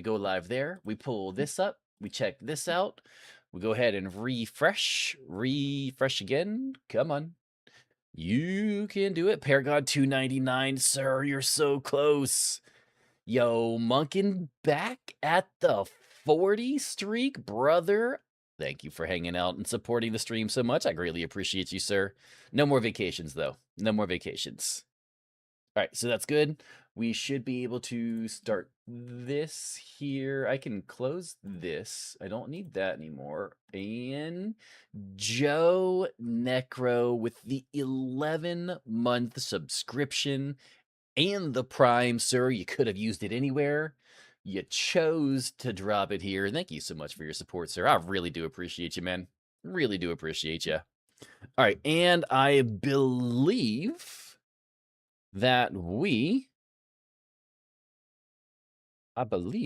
go live there. We pull this up. We check this out. We go ahead and refresh. Refresh again. Come on. You can do it. Paragon 299, sir. You're so close. Yo, Monkin back at the 40 streak, brother. Thank you for hanging out and supporting the stream so much. I greatly appreciate you, sir. No more vacations, though. No more vacations. All right, so that's good. We should be able to start this here. I can close this. I don't need that anymore. And Joe Necro with the 11-month subscription and the Prime, sir. You could have used it anywhere. You chose to drop it here. Thank you so much for your support, sir. I really do appreciate you, man. Really do appreciate you. All right, and I believe that oh,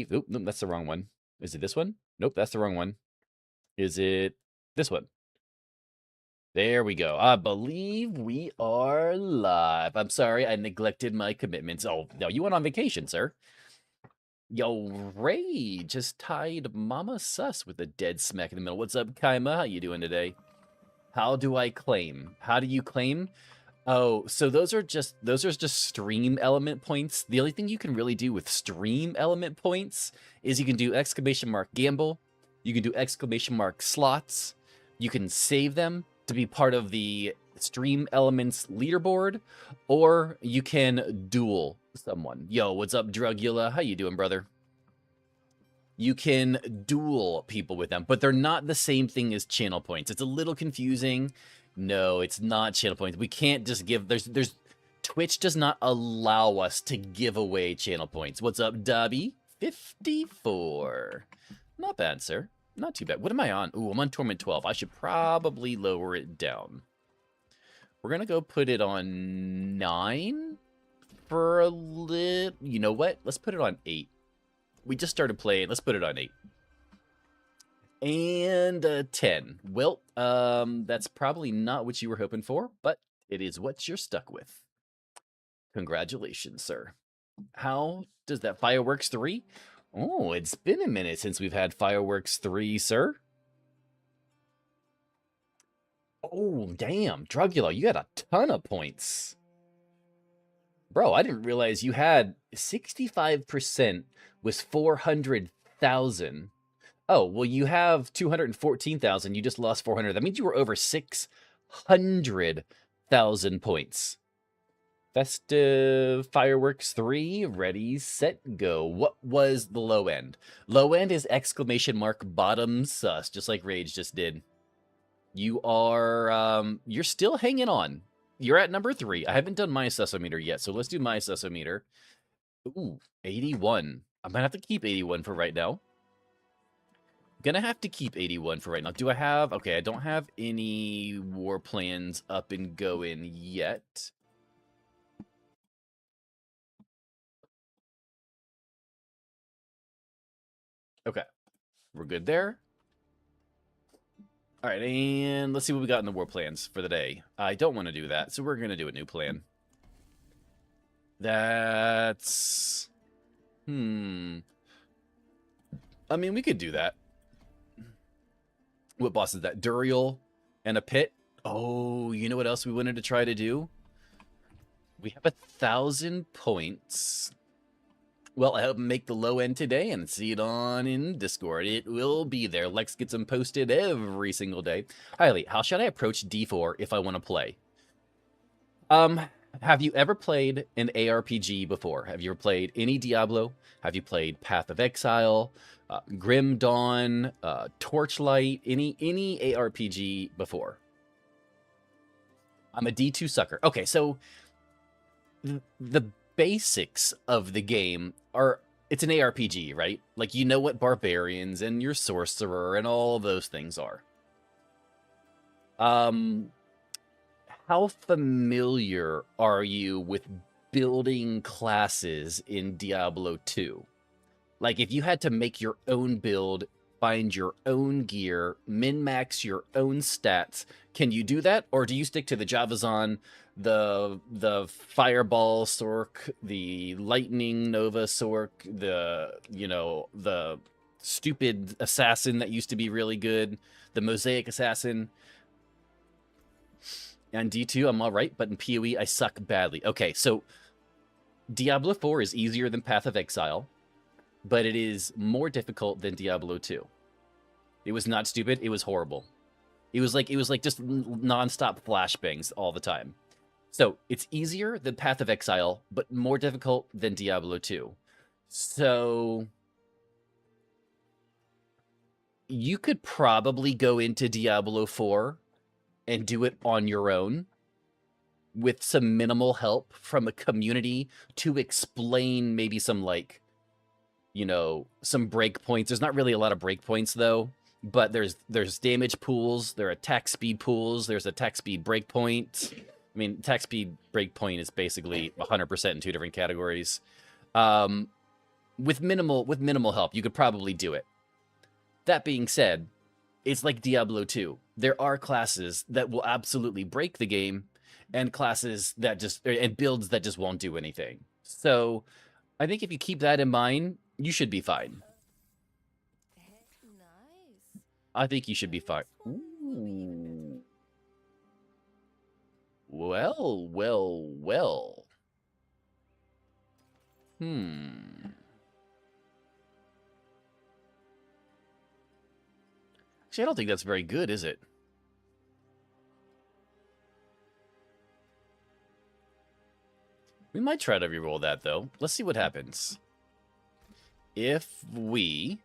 nope, that's the wrong one. Is it this one? Nope, that's the wrong one. Is it this one? There we go. I believe we are live. I'm sorry, I neglected my commitments. Oh, no, you went on vacation, sir. Yo, Ray just tied Mama Sus with a dead smack in the middle. What's up, Kaima? How you doing today? How do I claim? How do you claim? Oh, so those are just stream element points. The only thing you can really do with stream element points is you can do !gamble. You can do !slots. You can save them to be part of the stream elements leaderboard, or you can duel someone. Yo, what's up, Drugula? How you doing, brother? You can duel people with them, but they're not the same thing as channel points. It's a little confusing. No, it's not channel points. We can't just give, Twitch does not allow us to give away channel points. What's up, Dobby? 54. Not bad, sir. Not too bad. What am I on? Ooh, I'm on Torment 12. I should probably lower it down. We're going to go put it on 9 for a little. You know what? Let's put it on 8. We just started playing. Let's put it on 8. And 10. Well, that's probably not what you were hoping for, but it is what you're stuck with. Congratulations, sir. How does that Fireworks 3? Oh, it's been a minute since we've had Fireworks 3, sir. Oh, damn. Drugula, you got a ton of points. Bro, I didn't realize you had 65% was 400,000. Oh, well, you have 214,000. You just lost 400. That means you were over 600,000 points. Festive Fireworks 3, ready, set, go. What was the low end? Low end is !bottom sus, just like Rage just did. You are, you're still hanging on. You're at number 3. I haven't done my Sussometer yet, so let's do my Sussometer. Ooh, 81. I'm gonna have to keep 81 for right now. Gonna have to keep 81 for right now. Do I have... Okay, I don't have any war plans up and going yet. Okay, we're good there. All right, and let's see what we got in the war plans for the day. I don't want to do that, so we're gonna do a new plan. That's... I mean, we could do that. What boss is that? Duriel and a pit? Oh, you know what else we wanted to try to do? We have 1,000 points. Well, I hope make the low end today and see it on in Discord. It will be there. Lex gets them posted every single day. Highly, how should I approach D4 if I want to play? Have you ever played an ARPG before? Have you ever played any Diablo? Have you played Path of Exile, Grim Dawn, Torchlight, any ARPG before? I'm a D2 sucker. Okay, so the basics of the game are, it's an ARPG, right? Like, you know what barbarians and your sorcerer and all of those things are. How familiar are you with building classes in Diablo 2? Like, if you had to make your own build find your own gear, min-max your own stats. Can you do that? Or do you stick to the Javazon, the Fireball Sork, the Lightning Nova Sork, the, you know, the stupid Assassin that used to be really good, the Mosaic Assassin? On D2, I'm all right, but in PoE, I suck badly. Okay, so Diablo 4 is easier than Path of Exile, but it is more difficult than Diablo 2. It was not stupid, it was horrible. It was like just nonstop flashbangs all the time. So it's easier than Path of Exile, but more difficult than Diablo 2. So you could probably go into Diablo 4 and do it on your own with some minimal help from a community to explain maybe some, like, you know, some breakpoints. There's not really a lot of breakpoints though, but there's damage pools, there are attack speed pools, there's attack speed breakpoint. I mean, attack speed breakpoint is basically 100% in two different categories. With minimal help, you could probably do it. That being said, it's like Diablo 2. There are classes that will absolutely break the game, and classes that just, and builds that just won't do anything. So I think if you keep that in mind, you should be fine. I think you should be fine. Ooh. Well, well, well. Actually, I don't think that's very good, is it? We might try to reroll that, though. Let's see what happens. If we...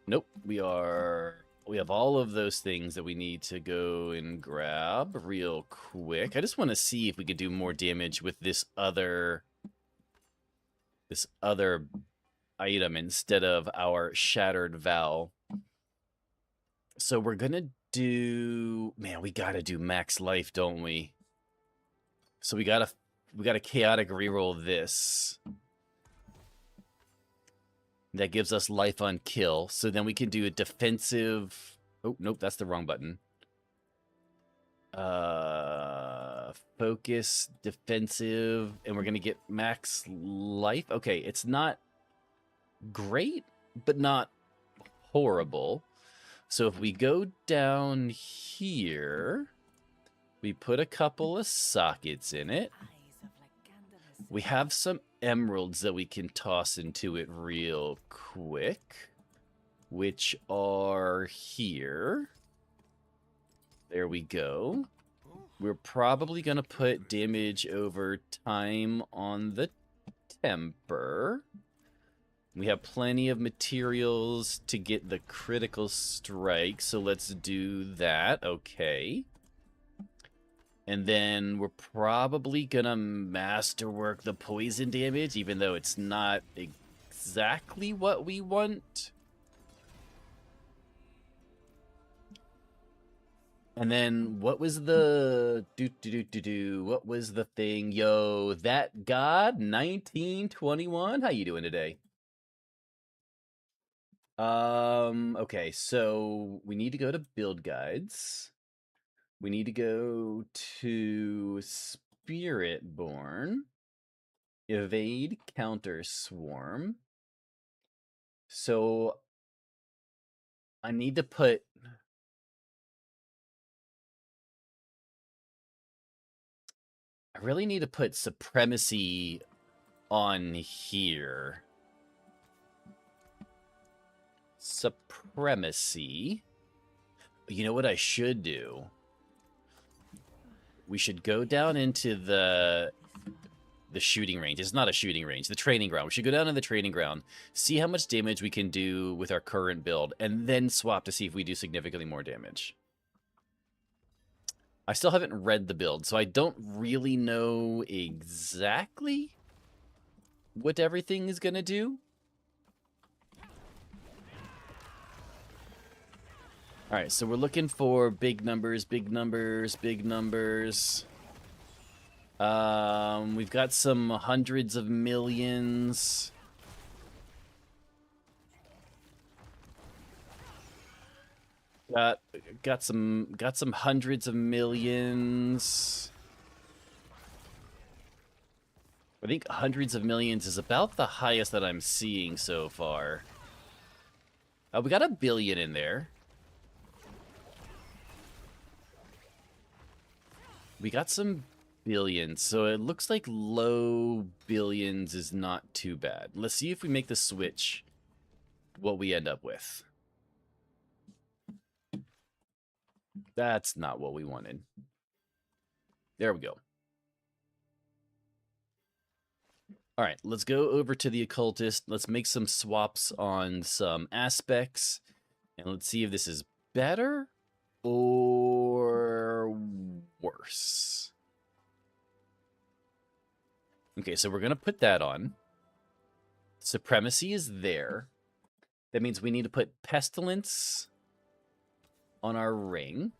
Nope, we have all of those things that we need to go and grab real quick. I just want to see if we could do more damage with this other item instead of our Shattered Vow. So we're gonna do... Man, we gotta do max life, don't we? So we gotta chaotic reroll this. That gives us life on kill. So then we can do a defensive... Oh, nope, that's the wrong button. Focus, defensive, and we're going to get max life. Okay, it's not great, but not horrible. So if we go down here, we put a couple of sockets in it. We have some emeralds that we can toss into it real quick, which are here. There we go. We're probably going to put damage over time on the temper. We have plenty of materials to get the critical strike, so let's do that. Okay. And then we're probably gonna masterwork the poison damage, even though it's not exactly what we want. And then what was the what was the thing? Yo, that god 1921. How you doing today? Okay, so we need to go to build guides. We need to go to Spiritborn, evade counter swarm. So I need to put... I really need to put supremacy on here. Supremacy. You know what I should do? We should go down into the shooting range. It's not a shooting range, the training ground. We should go down to the training ground, see how much damage we can do with our current build, and then swap to see if we do significantly more damage. I still haven't read the build, so I don't really know exactly what everything is going to do. All right, so we're looking for big numbers, big numbers, big numbers. We've got some hundreds of millions. got some hundreds of millions. I think hundreds of millions is about the highest that I'm seeing so far. We got a billion in there. We got some billions, so it looks like low billions is not too bad. Let's see if we make the switch, what we end up with. That's not what we wanted. There we go. All right, let's go over to the occultist. Let's make some swaps on some aspects, and let's see if this is better or worse. Okay, so we're going to put that on. Supremacy is there. That means we need to put Pestilence on our ring.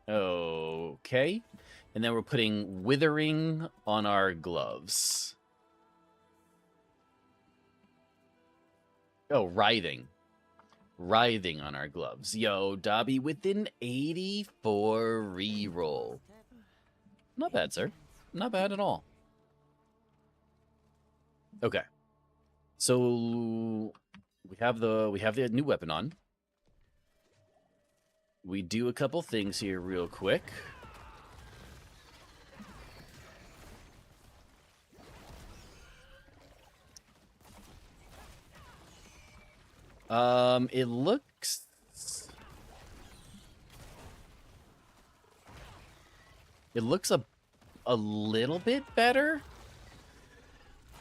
Okay. And then we're putting Withering on our gloves. Oh, Writhing. Writhing on our gloves. Yo, Dobby with an 84 reroll. Not bad, sir. Not bad at all. Okay. So we have the new weapon on. We do a couple things here real quick. It looks a little bit better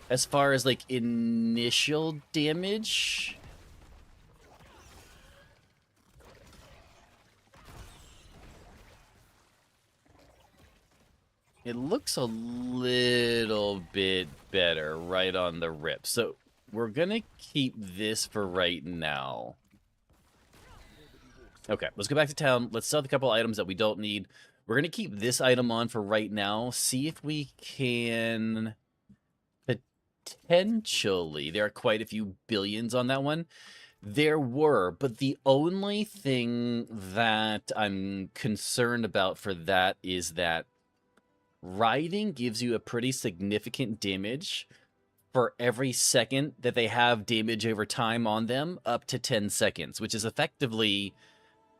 as far as like initial damage. It looks a little bit better right on the rip. So we're gonna keep this for right now. Okay, let's go back to town. Let's sell the couple items that we don't need. We're gonna keep this item on for right now. See if we can potentially. There are quite a few billions on that one. There were, but the only thing that I'm concerned about for that is that Writhing gives you a pretty significant damage for every second that they have damage over time on them, up to 10 seconds, which is effectively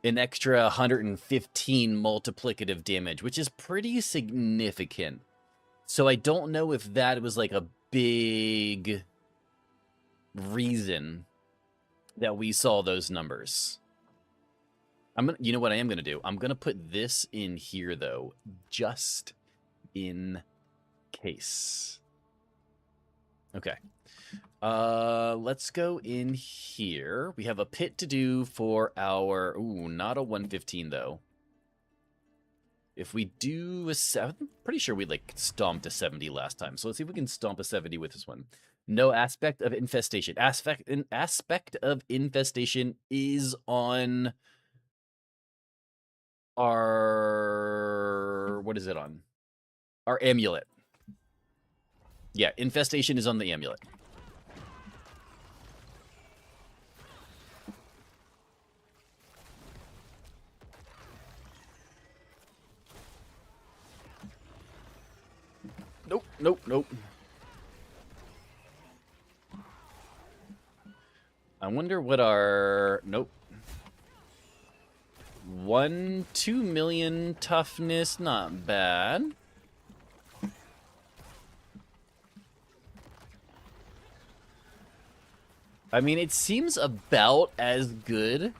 an extra 115 multiplicative damage, which is pretty significant. So I don't know if that was like a big reason that we saw those numbers. You know what I am gonna do? I'm gonna put this in here though, just in case. Okay. Let's go in here. We have a pit to do for our... Ooh, not a 115, though. If we do a... I'm pretty sure we, like, stomped a 70 last time. So let's see if we can stomp a 70 with this one. No aspect of infestation. Aspect of infestation is on our... What is it on? Our amulet. Yeah, infestation is on the amulet. Nope, nope, nope. I wonder what our... Nope. 2 million toughness, not bad. I mean, it seems about as good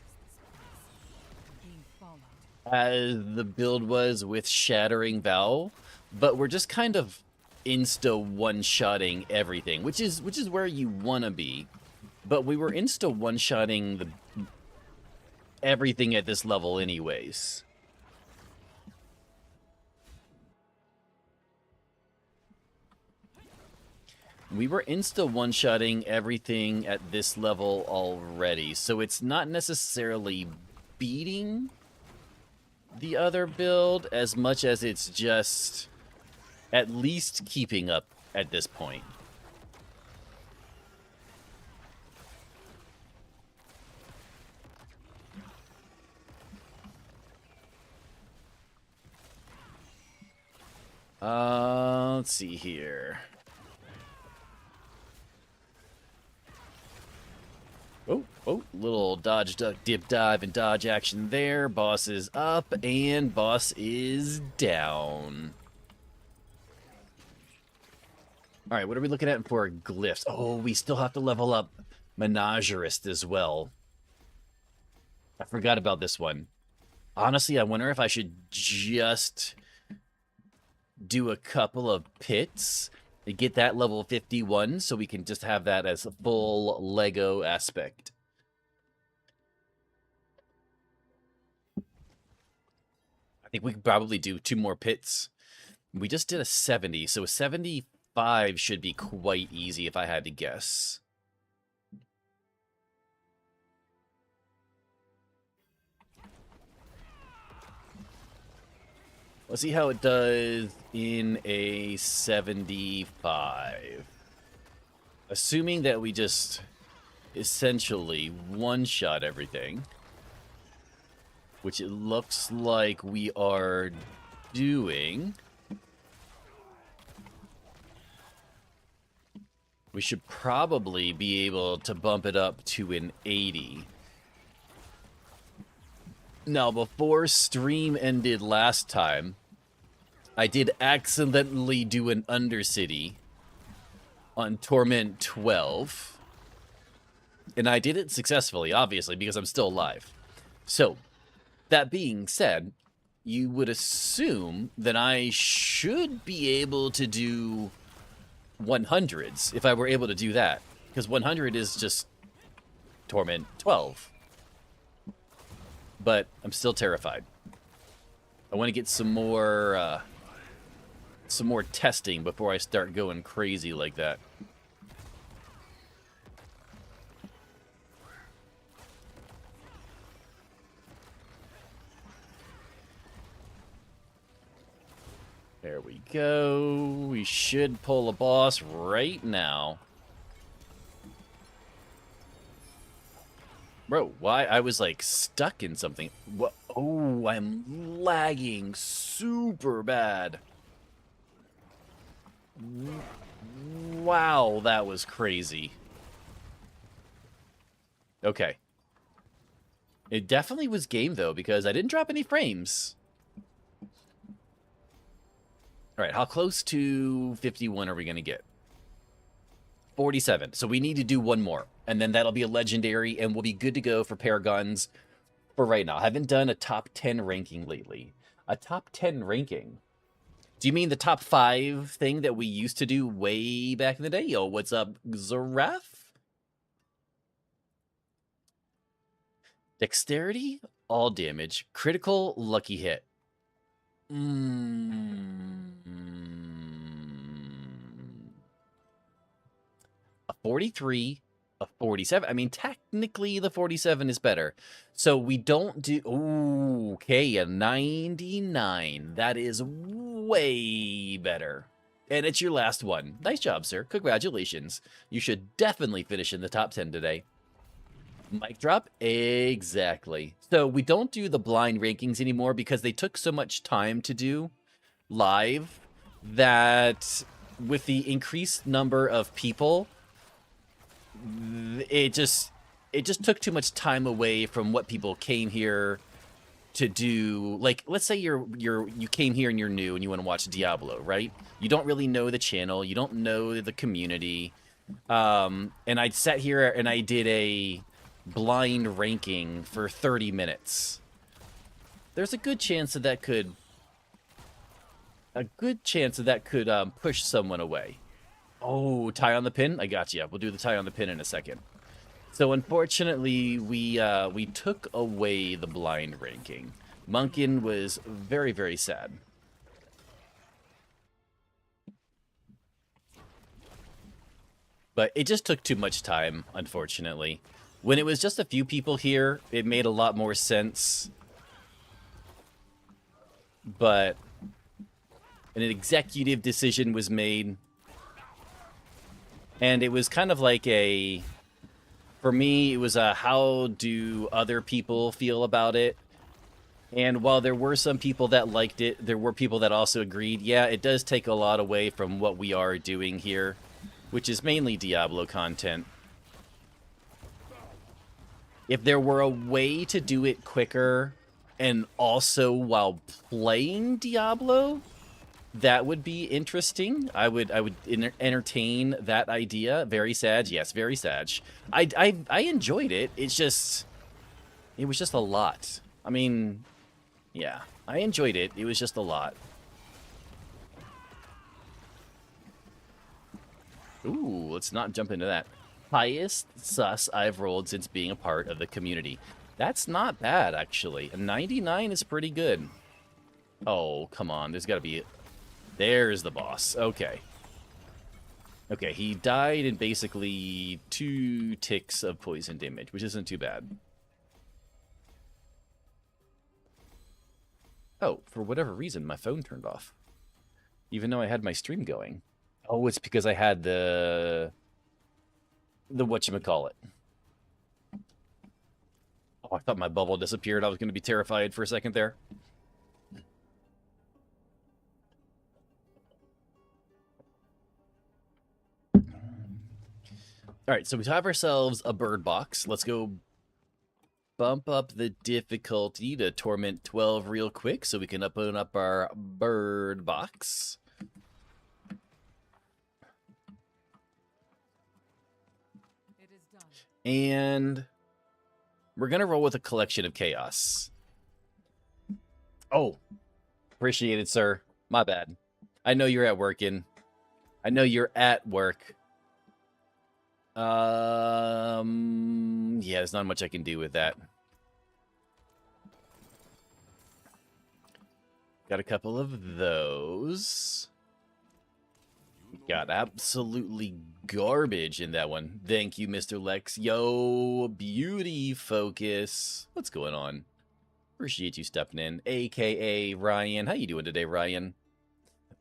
as the build was with Shattering Vow, but we're just kind of insta one-shotting everything, which is where you want to be. But we were insta one-shotting everything at this level anyways. We were insta one-shotting everything at this level already, so it's not necessarily beating the other build as much as it's just at least keeping up at this point. Let's see here. Oh, little dodge, duck, dip, dive, and dodge action there. Boss is up, and boss is down. All right, what are we looking at for glyphs? Oh, we still have to level up Menagerist as well. I forgot about this one. Honestly, I wonder if I should just do a couple of pits to get that level 51 so we can just have that as a full Lego aspect. I think we could probably do 2 more pits. We just did a 70, so a 75 should be quite easy if I had to guess. Let's see how it does in a 75. Assuming that we just essentially one-shot everything, which it looks like we are doing. We should probably be able to bump it up to an 80. Now, before stream ended last time, I did accidentally do an Undercity on Torment 12. And I did it successfully, obviously, because I'm still alive. So, that being said, you would assume that I should be able to do 100s if I were able to do that. Because 100 is just Torment 12. But I'm still terrified. I want to get some more testing before I start going crazy like that. There we go. We should pull a boss right now. Bro, why? I was like stuck in something. What? Oh, I'm lagging super bad. Wow, that was crazy. Okay. It definitely was game, though, because I didn't drop any frames. All right, how close to 51 are we going to get? 47. So we need to do one more, and then that'll be a legendary, and we'll be good to go for Paragons for right now. I haven't done a top 10 ranking lately. A top 10 ranking? Do you mean the top 5 thing that we used to do way back in the day? Yo, what's up, Zaraf? Dexterity, all damage. Critical, lucky hit. A 43, a 47. I mean, technically the 47 is better. So we don't do... Ooh, okay, a 99. That is way better. And it's your last one. Nice job, sir. Congratulations. You should definitely finish in the top 10 today. Mic drop? Exactly. So we don't do the blind rankings anymore because they took so much time to do live that with the increased number of people, it just took too much time away from what people came here to do. Like, let's say you came here and you're new and you want to watch Diablo, right? You don't really know the channel, you don't know the community. And I sat here and I did a blind ranking for 30 minutes. There's a good chance that could push someone away. Oh, tie on the pin? I got you. We'll do the tie on the pin in a second. So unfortunately, we took away the blind ranking. Munkin was very, very sad. But it just took too much time, unfortunately. When it was just a few people here, it made a lot more sense. But an executive decision was made. And it was kind of like for me, it was how do other people feel about it? And while there were some people that liked it, there were people that also agreed, yeah, it does take a lot away from what we are doing here, which is mainly Diablo content. If there were a way to do it quicker and also while playing Diablo, that would be interesting. I would entertain that idea. Very sad. Yes, very sad. I enjoyed it. It was just a lot. I mean, yeah, I enjoyed it. It was just a lot. Ooh, let's not jump into that. Highest sus I've rolled since being a part of the community. That's not bad, actually. A 99 is pretty good. Oh, come on. There's got to be... There's the boss. Okay. Okay, he died in basically 2 ticks of poison damage, which isn't too bad. Oh, for whatever reason, my phone turned off. Even though I had my stream going. Oh, it's because I had the whatchamacallit. Oh, I thought my bubble disappeared. I was going to be terrified for a second there. All right, so we have ourselves a bird box. Let's go bump up the difficulty to Torment 12 real quick so we can open up our bird box. It is done. And we're going to roll with a collection of chaos. Oh, appreciate it, sir. My bad. I know you're at working. I know you're at work. Yeah, there's not much I can do with that. Got a couple of those. Got absolutely garbage in that one. Thank you, Mr. Lex. Yo, beauty focus. What's going on? Appreciate you stepping in. AKA Ryan. How you doing today, Ryan?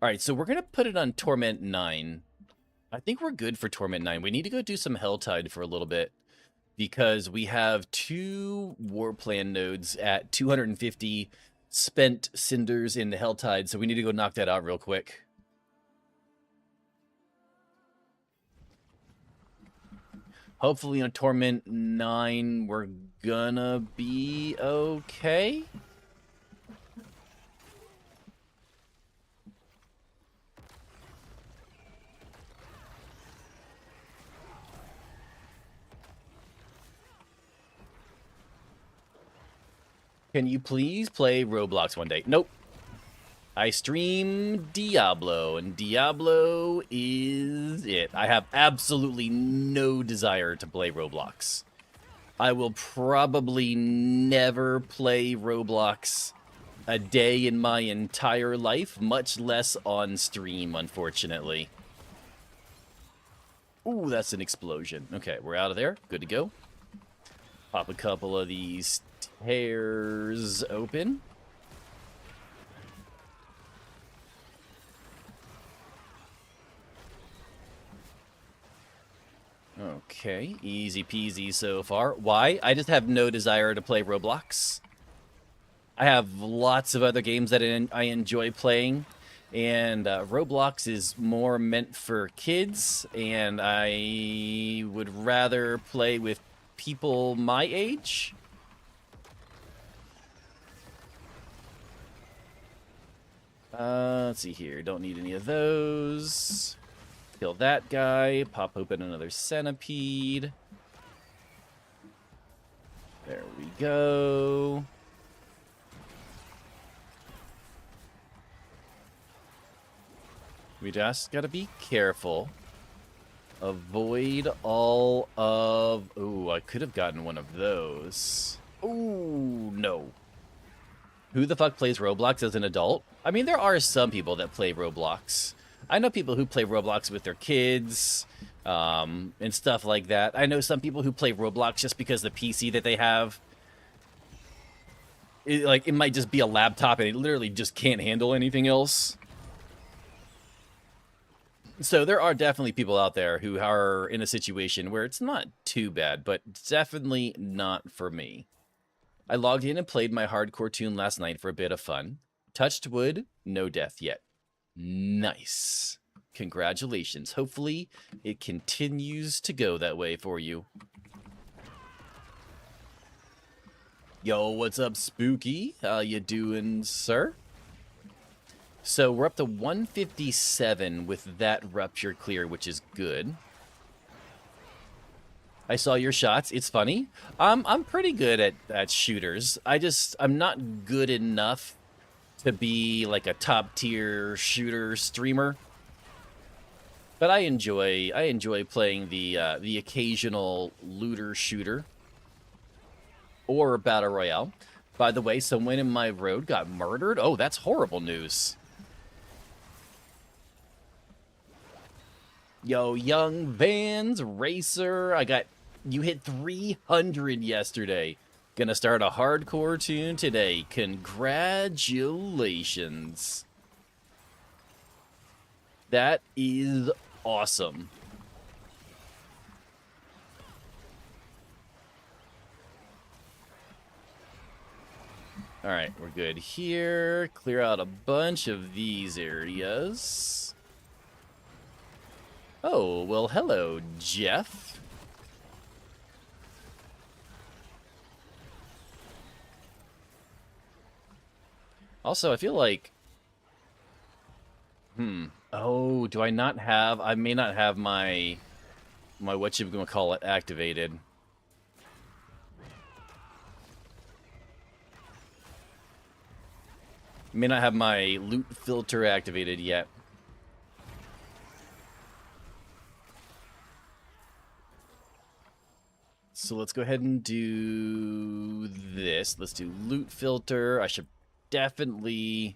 All right, so we're going to put it on Torment 9. I think we're good for Torment 9. We need to go do some Helltide for a little bit because we have 2 War Plan nodes at 250 spent cinders in the Helltide, so we need to go knock that out real quick. Hopefully on Torment 9 we're gonna be okay. Can you please play Roblox one day? Nope. I stream Diablo, and Diablo is it. I have absolutely no desire to play Roblox. I will probably never play Roblox a day in my entire life, much less on stream, unfortunately. Ooh, that's an explosion. Okay, we're out of there. Good to go. Pop a couple of these tears open. Okay, easy peasy so far. Why? I just have no desire to play Roblox. I have lots of other games that I enjoy playing, and Roblox is more meant for kids, and I would rather play with people my age. Let's see here. Don't need any of those. Kill that guy. Pop open another centipede. There we go. We just gotta be careful. Avoid all of... Ooh, I could have gotten one of those. Ooh, no. Who the fuck plays Roblox as an adult? I mean, there are some people that play Roblox. I know people who play Roblox with their kids, and stuff like that. I know some people who play Roblox just because the PC that they have, it might just be a laptop and it literally just can't handle anything else. So there are definitely people out there who are in a situation where it's not too bad, but definitely not for me. I logged in and played my hardcore tune last night for a bit of fun. Touched wood, no death yet. Nice. Congratulations. Hopefully, it continues to go that way for you. Yo, what's up, Spooky? How you doing, sir? So we're up to 157 with that rupture clear, which is good. I saw your shots. It's funny. I'm pretty good at shooters. I'm not good enough to be like a top tier shooter streamer. But I enjoy playing the occasional looter shooter or battle royale. By the way, someone in my road got murdered. Oh, that's horrible news. Yo, Young Vans Racer, you hit 300 yesterday. Gonna start a hardcore tune today. Congratulations. That is awesome. All right, we're good here. Clear out a bunch of these areas. Oh, well, hello, Jeff. Also, I feel like... Oh, do I not have... I may not have my whatchamacallit activated. May not have my loot filter activated yet. So let's go ahead and do this. Let's do loot filter. I should definitely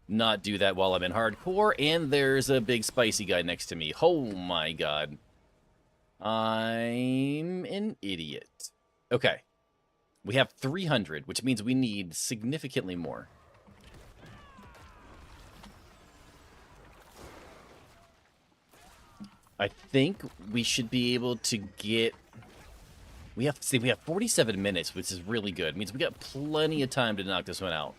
not do that while I'm in hardcore. And there's a big spicy guy next to me. Oh my god. I'm an idiot. Okay. We have 300, which means we need significantly more. I think we should be able to get... We have 47 minutes, which is really good. It means we got plenty of time to knock this one out.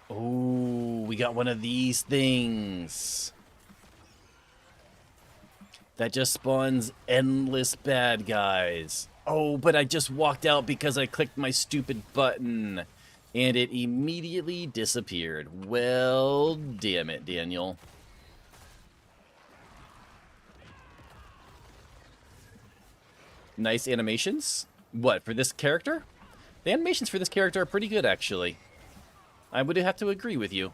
Oh, we got one of these things. That just spawns endless bad guys. Oh, but I just walked out because I clicked my stupid button. And it immediately disappeared. Well, damn it, Daniel. Nice animations. What, for this character? The animations for this character are pretty good, actually. I would have to agree with you.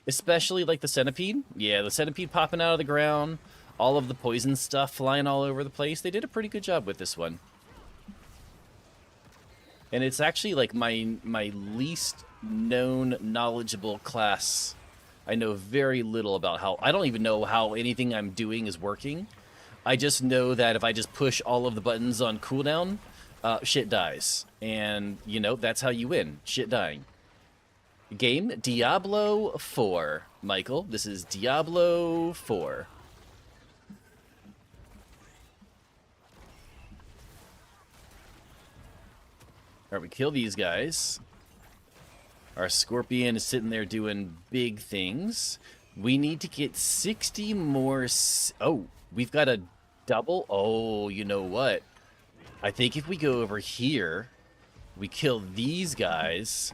Especially like the centipede. Yeah, the centipede popping out of the ground. All of the poison stuff flying all over the place. They did a pretty good job with this one. And it's actually like my least known knowledgeable class. I know very little about how... I don't even know how anything I'm doing is working. I just know that if I just push all of the buttons on cooldown, shit dies. And, you know, that's how you win. Shit dying. Game Diablo 4. Michael, this is Diablo 4. Alright, we kill these guys. Our scorpion is sitting there doing big things. We need to get 60 more... Oh, we've got a double... Oh, you know what? I think if we go over here, we kill these guys...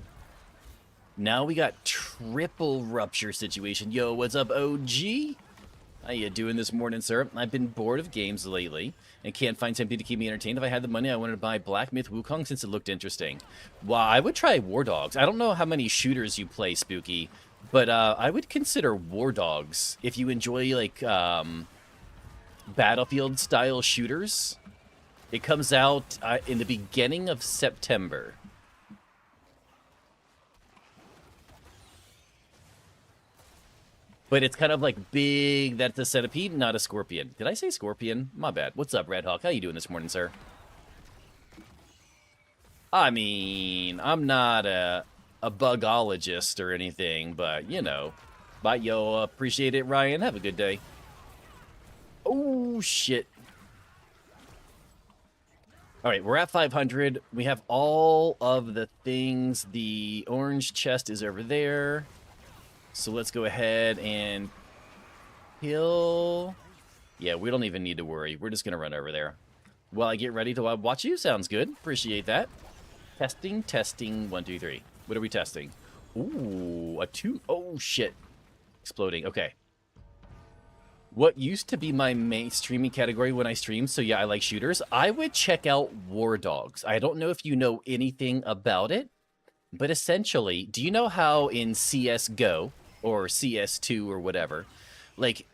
Now we got triple rupture situation. Yo, what's up, OG? How you doing this morning, sir? I've been bored of games lately and can't find something to keep me entertained. If I had the money, I wanted to buy Black Myth Wukong since it looked interesting. Well, I would try War Dogs. I don't know how many shooters you play, Spooky, but I would consider War Dogs if you enjoy, like, Battlefield-style shooters. It comes out in the beginning of September. But it's kind of like big, that's a centipede, not a scorpion. Did I say scorpion? My bad. What's up, Red Hawk? How you doing this morning, sir? I mean, I'm not a bugologist or anything, but, you know. Bye, yo. Appreciate it, Ryan. Have a good day. Oh, shit. All right, we're at 500. We have all of the things. The orange chest is over there. So let's go ahead and kill. Yeah, we don't even need to worry. We're just going to run over there. While I get ready to watch you. Sounds good. Appreciate that. Testing, testing. 1, 2, 3. What are we testing? Ooh, a 2. Oh, shit. Exploding. Okay. What used to be my main streaming category when I stream, so yeah, I like shooters, I would check out War Dogs. I don't know if you know anything about it, but essentially, do you know how in CSGO or CS2 or whatever, like,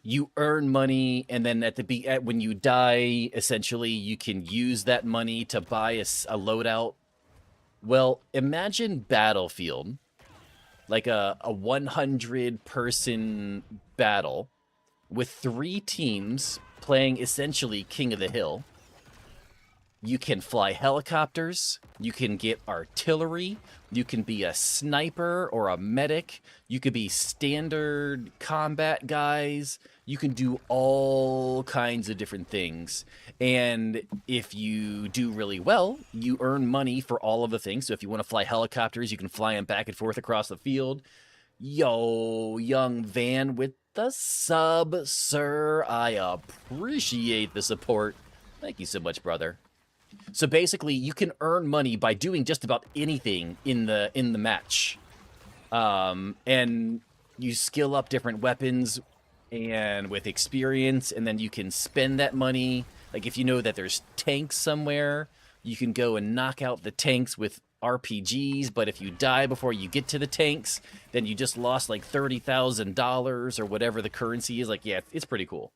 you earn money, and then when you die, essentially, you can use that money to buy a loadout? Well, imagine Battlefield, like a 100-person battle, with 3 teams playing essentially King of the Hill. You can fly helicopters, you can get artillery, you can be a sniper or a medic, you could be standard combat guys, you can do all kinds of different things. And if you do really well, you earn money for all of the things. So if you want to fly helicopters, you can fly them back and forth across the field. Yo, Young Van with the sub, sir. I appreciate the support. Thank you so much, brother. So basically, you can earn money by doing just about anything in the match. And you skill up different weapons and with experience, and then you can spend that money. Like if you know that there's tanks somewhere, you can go and knock out the tanks with RPGs, but if you die before you get to the tanks, then you just lost like $30,000 or whatever the currency is. Like, yeah, it's pretty cool.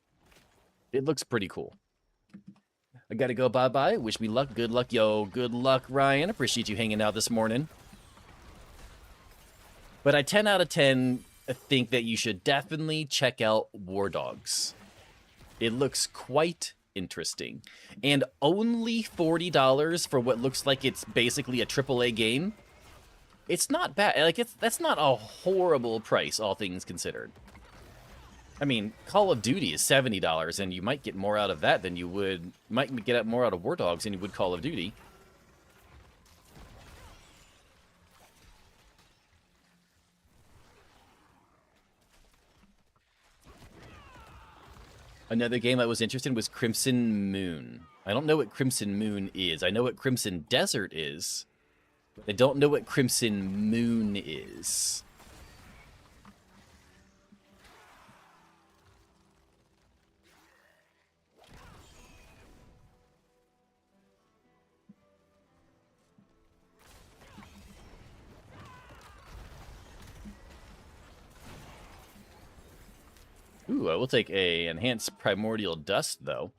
It looks pretty cool. I gotta go bye-bye. Wish me luck. Good luck, yo. Good luck, Ryan. Appreciate you hanging out this morning. But I 10 out of 10 think that you should definitely check out War Dogs. It looks quite interesting. And only $40 for what looks like it's basically a AAA game. It's not bad. Like, that's not a horrible price, all things considered. I mean, Call of Duty is $70, and you might get more out of that than you would... might get more out of War Dogs than you would Call of Duty. Another game I was interested in was Crimson Moon. I don't know what Crimson Moon is. I know what Crimson Desert is. I don't know what Crimson Moon is. Ooh, I will take a Enhanced Primordial Dust, though.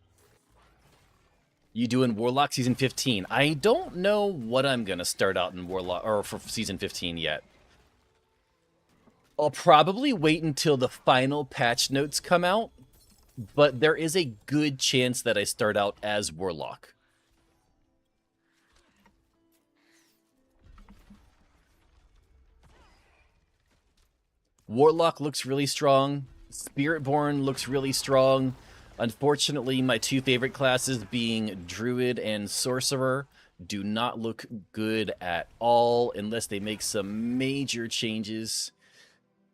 You doing Warlock Season 15? I don't know what I'm going to start out in Warlock, or for Season 15 yet. I'll probably wait until the final patch notes come out, but there is a good chance that I start out as Warlock. Warlock looks really strong. Spiritborn looks really strong. Unfortunately, my 2 favorite classes, being Druid and Sorcerer, do not look good at all unless they make some major changes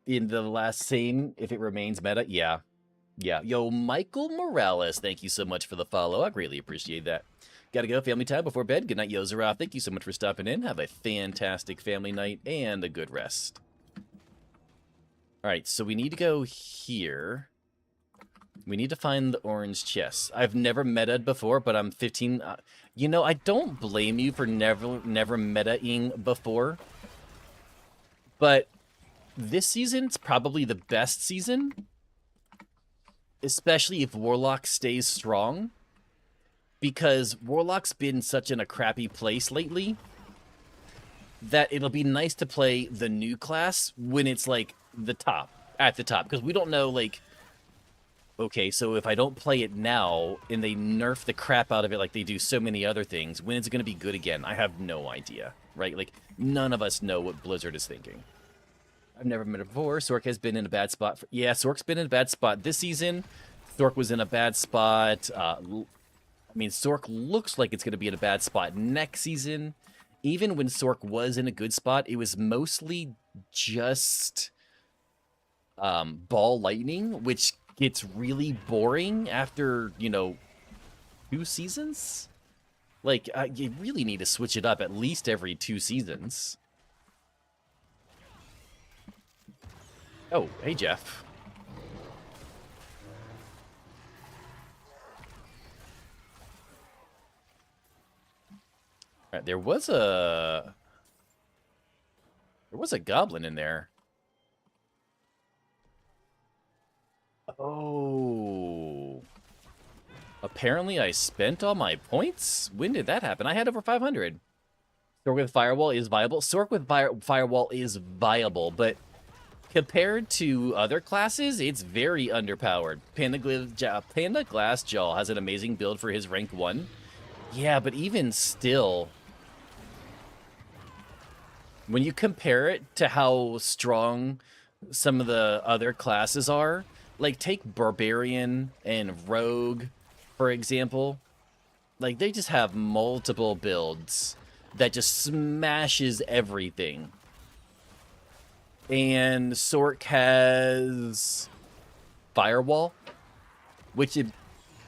in the last scene, if it remains meta. Yeah. Yo, Michael Morales, thank you so much for the follow. I greatly appreciate that. Gotta go, family time before bed. Good night, yo, Zara. Thank you so much for stopping in. Have a fantastic family night and a good rest. All right, so we need to go here. We need to find the orange chest. I've never metaed before, but I'm 15. You know, I don't blame you for never metaing before. But this season's probably the best season. Especially if Warlock stays strong. Because Warlock's been such in a crappy place lately that it'll be nice to play the new class when it's like at the top, because we don't know, like, okay, so if I don't play it now and they nerf the crap out of it like they do so many other things, when is it going to be good again? I have no idea, right? Like, none of us know what Blizzard is thinking. I've never met her before. Sork has been in a bad spot. Yeah, Sork's been in a bad spot this season. Sork was in a bad spot. I mean, Sork looks like it's going to be in a bad spot next season. Even when Sork was in a good spot, it was mostly just ball lightning, which gets really boring after, you know, 2 seasons. Like, you really need to switch it up at least every 2 seasons. Oh, hey, Jeff. All right, there was a goblin in there. Oh. Apparently I spent all my points? When did that happen? I had over 500. Sork with Firewall is viable. Sork with Firewall is viable, but compared to other classes, it's very underpowered. Panda Glassjaw has an amazing build for his rank 1. Yeah, but even still, when you compare it to how strong some of the other classes are, like take Barbarian and Rogue, for example, like they just have multiple builds that just smashes everything. And Sork has Firewall, which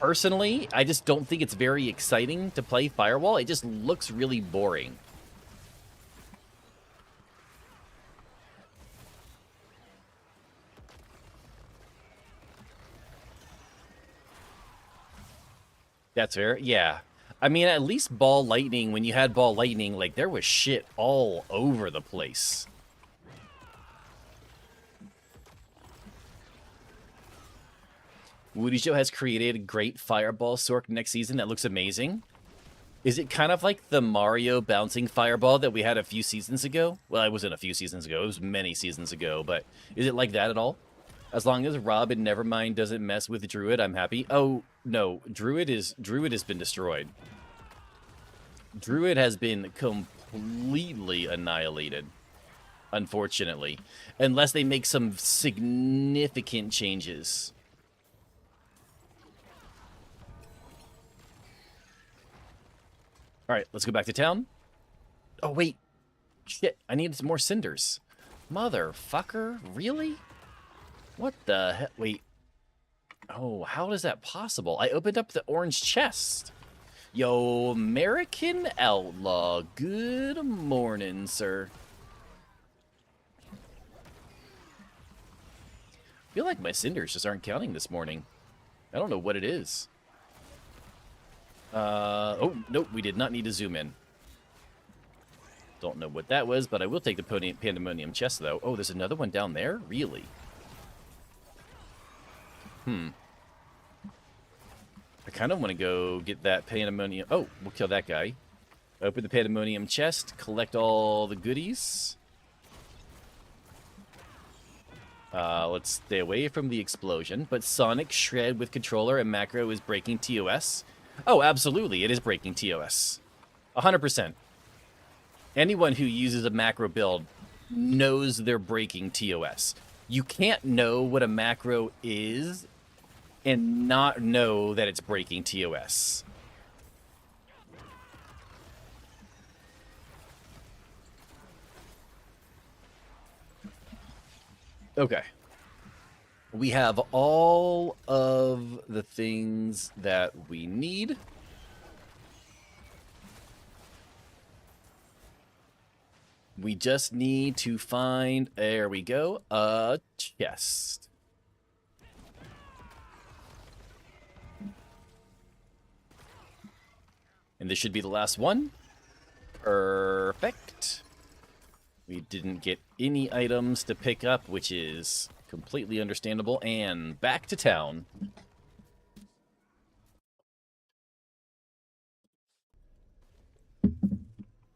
personally, I just don't think it's very exciting to play Firewall. It just looks really boring. That's fair. Yeah. I mean, at least Ball Lightning, when you had Ball Lightning, like, there was shit all over the place. Woody Joe has created a great Fireball Sork next season that looks amazing. Is it kind of like the Mario bouncing Fireball that we had a few seasons ago? Well, it wasn't a few seasons ago. It was many seasons ago, but is it like that at all? As long as Rob and Nevermind doesn't mess with Druid, I'm happy. Oh, no. Druid has been destroyed. Druid has been completely annihilated, unfortunately. Unless they make some significant changes. Alright, let's go back to town. Oh, wait. Shit, I need some more cinders. Motherfucker, really? What the heck? Wait. Oh, how is that possible? I opened up the orange chest. Yo, American Outlaw. Good morning, sir. I feel like my cinders just aren't counting this morning. I don't know what it is. Oh, nope, we did not need to zoom in. Don't know what that was, but I will take the Pandemonium chest, though. Oh, there's another one down there? Really? I kind of want to go get that Pandemonium. Oh, we'll kill that guy. Open the Pandemonium chest, collect all the goodies. Let's stay away from the explosion. But Sonic Shred with controller and macro is breaking TOS. Oh, absolutely, it is breaking TOS. 100%. Anyone who uses a macro build knows they're breaking TOS. You can't know what a macro is and not know that it's breaking TOS. Okay. We have all of the things that we need. We just need to find, there we go, a chest. And this should be the last one. Perfect. We didn't get any items to pick up, which is completely understandable. And back to town.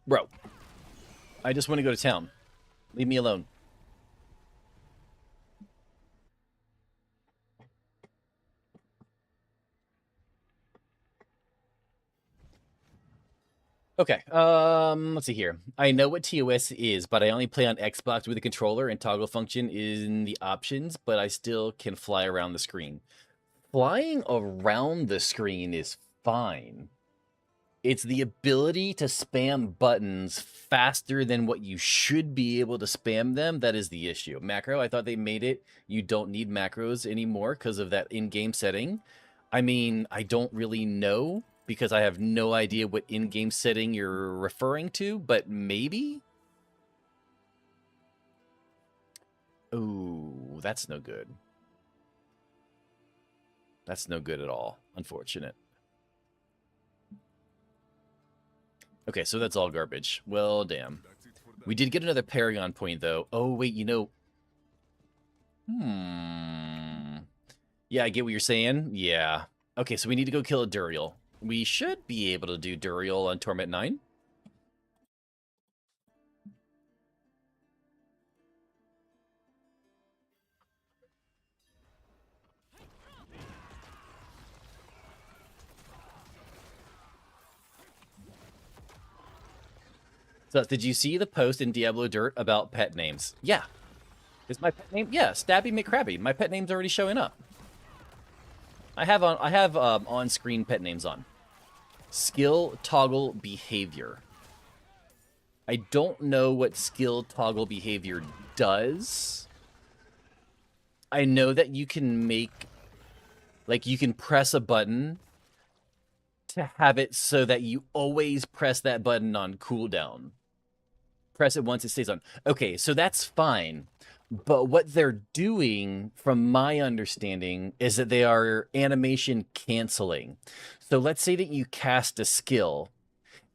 Bro, I just want to go to town. Leave me alone. Okay, let's see here. I know what TOS is, but I only play on Xbox with a controller and toggle function is in the options, but I still can fly around the screen. Flying around the screen is fine. It's the ability to spam buttons faster than what you should be able to spam them that is the issue. Macro, I thought they made it. You don't need macros anymore because of that in-game setting. I mean, I don't really know because I have no idea what in-game setting you're referring to, but maybe? Ooh, that's no good. That's no good at all. Unfortunate. Okay, so that's all garbage. Well, damn. We did get another Paragon point, though. Oh, wait, you know... Yeah, I get what you're saying. Yeah. Okay, so we need to go kill a Duriel. We should be able to do Duriel on Torment 9. So, did you see the post in Diablo Dirt about pet names? Yeah. Is my pet name? Yeah, Stabby McCrabby. My pet name's already showing up. I have on-screen pet names on. Skill toggle behavior. I don't know what skill toggle behavior does. I know that you can make, like, you can press a button to have it so that you always press that button on cooldown. Press it once, it stays on. Okay, so that's fine. But what they're doing, from my understanding, is that they are animation canceling. So let's say that you cast a skill,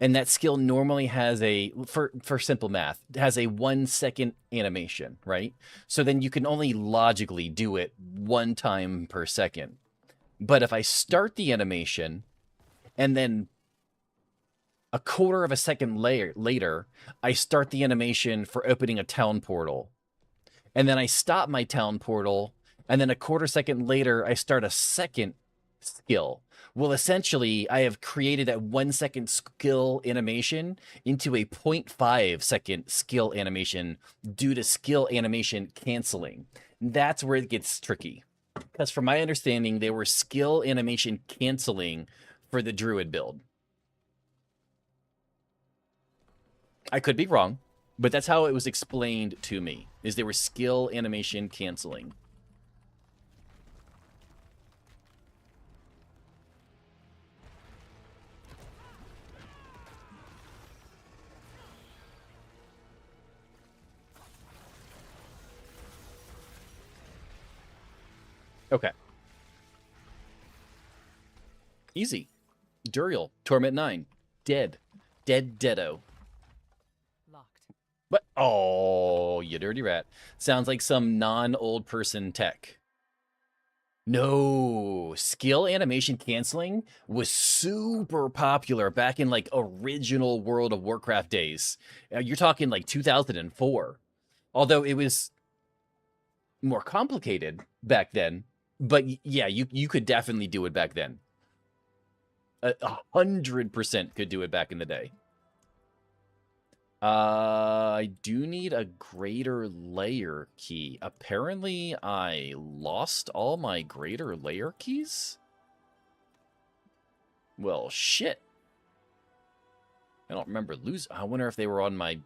and that skill normally has a, for simple math, has a 1 second animation, right? So then you can only logically do it 1 time per second. But if I start the animation, and then a quarter of a second later, I start the animation for opening a town portal. And then I stop my town portal, and then a quarter second later, I start a second skill. Well, essentially, I have created that 1 second skill animation into a 0.5 second skill animation due to skill animation canceling. That's where it gets tricky. Because from my understanding, they were skill animation canceling for the Druid build. I could be wrong, but that's how it was explained to me, is they were skill animation canceling. Okay. Easy. Duriel, Torment 9. Dead. Dead deado. Locked. What? Oh, you dirty rat. Sounds like some non-old person tech. No, skill animation canceling was super popular back in like original World of Warcraft days. You're talking like 2004. Although it was more complicated back then, but yeah, you could definitely do it back then. 100% could do it back in the day. I do need a greater layer key. Apparently, I lost all my greater layer keys? Well, shit. I don't remember losing. I wonder if they were on my...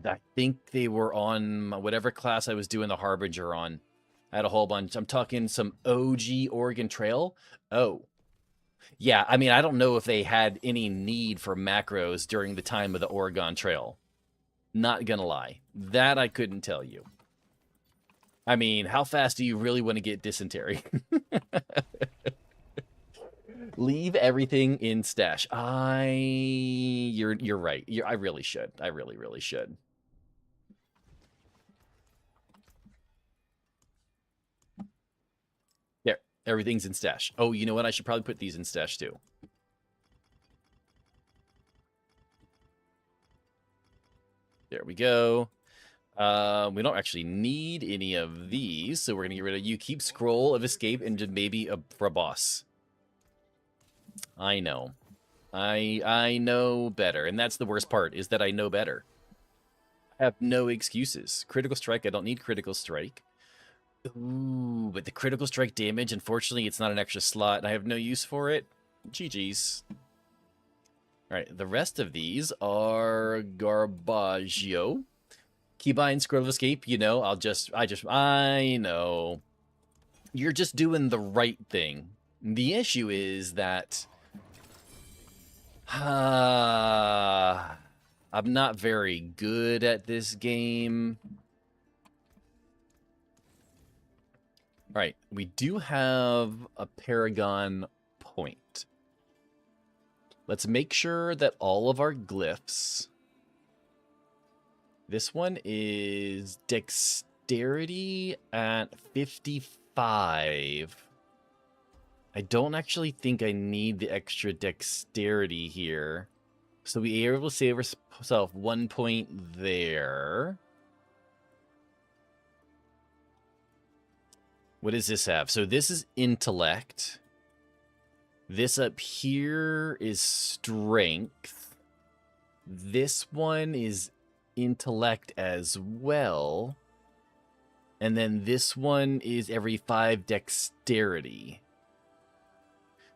I think they were on whatever class I was doing the Harbinger on. I had a whole bunch. I'm talking some OG Oregon Trail. Oh. Yeah, I mean, I don't know if they had any need for macros during the time of the Oregon Trail. Not gonna lie. That I couldn't tell you. I mean, how fast do you really want to get dysentery? Leave everything in stash. You're right. I really should. I really should. There. Everything's in stash. Oh, you know what? I should probably put these in stash too. There we go. We don't actually need any of these, so we're gonna get rid of you. Keep scroll of escape and maybe for a boss. I know. I know better, and that's the worst part, is that I know better. I have no excuses. Critical strike, I don't need critical strike. Ooh, but the critical strike damage, unfortunately, it's not an extra slot, and I have no use for it. GG's. Alright, the rest of these are Garbaggio. Keybind, Scroll of Escape, you know, I know. You're just doing the right thing. The issue is that I'm not very good at this game. Alright, we do have a Paragon point. Let's make sure that all of our glyphs... This one is Dexterity at 55. I don't actually think I need the extra Dexterity here. So we are able to save ourselves 1 point there. What does this have? So this is Intellect. This up here is Strength. This one is Intellect as well. And then this one is every 5 Dexterity.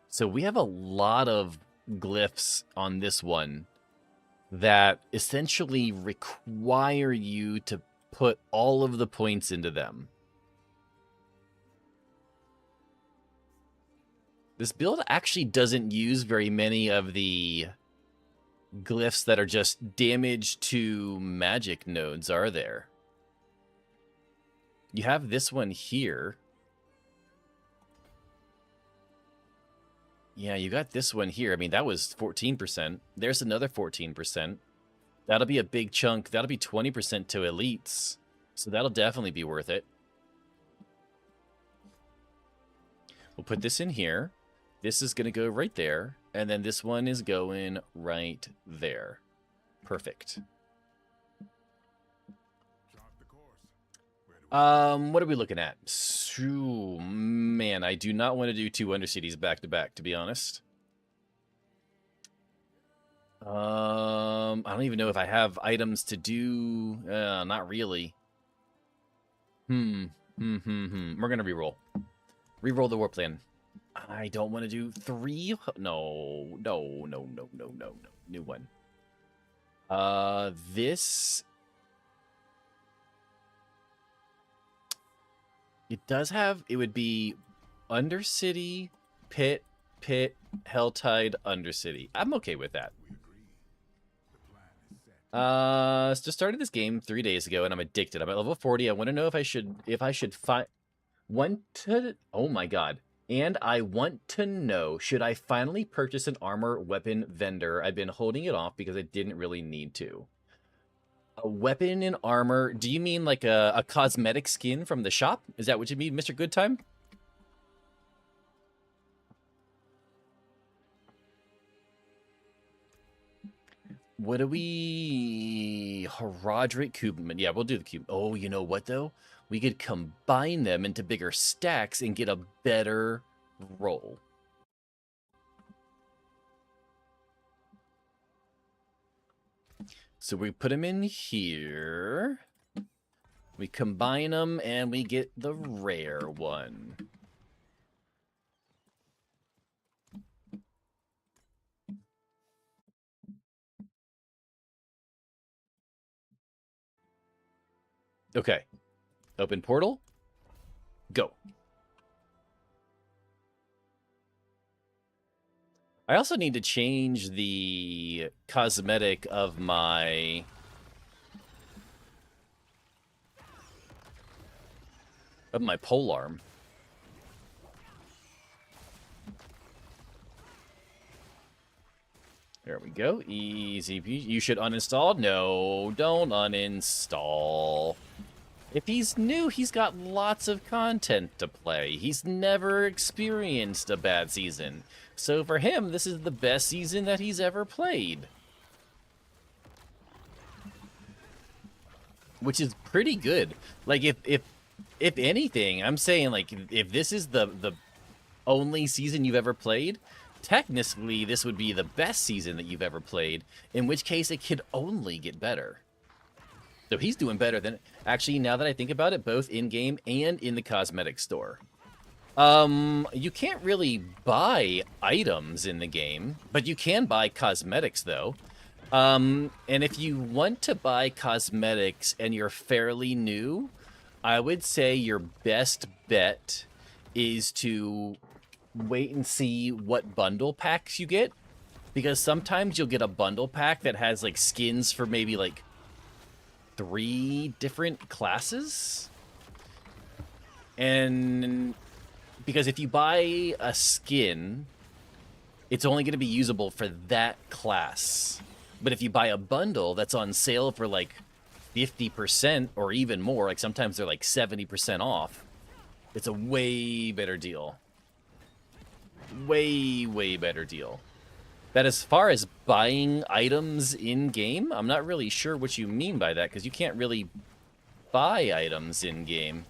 So we have a lot of glyphs on this one that essentially require you to put all of the points into them. This build actually doesn't use very many of the glyphs that are just damage to magic nodes, are there? You have this one here. Yeah, you got this one here. I mean, that was 14%. There's another 14%. That'll be a big chunk. That'll be 20% to elites. So that'll definitely be worth it. We'll put this in here. This is going to go right there. And then this one is going right there. Perfect. What are we looking at? Ooh, man, I do not want to do 2 Undercities back to back, to be honest. I don't even know if I have items to do. Not really. We're gonna reroll. Reroll the war plan. I don't want to do 3. No. New one. This. It does have, it would be Undercity, Pit, Helltide, Undercity. I'm okay with that. So started this game 3 days ago and I'm addicted. I'm at level 40. I want to know if I should find, oh my god. And I want to know, should I finally purchase an armor weapon vendor? I've been holding it off because I didn't really need to. A weapon and armor. Do you mean like a cosmetic skin from the shop? Is that what you mean, Mr. Goodtime? What do we... Herodric Cubeman. Yeah, we'll do the cube. Oh, you know what, though? We could combine them into bigger stacks and get a better roll. So we put them in here. We combine them and we get the rare one. Okay. Open portal. Go. I also need to change the cosmetic of my... polearm. There we go. Easy. You should uninstall? No, don't uninstall. If he's new, he's got lots of content to play. He's never experienced a bad season. So for him, this is the best season that he's ever played. Which is pretty good. Like, if anything, I'm saying, like, if this is the only season you've ever played, technically this would be the best season that you've ever played, in which case it could only get better. So he's doing better than... Actually, now that I think about it, both in-game and in the cosmetic store. You can't really buy items in the game, but you can buy cosmetics, though. And if you want to buy cosmetics and you're fairly new, I would say your best bet is to wait and see what bundle packs you get. Because sometimes you'll get a bundle pack that has, like, skins for maybe, like, 3 different classes. And because if you buy a skin, it's only going to be usable for that class. But if you buy a bundle that's on sale for like 50% or even more, like sometimes they're like 70% off, it's a way better deal. Way better deal. That as far as buying items in-game, I'm not really sure what you mean by that, because you can't really buy items in-game.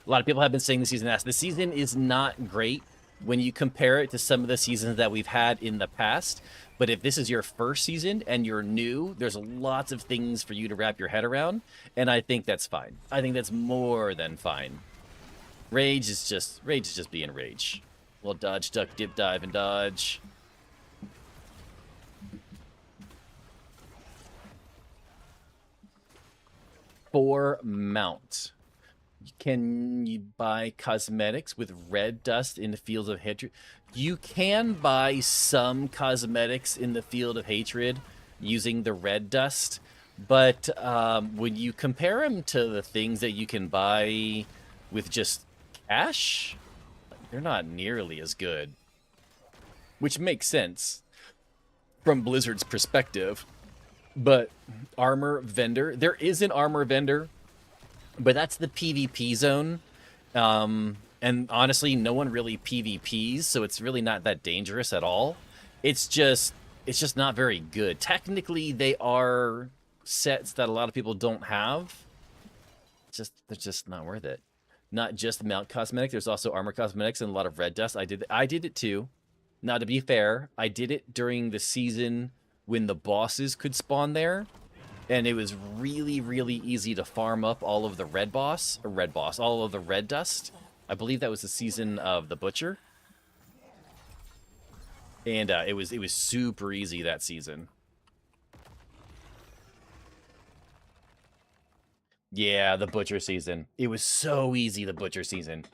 A lot of people have been saying the season S. The season is not great when you compare it to some of the seasons that we've had in the past. But if this is your first season and you're new, there's lots of things for you to wrap your head around, and I think that's fine. I think that's more than fine. Rage is just being rage. We'll dodge, duck, dip, dive, and dodge. For mount. Can you buy cosmetics with red dust in the Fields of Hatred? You can buy some cosmetics in the Field of Hatred using the red dust, but when you compare them to the things that you can buy with just cash, they're not nearly as good. Which makes sense from Blizzard's perspective. But armor vendor, there is an armor vendor, but that's the PvP zone. And honestly, no one really PvPs, so it's really not that dangerous at all. It's just not very good. Technically, they are sets that a lot of people don't have. They're just not worth it. Not just mount cosmetic, there's also armor cosmetics and a lot of red dust. I did it too. Now, to be fair, I did it during the season when the bosses could spawn there, and it was really easy to farm up all of the all of the red dust. I believe that was the season of the Butcher, and it was super easy that season. Yeah, the Butcher season. It was so easy, the Butcher season.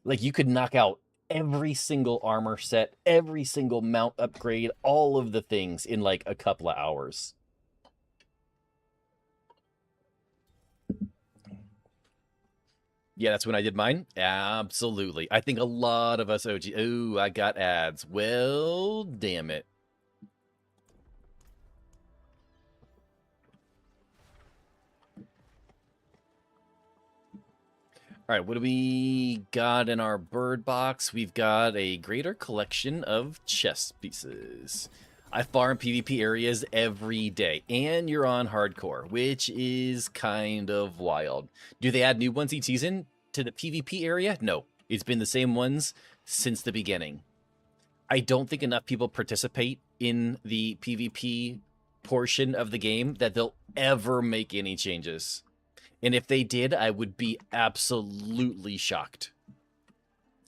Like, you could knock out every single armor set, every single mount upgrade, all of the things in, like, a couple of hours. Yeah, that's when I did mine? Absolutely. I think a lot of us OG... Ooh, I got ads. Well, damn it. All right, what do we got in our bird box? We've got a greater collection of chess pieces. I farm PvP areas every day, and you're on hardcore, which is kind of wild. Do they add new ones each season to the PvP area? No, it's been the same ones since the beginning. I don't think enough people participate in the PvP portion of the game that they'll ever make any changes. And if they did, I would be absolutely shocked.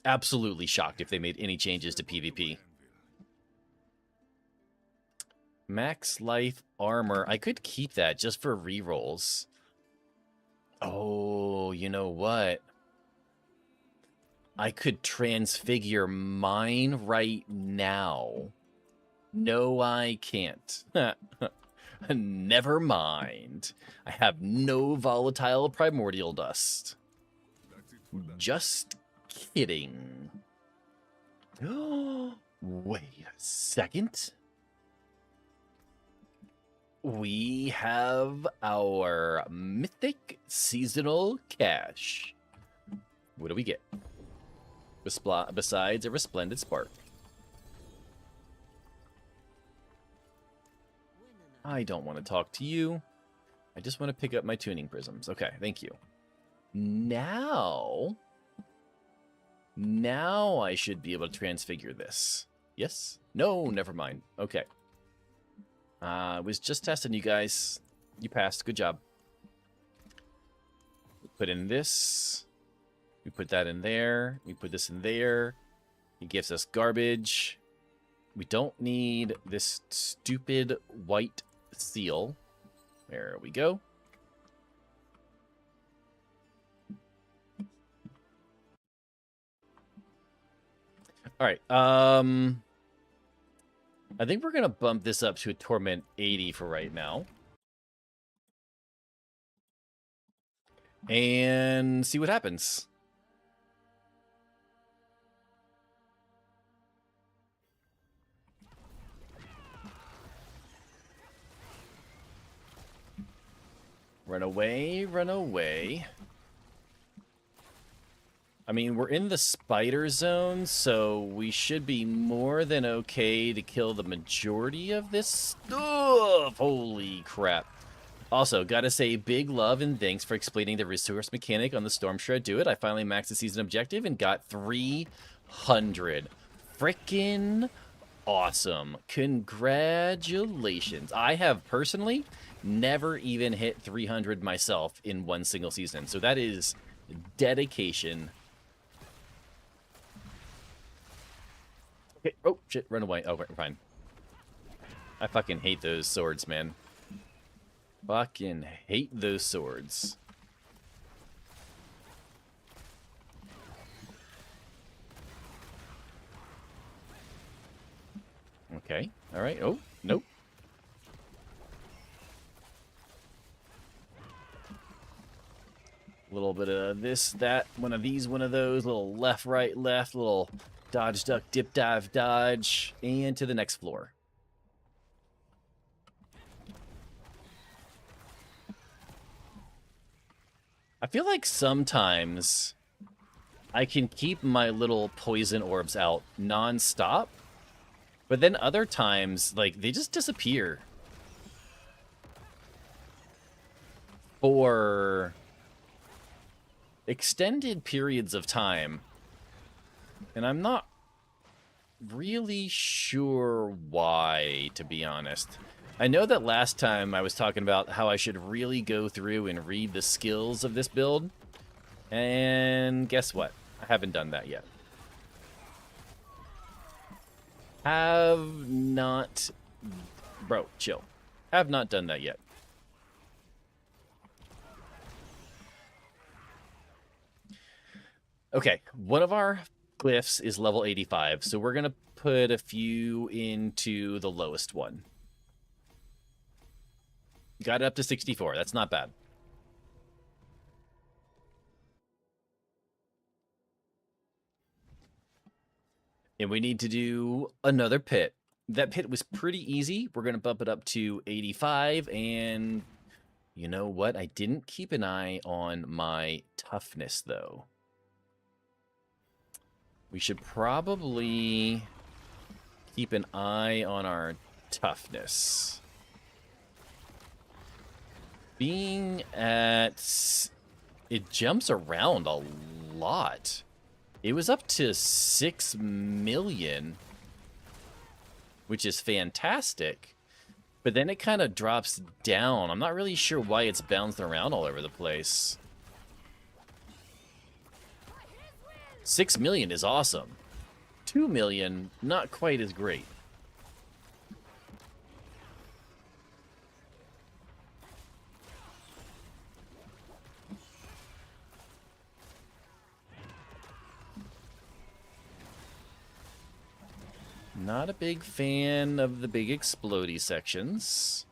Absolutely shocked if they made any changes to PvP. Max life armor. I could keep that just for rerolls. Oh, you know what? I could transfigure mine right now. No, I can't. Never mind. I have no volatile primordial dust. Just kidding. Wait a second. We have our mythic seasonal cache. What do we get? Besides a resplendent spark. I don't want to talk to you. I just want to pick up my tuning prisms. Okay, thank you. Now, Now I should be able to transfigure this. Yes? No, never mind. Okay. I was just testing you guys. You passed. Good job. Put in this. We put that in there. We put this in there. He gives us garbage. We don't need this stupid white seal. There we go. All right. I think we're going to bump this up to a Torment 80 for right now. And see what happens. Run away, run away. I mean, we're in the spider zone, so we should be more than okay to kill the majority of this stuff. Holy crap. Also, gotta say big love and thanks for explaining the resource mechanic on the Storm Shred. Do it. I finally maxed the season objective and got 300. Frickin' awesome. Congratulations. I have personally never even hit 300 myself in one single season. So that is dedication. Okay. Oh, shit. Run away. Oh, we're fine. I fucking hate those swords, man. Fucking hate those swords. Okay. All right. Oh, nope. A little bit of this, that, one of these, one of those. Little left, right, left. Little dodge, duck, dip, dive, dodge. And to the next floor. I feel like sometimes I can keep my little poison orbs out non-stop, but then other times, like, they just disappear for extended periods of time, and I'm not really sure why, to be honest. I know that last time I was talking about how I should really go through and read the skills of this build, and guess what? I haven't done that yet. Have not... Bro, chill. Have not done that yet. Okay, one of our glyphs is level 85, so we're going to put a few into the lowest one. Got it up to 64. That's not bad. And we need to do another pit. That pit was pretty easy. We're going to bump it up to 85. And you know what? I didn't keep an eye on my toughness, though. We should probably keep an eye on our toughness. Being at... It jumps around a lot. It was up to 6 million, which is fantastic. But then it kind of drops down. I'm not really sure why it's bouncing around all over the place. 6 million is awesome. 2 million, not quite as great. Not a big fan of the big explodey sections.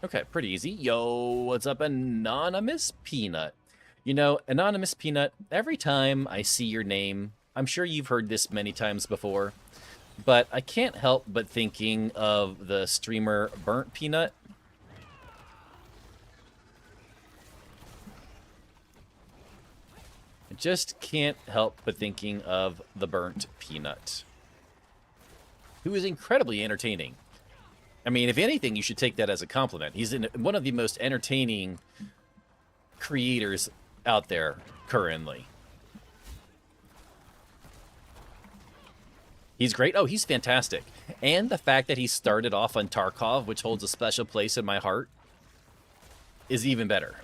Okay, pretty easy. Yo, what's up, Anonymous Peanut? You know, Anonymous Peanut, every time I see your name, I'm sure you've heard this many times before, but I can't help but thinking of the streamer Burnt Peanut. I just can't help but thinking of the Burnt Peanut. who is incredibly entertaining. I mean, if anything, you should take that as a compliment. He's one of the most entertaining creators out there currently. He's great. Oh, he's fantastic. And the fact that he started off on Tarkov, which holds a special place in my heart, is even better.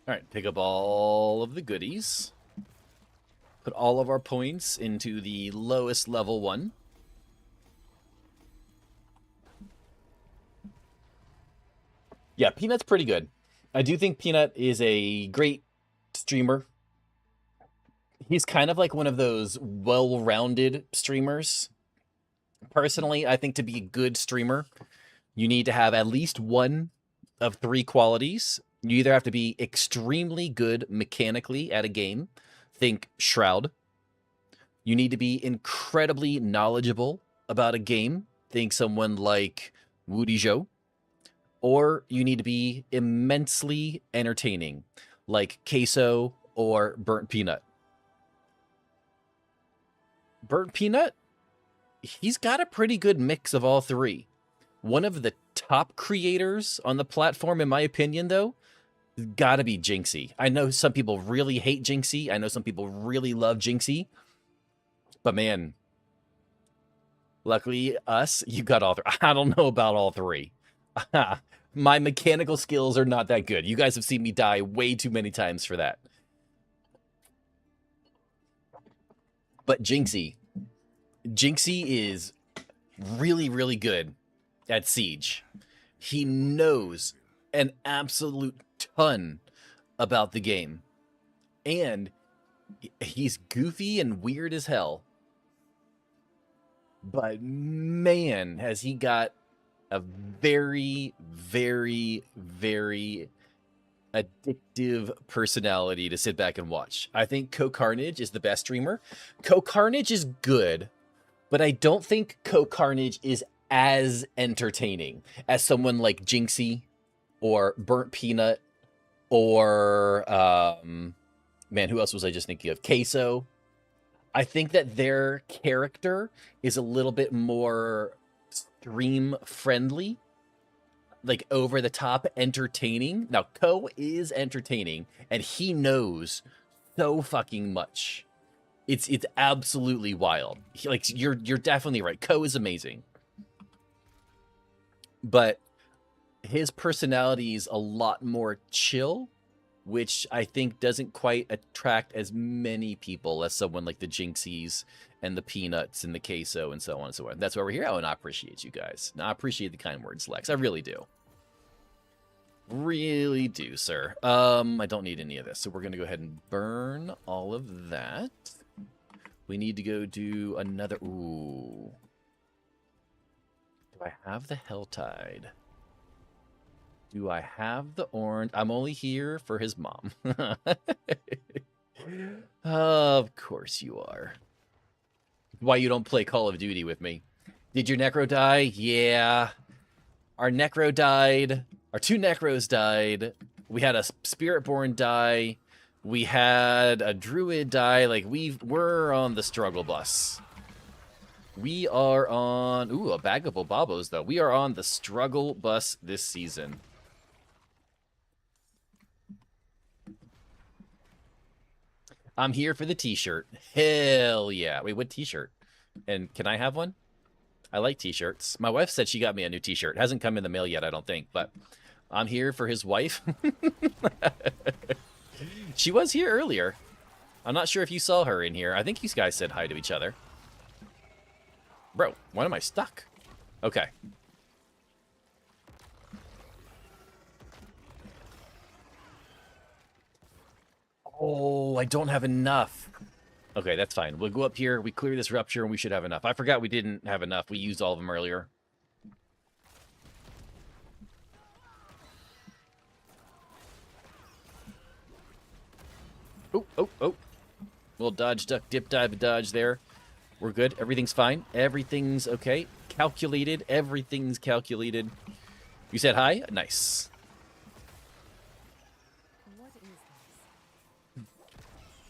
All right, pick up all of the goodies. Put all of our points into the lowest level one. Yeah, Peanut's pretty good. I do think Peanut is a great streamer. He's kind of like one of those well-rounded streamers. Personally, I think to be a good streamer, you need to have at least one of three qualities. You either have to be extremely good mechanically at a game. Think Shroud. You need to be incredibly knowledgeable about a game. Think someone like Woody Joe. Or you need to be immensely entertaining, like Queso or Burnt Peanut. Burnt Peanut, he's got a pretty good mix of all three. One of the top creators on the platform, in my opinion, though, got to be Jinxie. I know some people really hate Jinxie. I know some people really love Jinxie. But man, luckily us, you got all three. I don't know about all three. My mechanical skills are not that good. You guys have seen me die way too many times for that. But Jinxie is really, really good at Siege. He knows an absolute ton about the game. And he's goofy and weird as hell. But man, has he got a very, very, very addictive personality to sit back and watch. I think Co-Carnage is the best streamer. Co-Carnage is good, but I don't think Co-Carnage is as entertaining as someone like Jinxie or Burnt Peanut or, man, who else was I just thinking of? Queso. I think that their character is a little bit more stream friendly, like over the top entertaining. Now, Co is entertaining and he knows so fucking much. It's absolutely wild. Like you're definitely right. Co is amazing. But his personality is a lot more chill, which I think doesn't quite attract as many people as someone like the Jinxies and the Peanuts and the Queso and so on and so on. That's why we're here. Oh, and I appreciate you guys. I appreciate the kind words, Lex. I really do. Really do, sir. I don't need any of this, so we're going to go ahead and burn all of that. We need to go do another... Ooh. Do I have the Helltide? Do I have the orange? I'm only here for his mom. Of course you are. Why you don't play Call of Duty with me? Did your Necro die? Yeah. Our Necro died. Our two Necros died. We had a Spiritborn die. We had a Druid die. Like, we're on the struggle bus. We are on... Ooh, a bag of Bobos, though. We are on the struggle bus this season. I'm here for the t-shirt. Hell yeah. Wait, what t-shirt? And can I have one? I like t-shirts. My wife said she got me a new t-shirt. Hasn't come in the mail yet, I don't think, but I'm here for his wife. She was here earlier. I'm not sure if you saw her in here. I think you guys said hi to each other. Bro, why am I stuck? Okay. Oh, I don't have enough. Okay, that's fine. We'll go up here, we clear this rupture, and we should have enough. I forgot we didn't have enough. We used all of them earlier. Oh, oh, oh. Little dodge, duck, dip, dive, dodge there. We're good. Everything's fine. Everything's okay. Calculated. Everything's calculated. You said hi? Nice. What is this?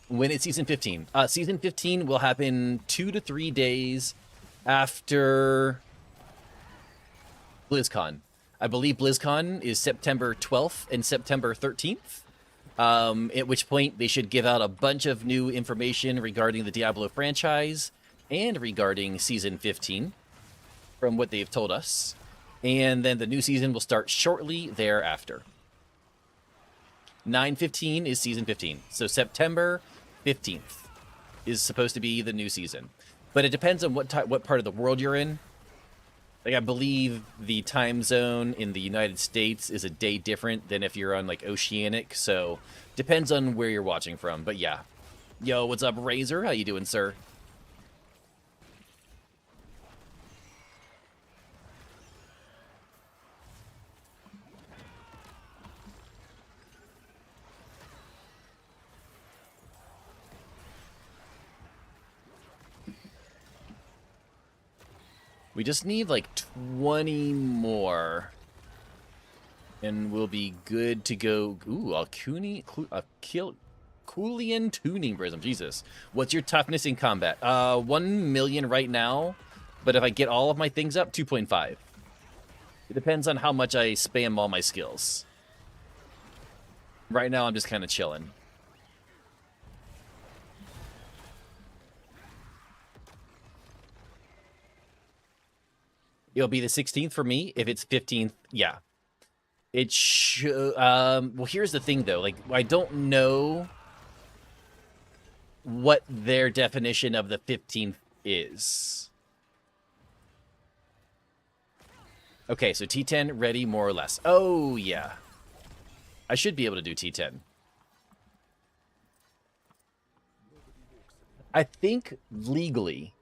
When it's season 15. Season 15 will happen 2 to 3 days after BlizzCon. I believe BlizzCon is September 12th and September 13th. At which point they should give out a bunch of new information regarding the Diablo franchise and regarding season 15 from what they've told us. And then the new season will start shortly thereafter. 9/15 is season 15. So September 15th is supposed to be the new season. But it depends on what part of the world you're in. Like, I believe the time zone in the United States is a day different than if you're on, like, Oceanic. So, depends on where you're watching from. But, yeah. Yo, what's up, Razor? How you doing, sir? We just need like 20 more. And we'll be good to go. Ooh, Kulian tuning prism. Jesus. What's your toughness in combat? 1 million right now. But if I get all of my things up, 2.5. It depends on how much I spam all my skills. Right now, I'm just kind of chilling. It'll be the 16th for me. If it's 15th, yeah. It should... well, here's the thing, though. Like, I don't know what their definition of the 15th is. Okay, so T10 ready, more or less. Oh, yeah. I should be able to do T10. I think legally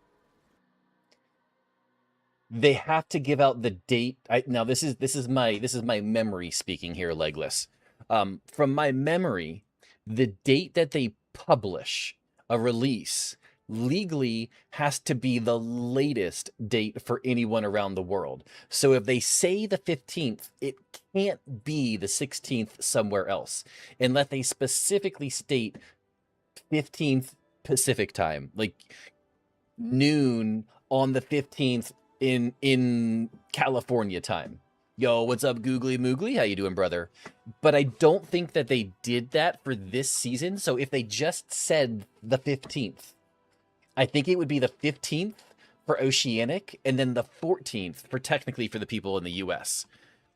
they have to give out the date. Now this is my memory speaking here, Legless. From my memory, the date that they publish a release legally has to be the latest date for anyone around the world. So if they say the 15th, it can't be the 16th somewhere else, unless they specifically state 15th Pacific time, like noon on the 15th in California time. Yo, what's up, Googly Moogly? How you doing, brother? But I don't think that they did that for this season. So if they just said the 15th, I think it would be the 15th for Oceanic and then the 14th for technically for the people in the US,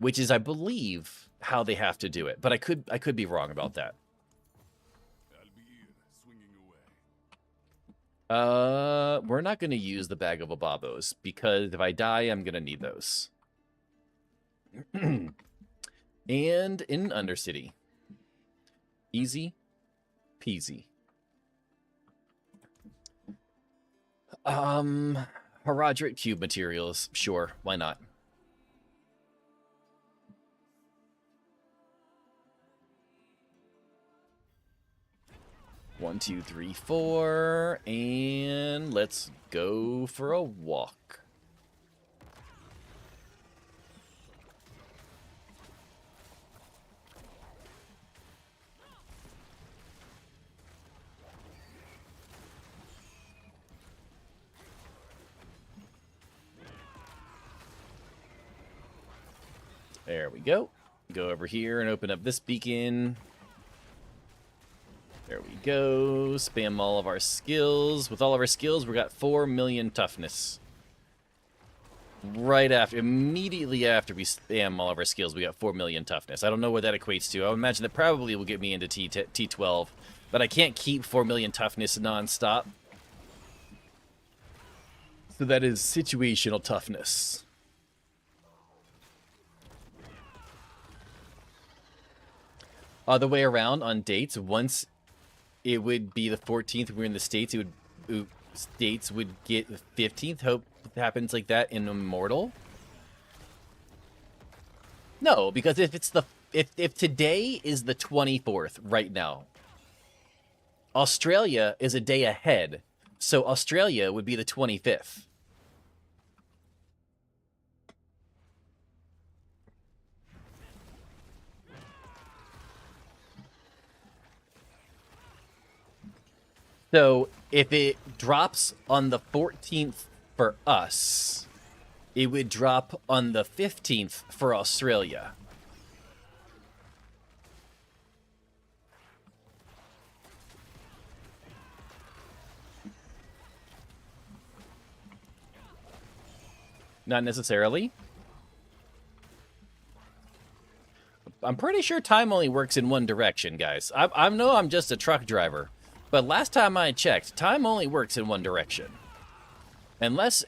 which is, I believe, how they have to do it. But I could be wrong about that. We're not going to use the bag of ababos because if I die, I'm going to need those. And in Undercity. Easy peasy. Herodric cube materials. Sure, why not? One, two, three, four, and let's go for a walk. There we go. Go over here and open up this beacon. There we go. Spam all of our skills. With all of our skills, we got 4 million toughness. Right after, immediately after we spam all of our skills, we got 4 million toughness. I don't know what that equates to. I would imagine that probably will get me into T12. But I can't keep 4 million toughness non-stop. So that is situational toughness. Other way around on dates, once it would be the 14th, we're in the States, it would, States would get the 15th. Hope it happens like that in Immortal. No, because if it's if today is the 24th right now, Australia is a day ahead, So Australia would be the 25th. So if it drops on the 14th for us, it would drop on the 15th for Australia. Not necessarily. I'm pretty sure time only works in one direction, guys. I know I'm just a truck driver, but last time I checked, time only works in one direction. Unless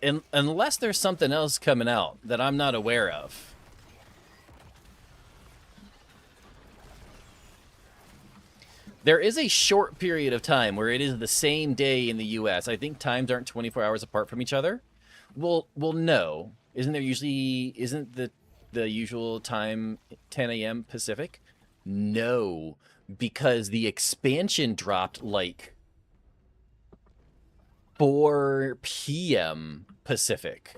there's something else coming out that I'm not aware of. There is a short period of time where it is the same day in the US. I think times aren't 24 hours apart from each other. Well, no. Isn't the usual time 10 a.m. Pacific? No, because the expansion dropped like 4 p.m. Pacific.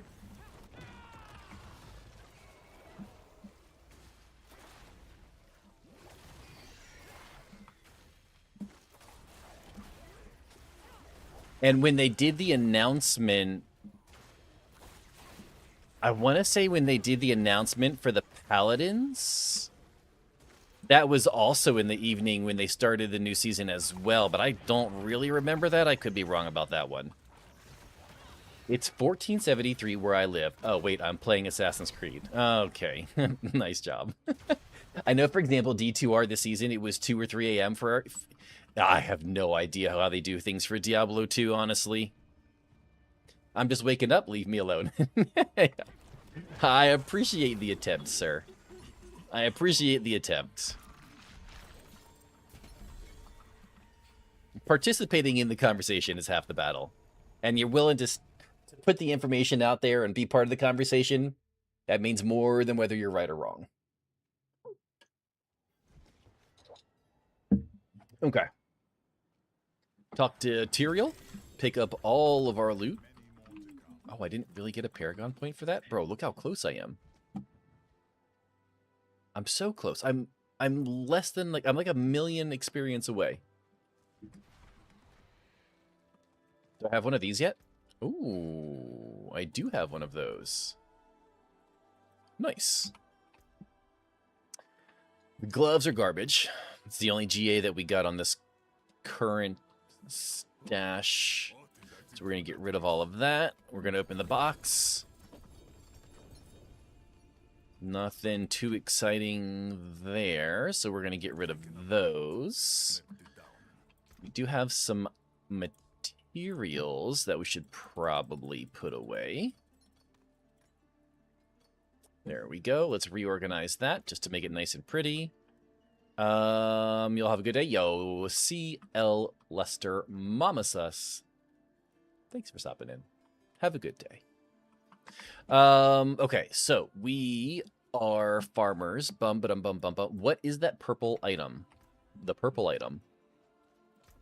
And when they did the announcement, I want to say when they did the announcement for the Paladins, that was also in the evening when they started the new season as well, but I don't really remember that. I could be wrong about that one. It's 1473 where I live. Oh, wait, I'm playing Assassin's Creed. Okay, nice job. I know, for example, D2R this season, it was 2 or 3 a.m. for... I have no idea how they do things for Diablo 2, honestly. I'm just waking up, leave me alone. I appreciate the attempt, sir. I appreciate the attempt. Participating in the conversation is half the battle. And you're willing to put the information out there and be part of the conversation. That means more than whether you're right or wrong. Okay. Talk to Tyrael. Pick up all of our loot. Oh, I didn't really get a Paragon point for that? Bro, look how close I am. I'm so close. I'm less than I'm like 1,000,000 experience away. Do I have one of these yet? Ooh, I do have one of those. Nice. The gloves are garbage. It's the only GA that we got on this current stash. So we're going to get rid of all of that. We're going to open the box. Nothing too exciting there, so we're going to get rid of those. We do have some materials that we should probably put away. There we go. Let's reorganize that just to make it nice and pretty. You'll have a good day. Yo, CL Lester Mamasus. Thanks for stopping in. Have a good day. Okay, so we are farmers. Bum. What is that purple item? The purple item.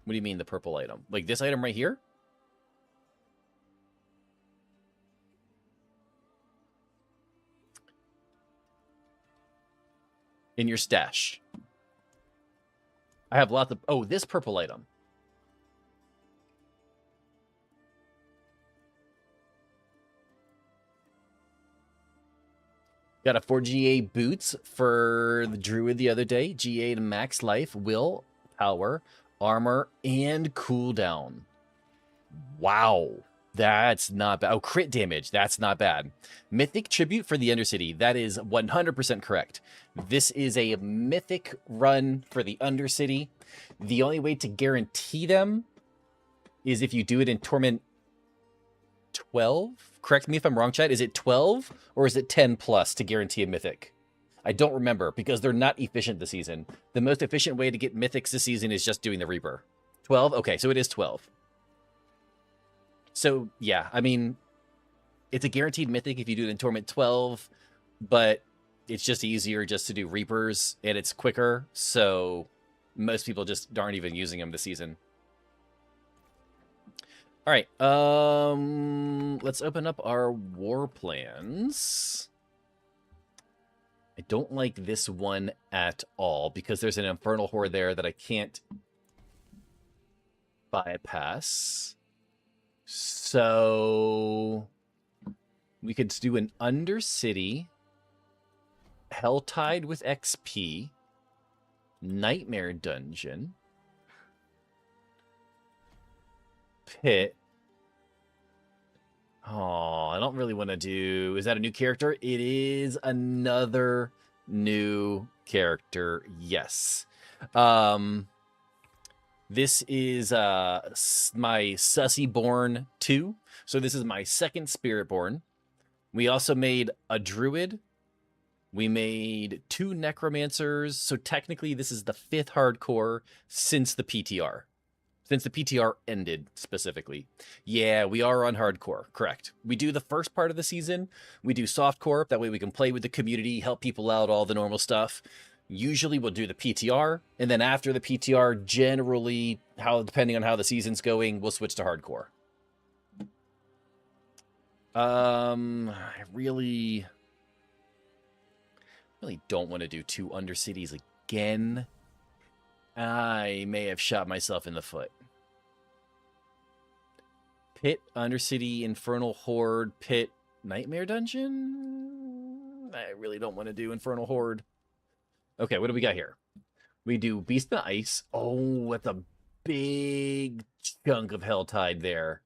What do you mean the purple item? Like this item right here? In your stash. I have lots of... Oh, this purple item. Got a 4 GA boots for the Druid the other day. GA to max life, will, power, armor, and cooldown. Wow. That's not bad. Oh, crit damage. That's not bad. Mythic tribute for the Undercity. That is 100% correct. This is a mythic run for the Undercity. The only way to guarantee them is if you do it in Torment 12. Correct me if I'm wrong, chat. Is it 12 or is it 10 plus to guarantee a mythic? I don't remember because they're not efficient this season. The most efficient way to get mythics this season is just doing the Reaper. 12? Okay, so it is 12. So, yeah, I mean, it's a guaranteed mythic if you do it in Torment 12, but it's just easier just to do Reapers, and it's quicker, so most people just aren't even using them this season. All right. Let's open up our war plans. I don't like this one at all because there's an Infernal Horde there that I can't bypass. So we could do an Undercity, Helltide with XP, Nightmare Dungeon, Pit. Oh, I don't really want to do... Is that a new character? It is another new character, yes. This is my Spiritborn 2. So this is my second Spiritborn. We also made a Druid. We made 2 Necromancers. So technically this is the 5th hardcore since the PTR. Since the PTR ended, specifically. Yeah, we are on hardcore, correct. We do the first part of the season. We do softcore, that way we can play with the community, help people out, all the normal stuff. Usually we'll do the PTR, and then after the PTR, generally, depending on how the season's going, we'll switch to hardcore. I really don't want to do 2 Undercities again. I may have shot myself in the foot. Pit, Undercity, Infernal Horde, Pit, Nightmare Dungeon? I really don't want to do Infernal Horde. Okay, what do we got here? We do Beast of Ice. Oh, that's a big chunk of Helltide there.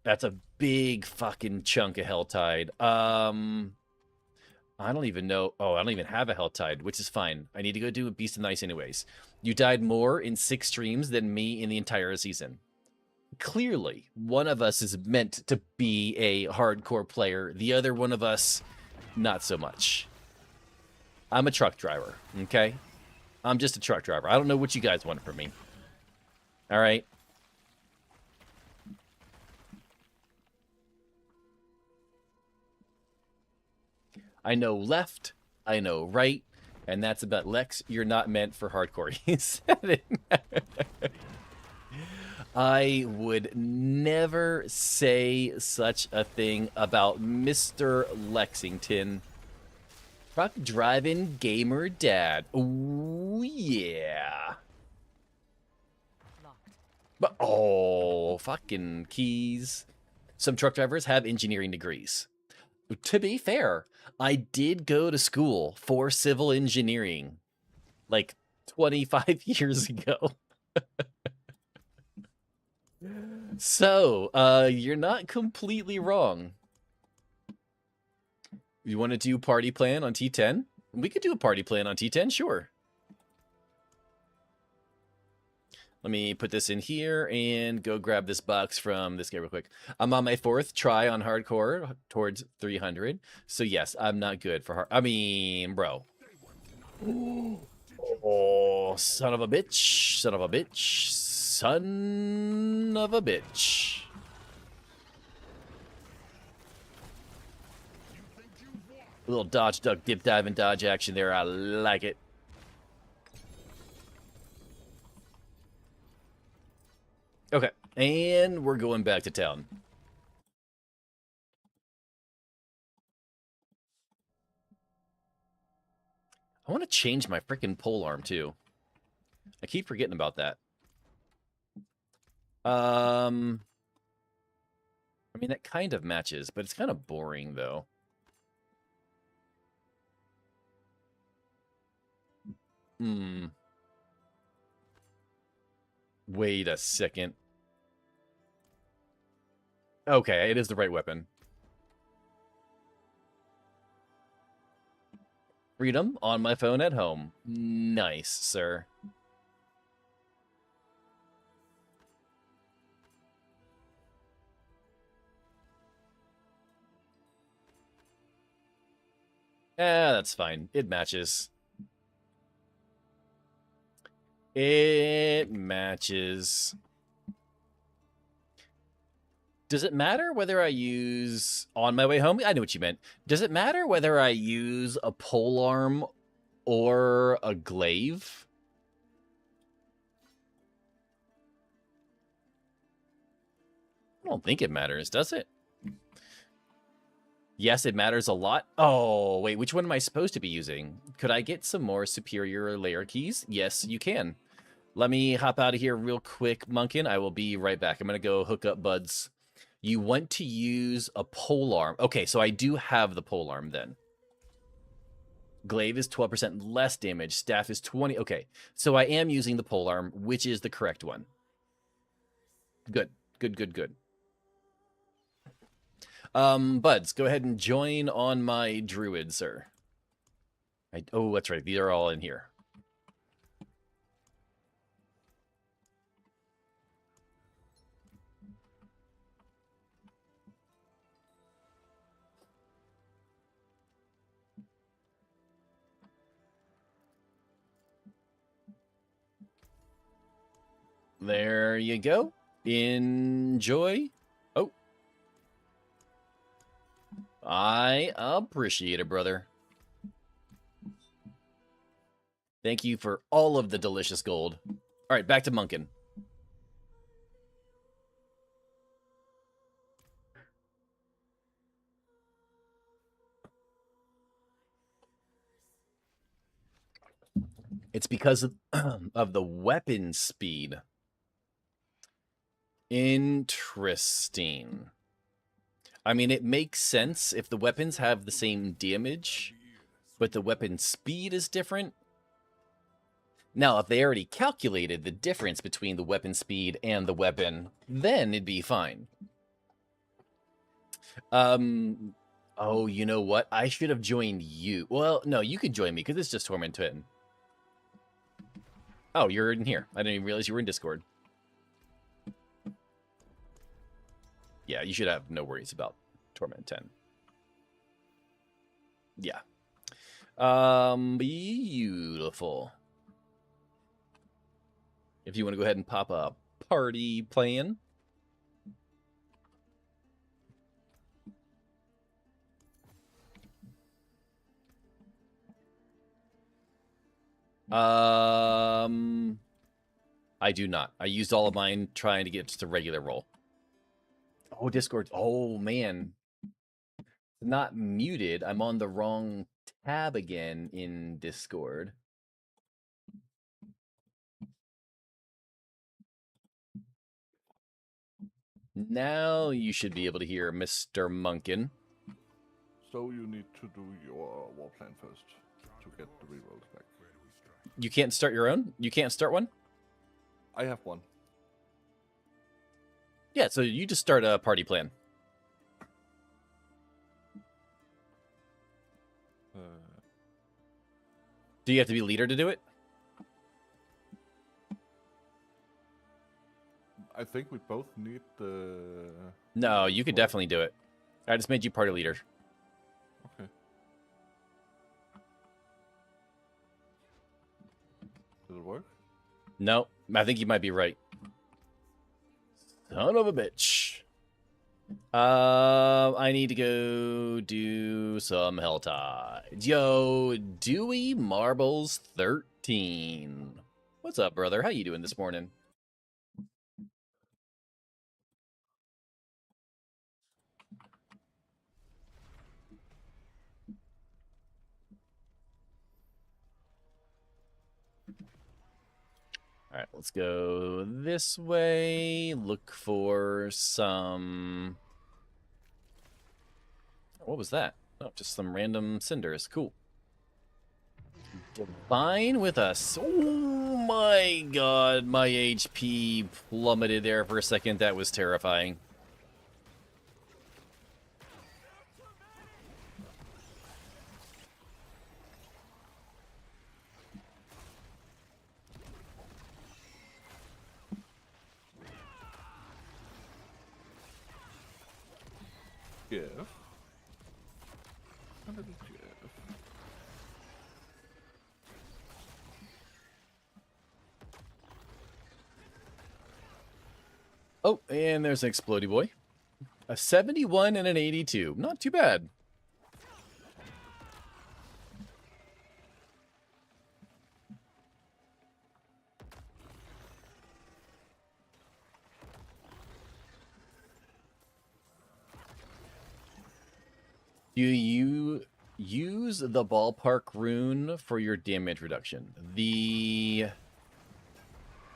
That's a big fucking chunk of Helltide. I don't even know. Oh, I don't even have a Helltide, which is fine. I need to go do a Beast of Ice anyways. You died more in 6 streams than me in the entire season. Clearly, one of us is meant to be a hardcore player. The other one of us, not so much. I'm a truck driver, okay? I'm just a truck driver. I don't know what you guys want from me. All right? I know left, I know right, and that's about Lex. You're not meant for hardcore. He said it. I would never say such a thing about Mr. Lexington. Truck driving gamer dad. Ooh, yeah. Locked. But, oh, fucking keys. Some truck drivers have engineering degrees. To be fair, I did go to school for civil engineering like 25 years ago. So, you're not completely wrong. You want to do party plan on T10? We could do a party plan on T10, sure. Let me put this in here and go grab this box from this guy real quick. I'm on my 4th try on hardcore towards 300. So yes, I'm not good for hard. I mean, bro. Oh, son of a bitch. Son of a bitch. Son of a bitch. A little dodge, duck, dip, dive, and dodge action there. I like it. Okay, and we're going back to town. I want to change my freaking polearm, too. I keep forgetting about that. I mean, that kind of matches, but it's kind of boring, though. Wait a second. Okay, it is the right weapon. Freedom on my phone at home. Nice, sir. That's fine. It matches. It matches. Does it matter whether I use on my way home? I know what you meant. Does it matter whether I use a polearm or a glaive? I don't think it matters, does it? Yes, it matters a lot. Oh, wait, which one am I supposed to be using? Could I get some more superior layer keys? Yes, you can. Let me hop out of here real quick, Munkin. I will be right back. I'm going to go hook up buds. You want to use a polearm. Okay, so I do have the polearm then. Glaive is 12% less damage. Staff is 20. Okay, so I am using the polearm, which is the correct one. Good, good, good, good. Buds, go ahead and join on my druid, sir. Oh, that's right. These are all in here. There you go. Enjoy. Oh. I appreciate it, brother. Thank you for all of the delicious gold. All right, back to Munkin. It's because of, of the weapon speed. Interesting. I mean, it makes sense if the weapons have the same damage, but the weapon speed is different. Now, if they already calculated the difference between the weapon speed and the weapon, then it'd be fine. Oh, you know what? I should have joined you. Well, no, you could join me because it's just Torment Twin. Oh, you're in here. I didn't even realize you were in Discord. Yeah, you should have no worries about Torment 10. Yeah. Beautiful. If you want to go ahead and pop a party plan. I do not. I used all of mine trying to get just a regular roll. Oh, Discord. Oh, man. Not muted. I'm on the wrong tab again in Discord. Now you should be able to hear Mr. Munkin. So you need to do your war plan first to get the rerolls back. You can't start your own? You can't start one? I have one. Yeah, so you just start a party plan. Do you have to be leader to do it? I think we both need the... No, you could definitely do it. I just made you party leader. Okay. Does it work? No, I think you might be right. Son of a bitch. I need to go do some Hell Tides. Yo, Dewey Marbles 13. What's up, brother? How you doing this morning? All right, let's go this way. Look for some... What was that? Oh, just some random cinders. Cool. Divine with us. Oh my god, my HP plummeted there for a second. That was terrifying. Yeah. A little Jeff. Oh, and there's an Explodey Boy. A 71 and an 82. Not too bad. Do you use the ballpark rune for your damage reduction? The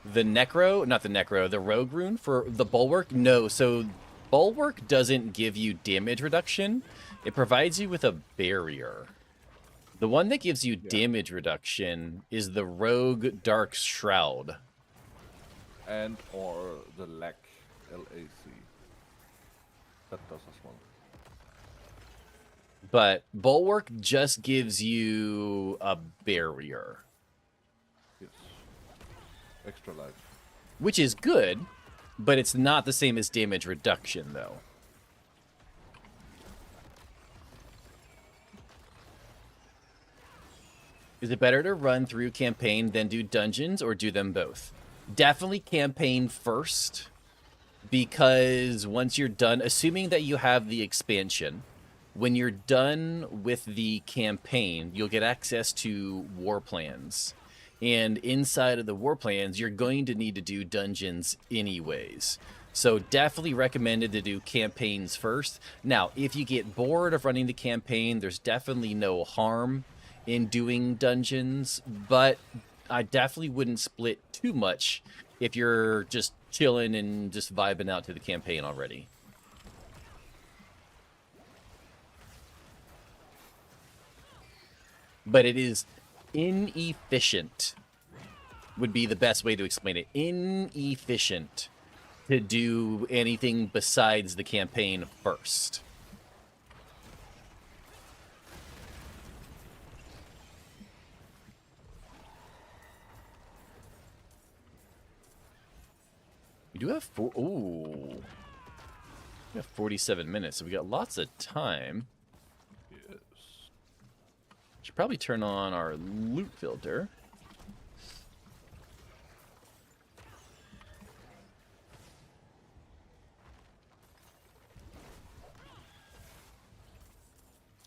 Necro, not the Necro, the Rogue rune for the Bulwark? No, so Bulwark doesn't give you damage reduction. It provides you with a barrier. The one that gives you damage reduction is the Rogue Dark Shroud. And or the LAC, L-A-C. That does as well. But Bulwark just gives you a barrier. Yes. Extra life. Which is good, but it's not the same as damage reduction, though. Is it better to run through campaign than do dungeons, or do them both? Definitely campaign first, because once you're done, assuming that you have the expansion, when you're done with the campaign, you'll get access to war plans. And inside of the war plans, you're going to need to do dungeons anyways. So definitely recommended to do campaigns first. Now, if you get bored of running the campaign, there's definitely no harm in doing dungeons, but I definitely wouldn't split too much if you're just chilling and just vibing out to the campaign already. But it is inefficient, would be the best way to explain it. Inefficient to do anything besides the campaign first. We do have we have 47 minutes, so we got lots of time. Yes. Should probably turn on our loot filter.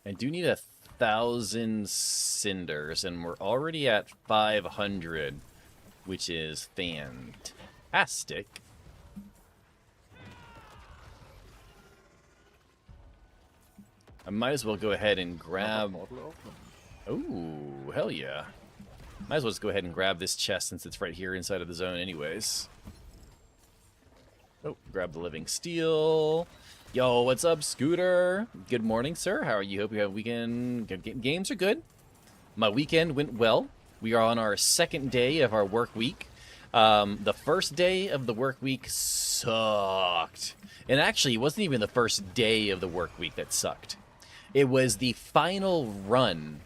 I do need 1,000 cinders, and we're already at 500, which is fantastic. I might as well go ahead and grab... Oh, hell yeah. Might as well just go ahead and grab this chest since it's right here inside of the zone anyways. Oh, grab the living steel. Yo, what's up, Scooter? Good morning, sir. How are you? Hope you have a weekend. Games are good. My weekend went well. We are on our second day of our work week. The first day of the work week sucked. And actually, it wasn't even the first day of the work week that sucked. It was the final run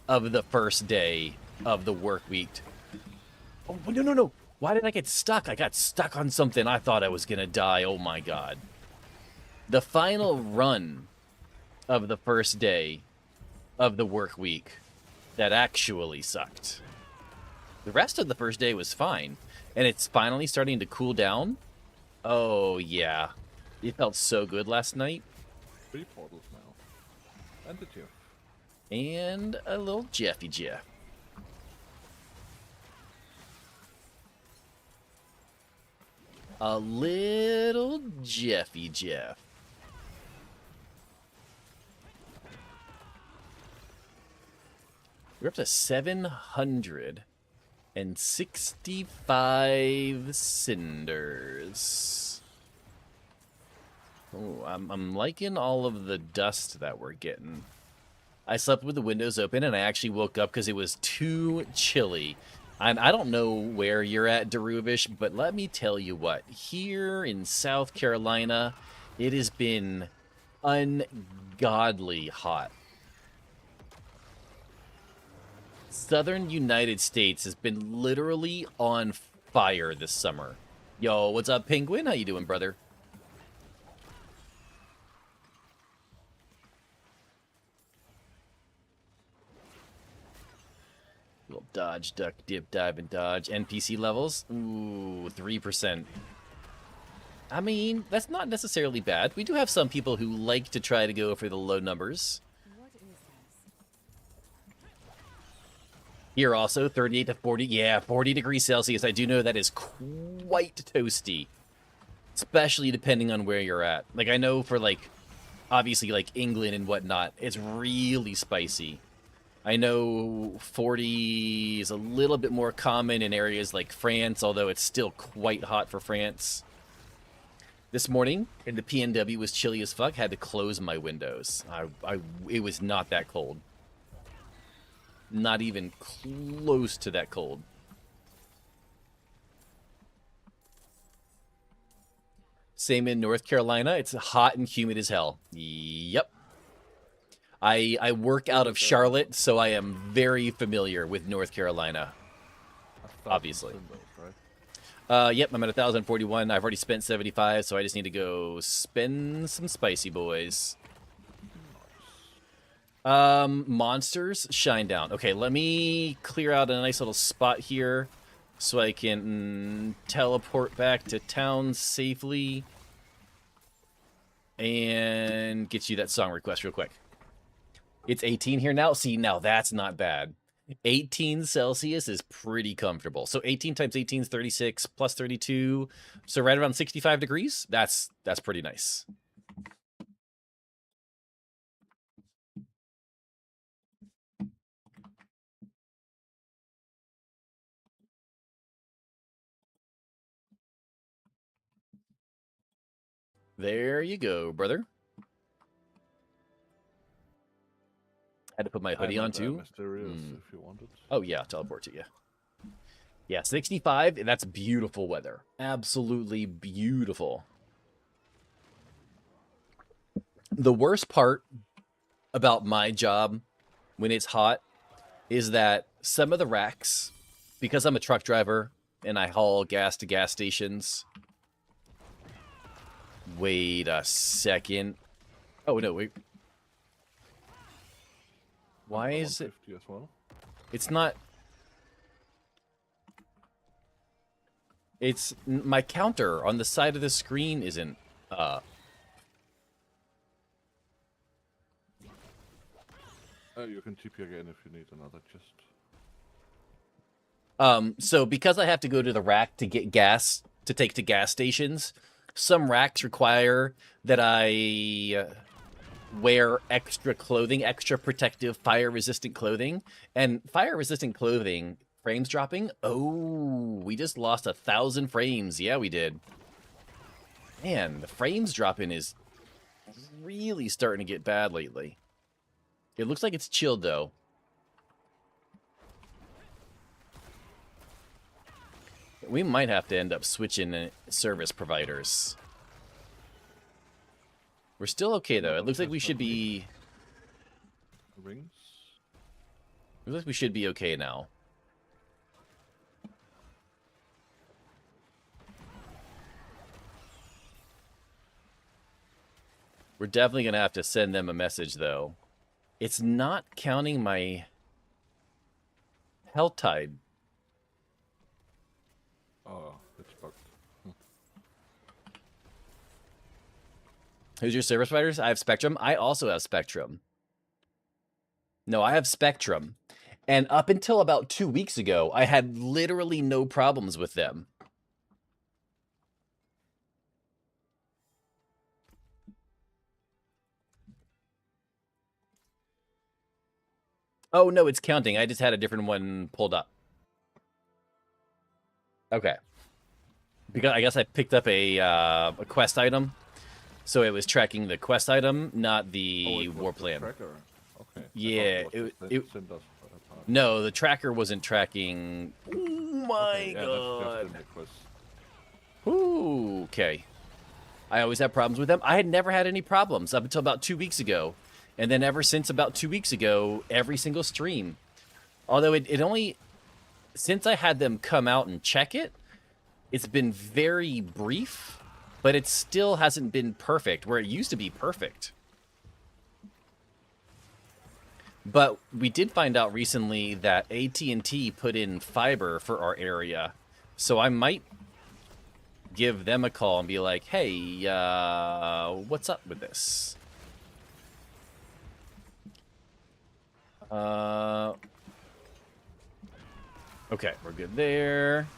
of the first day of the work week. Oh, no. Why did I get stuck? I got stuck on something. I thought I was going to die. Oh, my God. The final run of the first day of the work week that actually sucked. The rest of the first day was fine. And it's finally starting to cool down. Oh, yeah. It felt so good last night. 3 portals now. And the Jeff. And a little Jeffy Jeff. A little Jeffy Jeff. We're up to 765 cinders. Oh, I'm liking all of the dust that we're getting. I slept with the windows open, and I actually woke up because it was too chilly. I don't know where you're at, Deruvish, but let me tell you what. Here in South Carolina, it has been ungodly hot. Southern United States has been literally on fire this summer. Yo, what's up, Penguin? How you doing, brother? Little dodge, duck, dip, dive, and dodge. NPC levels? Ooh, 3%. I mean, that's not necessarily bad. We do have some people who like to try to go for the low numbers. What is this? Here also, 38 to 40. Yeah, 40 degrees Celsius. I do know that is quite toasty. Especially depending on where you're at. Like, I know for, like, obviously like England and whatnot, it's really spicy. I know 40 is a little bit more common in areas like France, although it's still quite hot for France. This morning, in the PNW was chilly as fuck. Had to close my windows. It was not that cold. Not even close to that cold. Same in North Carolina. It's hot and humid as hell. Yep. I work out of Charlotte, so I am very familiar with North Carolina. Obviously. Symbols, right? Yep, I'm at 1,041. I've already spent 75, so I just need to go spend some spicy boys. Monsters, shine down. Okay, let me clear out a nice little spot here so I can teleport back to town safely and get you that song request real quick. It's 18 here now. See, now that's not bad. 18 Celsius is pretty comfortable. So 18 times 18 is 36 plus 32. So right around 65 degrees. That's pretty nice. There you go, brother. Had to put my hoodie on too. Mysterious, if you wanted. Oh yeah, teleport to you. Yeah, 65. That's beautiful weather. Absolutely beautiful. The worst part about my job when it's hot is that some of the racks, because I'm a truck driver and I haul gas to gas stations. Wait a second. Oh no, wait. Why is it? As well. It's not. It's my counter on the side of the screen isn't Oh, you can TP again if you need another chest. So because I have to go to the rack to get gas to take to gas stations, some racks require that I wear extra clothing, extra protective fire-resistant clothing. And fire-resistant clothing, frames dropping? Oh, we just lost 1,000 frames. Yeah, we did. Man, the frames dropping is really starting to get bad lately. It looks like it's chilled, though. We might have to end up switching service providers. We're still okay, though. It looks like we should be... Rings? Looks like we should be okay now. We're definitely going to have to send them a message, though. It's not counting my health tide. Oh, it's bugged. Who's your service providers? I have Spectrum. I also have Spectrum. No, I have Spectrum. And up until about 2 weeks ago, I had literally no problems with them. Oh, no, it's counting. I just had a different one pulled up. Okay. Because I guess I picked up a quest item. So it was tracking the quest item, not the war plan. Tracker. Okay. Yeah, no, the tracker wasn't tracking. Oh my god. Ooh, okay. I always have problems with them. I had never had any problems up until about 2 weeks ago. And then ever since about 2 weeks ago, every single stream. Although it only... Since I had them come out and check it, it's been very brief, but it still hasn't been perfect, where it used to be perfect. But we did find out recently that AT&T put in fiber for our area. So I might give them a call and be like, hey, what's up with this? Okay, we're good there.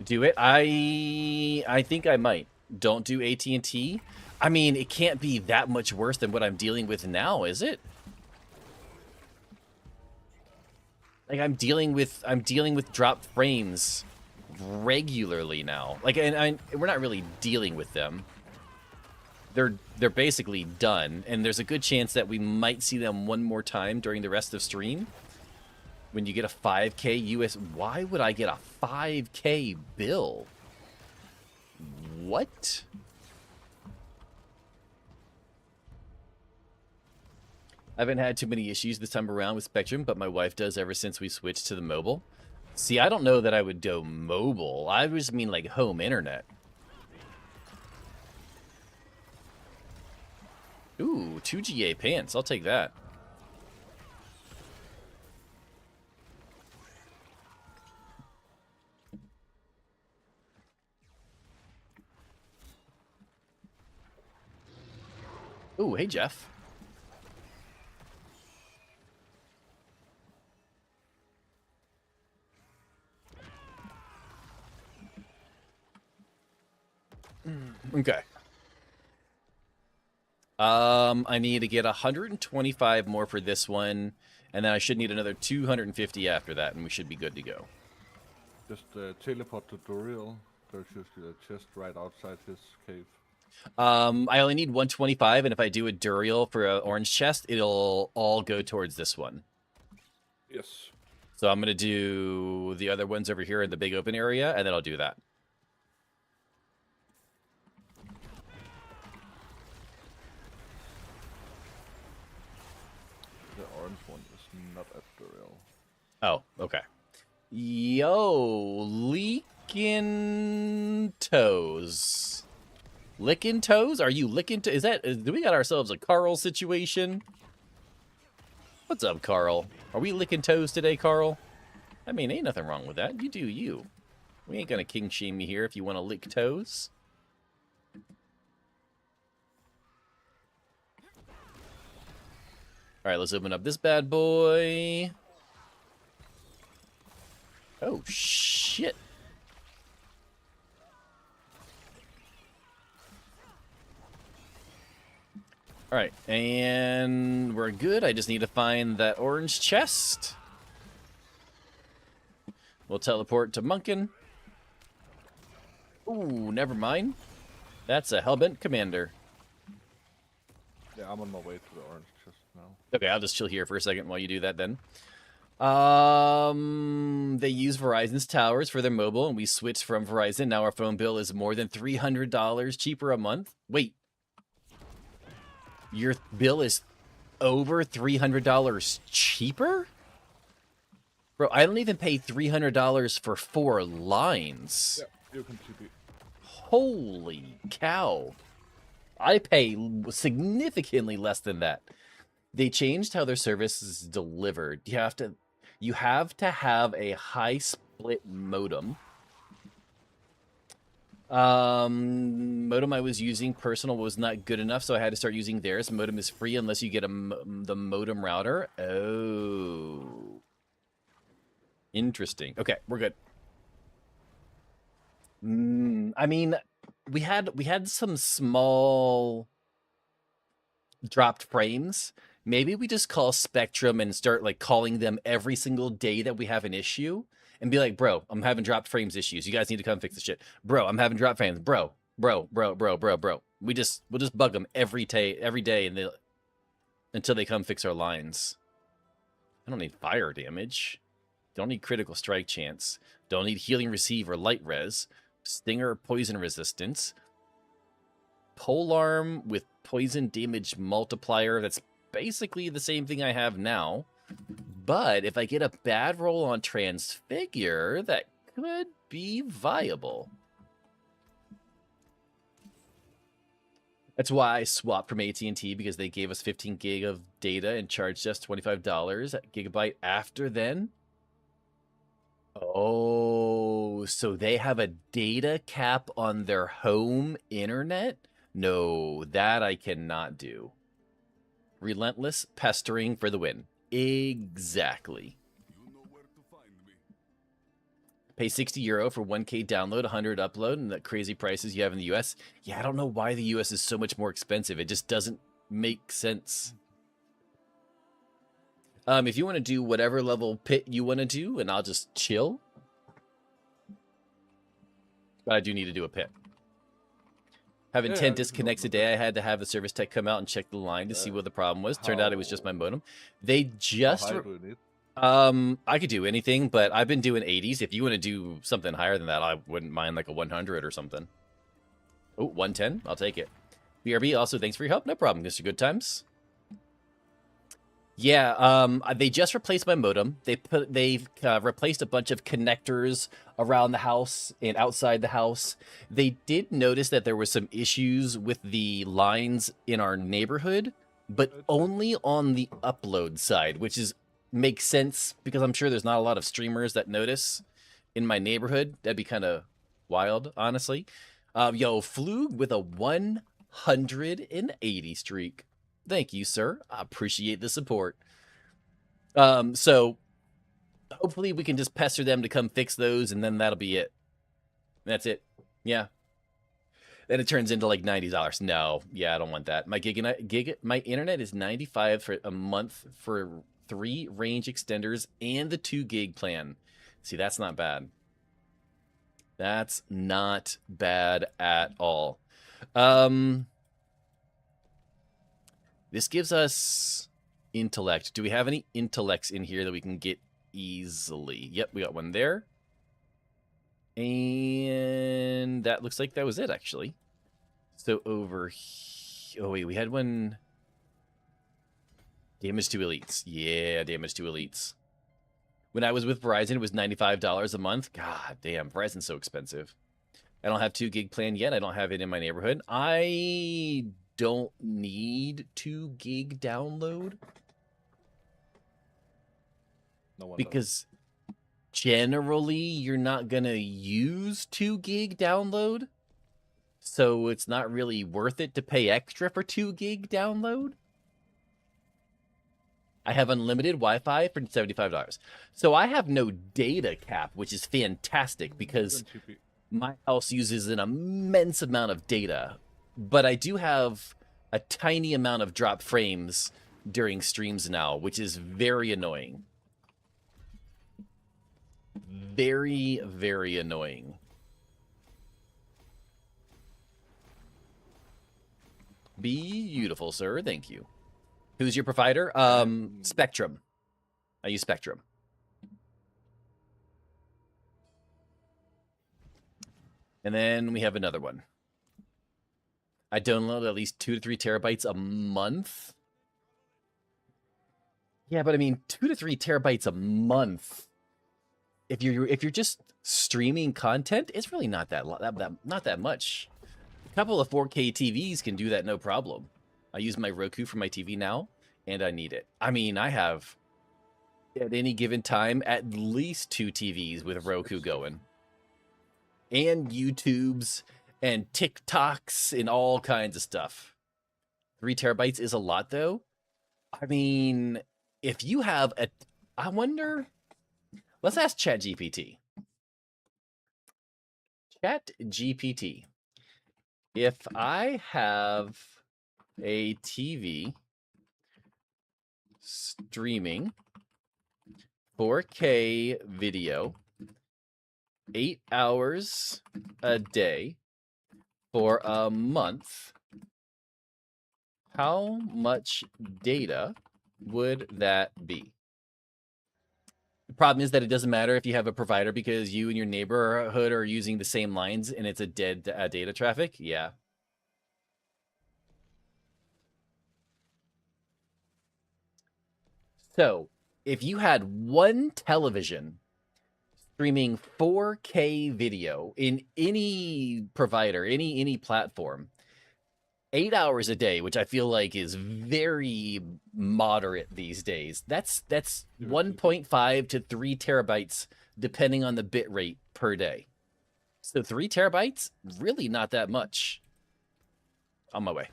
Do it. I think I might, don't do AT&T. I mean, it can't be that much worse than what I'm dealing with now, is it? Like I'm dealing with dropped frames regularly now. Like, and we're not really dealing with them. They're basically done, and there's a good chance that we might see them one more time during the rest of stream. When you get a 5K US, why would I get a 5K bill? What? I haven't had too many issues this time around with Spectrum, but my wife does ever since we switched to the mobile. See, I don't know that I would go mobile. I just mean like home internet. Ooh, 2 GA pants. I'll take that. Ooh, hey, Jeff. Okay. I need to get 125 more for this one, and then I should need another 250 after that, and we should be good to go. Just teleport to Duriel. There's usually a chest right outside his cave. I only need 125, and if I do a Duriel for an orange chest, it'll all go towards this one. Yes. So I'm going to do the other ones over here in the big open area, and then I'll do that. The orange one is not at Duriel. Oh, okay. Yo, licking toes. Licking toes? Are you licking toes? Do we got ourselves a Carl situation? What's up, Carl? Are we licking toes today, Carl? I mean, ain't nothing wrong with that. You do you. We ain't gonna king shame you here if you want to lick toes. Alright, let's open up this bad boy. Oh, shit. Alright, and we're good. I just need to find that orange chest. We'll teleport to Munkin. Ooh, never mind. That's a Hellbent Commander. Yeah, I'm on my way to the orange chest now. Okay, I'll just chill here for a second while you do that then. They use Verizon's towers for their mobile, and we switched from Verizon. Now our phone bill is more than $300 cheaper a month. Wait. Your bill is over $300 cheaper? Bro, I don't even pay $300 for 4 lines. Yeah, you can TP. Holy cow. I pay significantly less than that. They changed how their service is delivered. You have to have a high split modem. Modem I was using personal was not good enough, so I had to start using theirs. Modem is free unless you get the modem router. Oh. Interesting. Okay, we're good. I mean, we had some small dropped frames. Maybe we just call Spectrum and start like calling them every single day that we have an issue and be like, bro, I'm having dropped frames issues. You guys need to come fix the shit. Bro, I'm having dropped frames. Bro. We'll just bug them every day and until they come fix our lines. I don't need fire damage. Don't need critical strike chance. Don't need healing receive or light res. Stinger poison resistance. Polearm with poison damage multiplier. That's basically the same thing I have now. But if I get a bad roll on Transfigure, that could be viable. That's why I swapped from AT&T, because they gave us 15 gig of data and charged us $25 a gigabyte after then. Oh, so they have a data cap on their home internet? No, that I cannot do. Relentless pestering for the win. Exactly. Pay 60 euro for 1K download, 100 upload, and the crazy prices you have in the US. Yeah, I don't know why the US is so much more expensive. It just doesn't make sense. If you want to do whatever level pit you want to do, and I'll just chill. But I do need to do a pit. Having Yeah, 10 you can disconnects a open the day, pit. I had to have the service tech come out and check the line to see what the problem was. Turned out it was just my modem. They How just... high do you need? I could do anything, but I've been doing 80s. If you want to do something higher than that, I wouldn't mind like a 100 or something. Oh, 110? I'll take it. BRB, also, thanks for your help. No problem. Mr. Good Times. Yeah, they just replaced my modem. They've replaced a bunch of connectors around the house and outside the house. They did notice that there were some issues with the lines in our neighborhood, but only on the upload side, which makes sense because I'm sure there's not a lot of streamers that notice in my neighborhood. That'd be kind of wild, honestly. Yo, Flug with a 180 streak. Thank you, sir. I appreciate the support. So hopefully we can just pester them to come fix those, and then that'll be it. That's it. Yeah. Then it turns into like $90. No, yeah, I don't want that. My my internet is 95 for a month for 3 range extenders and the 2 gig plan. See, that's not bad. That's not bad at all. This gives us intellect. Do we have any intellects in here that we can get easily? Yep, we got one there. And that looks like that was it, actually. So over here... Oh, wait, we had one... Damage to elites. Yeah, damage to elites. When I was with Verizon, it was $95 a month. God damn, Verizon's so expensive. I don't have 2 gig plan yet. I don't have it in my neighborhood. I don't need 2 gig download. No one Because generally you're not going to use 2 gig download. So it's not really worth it to pay extra for 2 gig download. I have unlimited Wi-Fi for $75. So I have no data cap, which is fantastic because my house uses an immense amount of data. But I do have a tiny amount of drop frames during streams now, which is very annoying. Very, very annoying. Beautiful, sir. Thank you. Who's your provider? Spectrum. I use Spectrum. And then we have another one. I download at least 2 to 3 terabytes a month. Yeah, but I mean, 2 to 3 terabytes a month. If you're just streaming content, it's really not that much. A couple of 4K TVs can do that no problem. I use my Roku for my TV now, and I need it. I mean, I have at any given time at least 2 TVs with Roku going, and YouTubes and TikToks and all kinds of stuff. 3 terabytes is a lot, though. I mean, if you have a... I wonder... Let's ask ChatGPT. ChatGPT. If I have a TV streaming 4K video 8 hours a day for a month, how much data would that be? The problem is that it doesn't matter if you have a provider because you and your neighborhood are using the same lines and it's a dead data traffic. Yeah. So if you had one television streaming 4K video in any provider, any platform, 8 hours a day, which I feel like is very moderate these days. That's 1.5 to 3 terabytes, depending on the bit rate per day. So 3 terabytes, really not that much. On my way.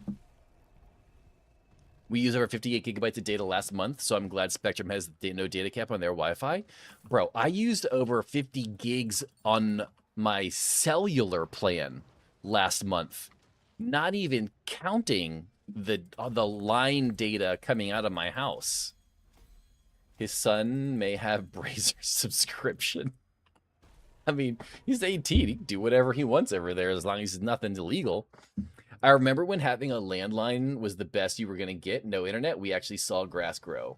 We use over 58 gigabytes of data last month, so I'm glad Spectrum has no data cap on their Wi-Fi. Bro, I used over 50 gigs on my cellular plan last month, not even counting the line data coming out of my house. His son may have Brazer's subscription. I mean, he's 18. He can do whatever he wants over there as long as it's nothing illegal. I remember when having a landline was the best you were going to get. No internet, we actually saw grass grow.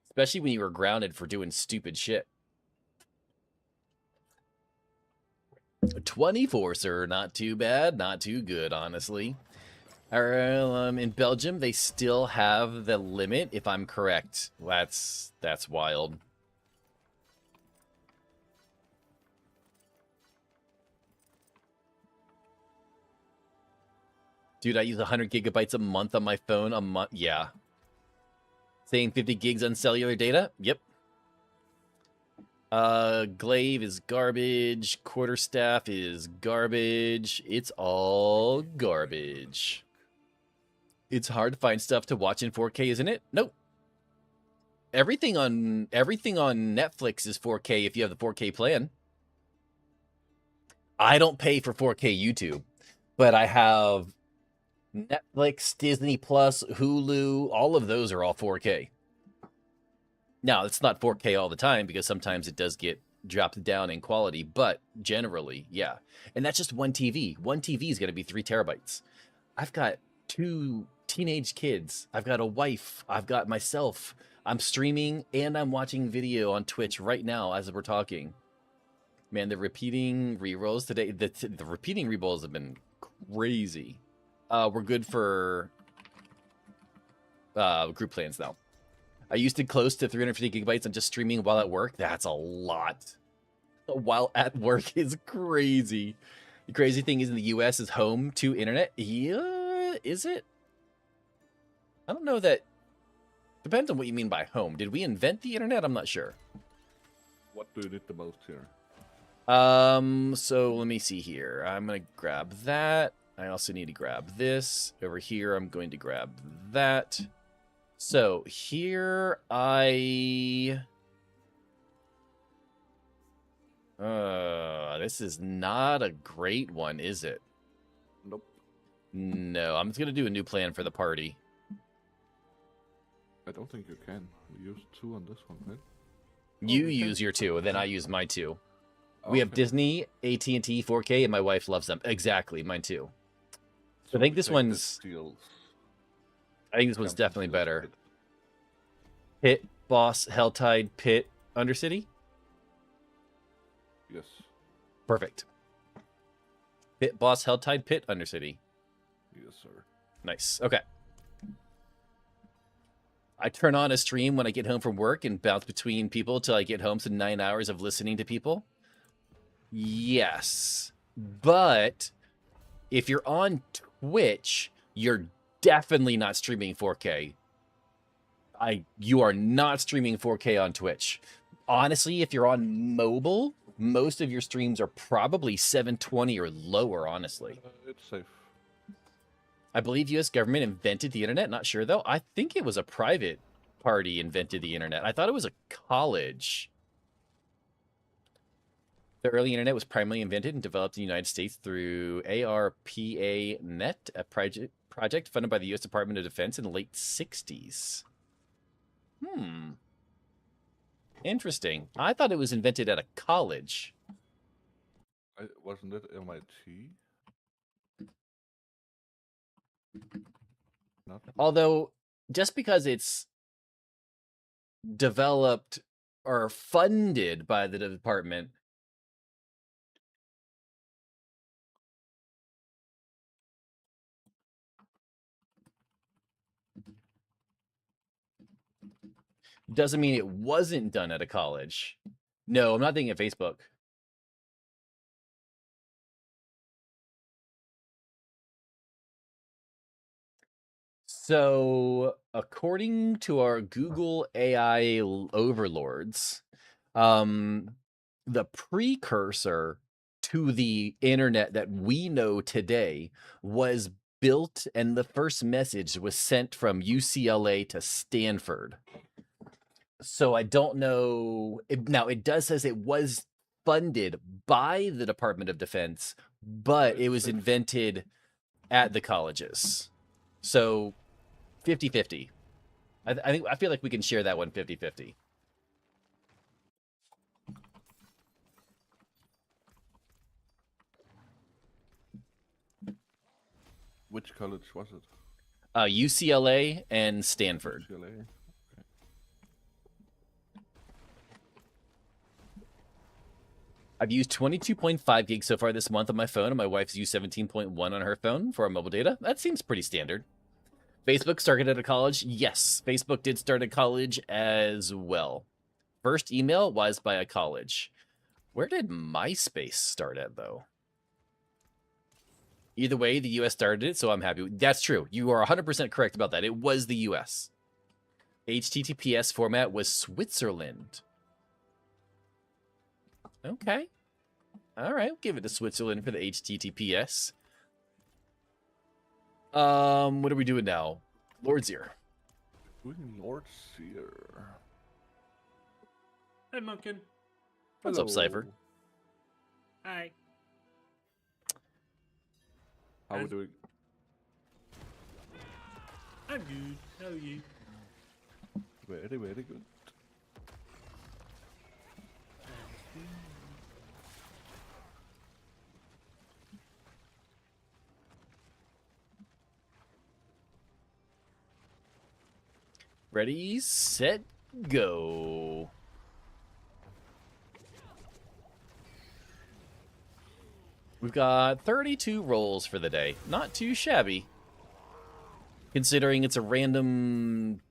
Especially when you were grounded for doing stupid shit. 24, sir. Not too bad. Not too good, honestly. In Belgium, they still have the limit, if I'm correct. That's wild. Dude, I use 100 gigabytes a month on my phone a month. Yeah. Saying 50 gigs on cellular data? Yep. Glaive is garbage. Quarterstaff is garbage. It's all garbage. It's hard to find stuff to watch in 4K, isn't it? Nope. Everything on Netflix is 4K if you have the 4K plan. I don't pay for 4K YouTube, but I have Netflix, Disney Plus, Hulu, all of those are all 4K. Now, it's not 4K all the time because sometimes it does get dropped down in quality, but generally, yeah. And that's just one TV. One TV is going to be 3 terabytes. I've got 2 teenage kids. I've got a wife. I've got myself. I'm streaming and I'm watching video on Twitch right now as we're talking. Man, the repeating rerolls today, the repeating rerolls have been crazy. We're good for group plans now. I used to close to 350 gigabytes on just streaming while at work. That's a lot. While at work is crazy. The crazy thing is in the US is home to internet. Yeah, is it? I don't know that. Depends on what you mean by home. Did we invent the internet? I'm not sure. What do you need the most here? So let me see here. I'm going to grab that. I also need to grab this. Over here, I'm going to grab that. So here this is not a great one, is it? Nope. No, I'm just going to do a new plan for the party. I don't think you can. We use 2 on this one, right? You we use can. your 2, and then I use my 2. Oh, We have okay. Disney, AT&T, 4K, and my wife loves them. Exactly, mine too. So I think we this take one's... deals. I think this one's Champions definitely deals better. hit. Pit, Boss, Helltide, Pit, Undercity? Yes. Perfect. Pit, Boss, Helltide, Pit, Undercity. Yes, sir. Nice. Okay. I turn on a stream when I get home from work and bounce between people till I get home, so 9 hours of listening to people. Yes. But if you're on Twitch, you're definitely not streaming 4K. You are not streaming 4K on Twitch. Honestly, if you're on mobile, most of your streams are probably 720 or lower, honestly. It's safe. I believe U.S. government invented the internet. Not sure, though. I think it was a private party invented the internet. I thought it was a college. The early internet was primarily invented and developed in the United States through ARPANET, a project funded by the U.S. Department of Defense in the late 60s. Interesting. I thought it was invented at a college. Wasn't it MIT? Not? Although, just because it's developed or funded by the department, doesn't mean it wasn't done at a college. No, I'm not thinking of Facebook. So, according to our Google AI overlords, the precursor to the internet that we know today was built, and the first message was sent from UCLA to Stanford. So I don't know. Now, it does says it was funded by the Department of Defense, but it was invented at the colleges. So 50-50. I feel like we can share that one 50-50. Which college was it? UCLA and Stanford. UCLA. Okay. I've used 22.5 gigs so far this month on my phone, and my wife's used 17.1 on her phone for our mobile data. That seems pretty standard. Facebook started at a college. Yes, Facebook did start at college as well. First email was by a college. Where did MySpace start at, though? Either way, the U.S. started it, so I'm happy. That's true. You are 100% correct about that. It was the U.S. HTTPS format was Switzerland. Okay. All right, we'll give it to Switzerland for the HTTPS. What are we doing now? Lord's Ear. Doing Lord's Ear. Hey, Munkin. What's up, Cypher? Hi. How we doing? I'm good. How are you? Very, very good. Ready, set, go. We've got 32 rolls for the day. Not too shabby. Considering it's a random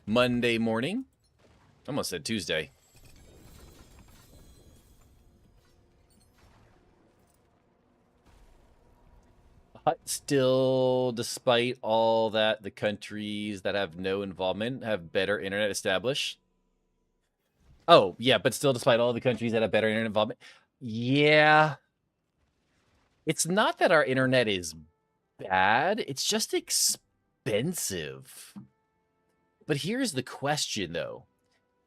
Monday morning. Almost said Tuesday. But still, despite all that, the countries that have no involvement have better internet established. Oh, yeah, but still, despite all the countries that have better internet involvement. Yeah. It's not that our internet is bad. It's just expensive. But here's the question, though.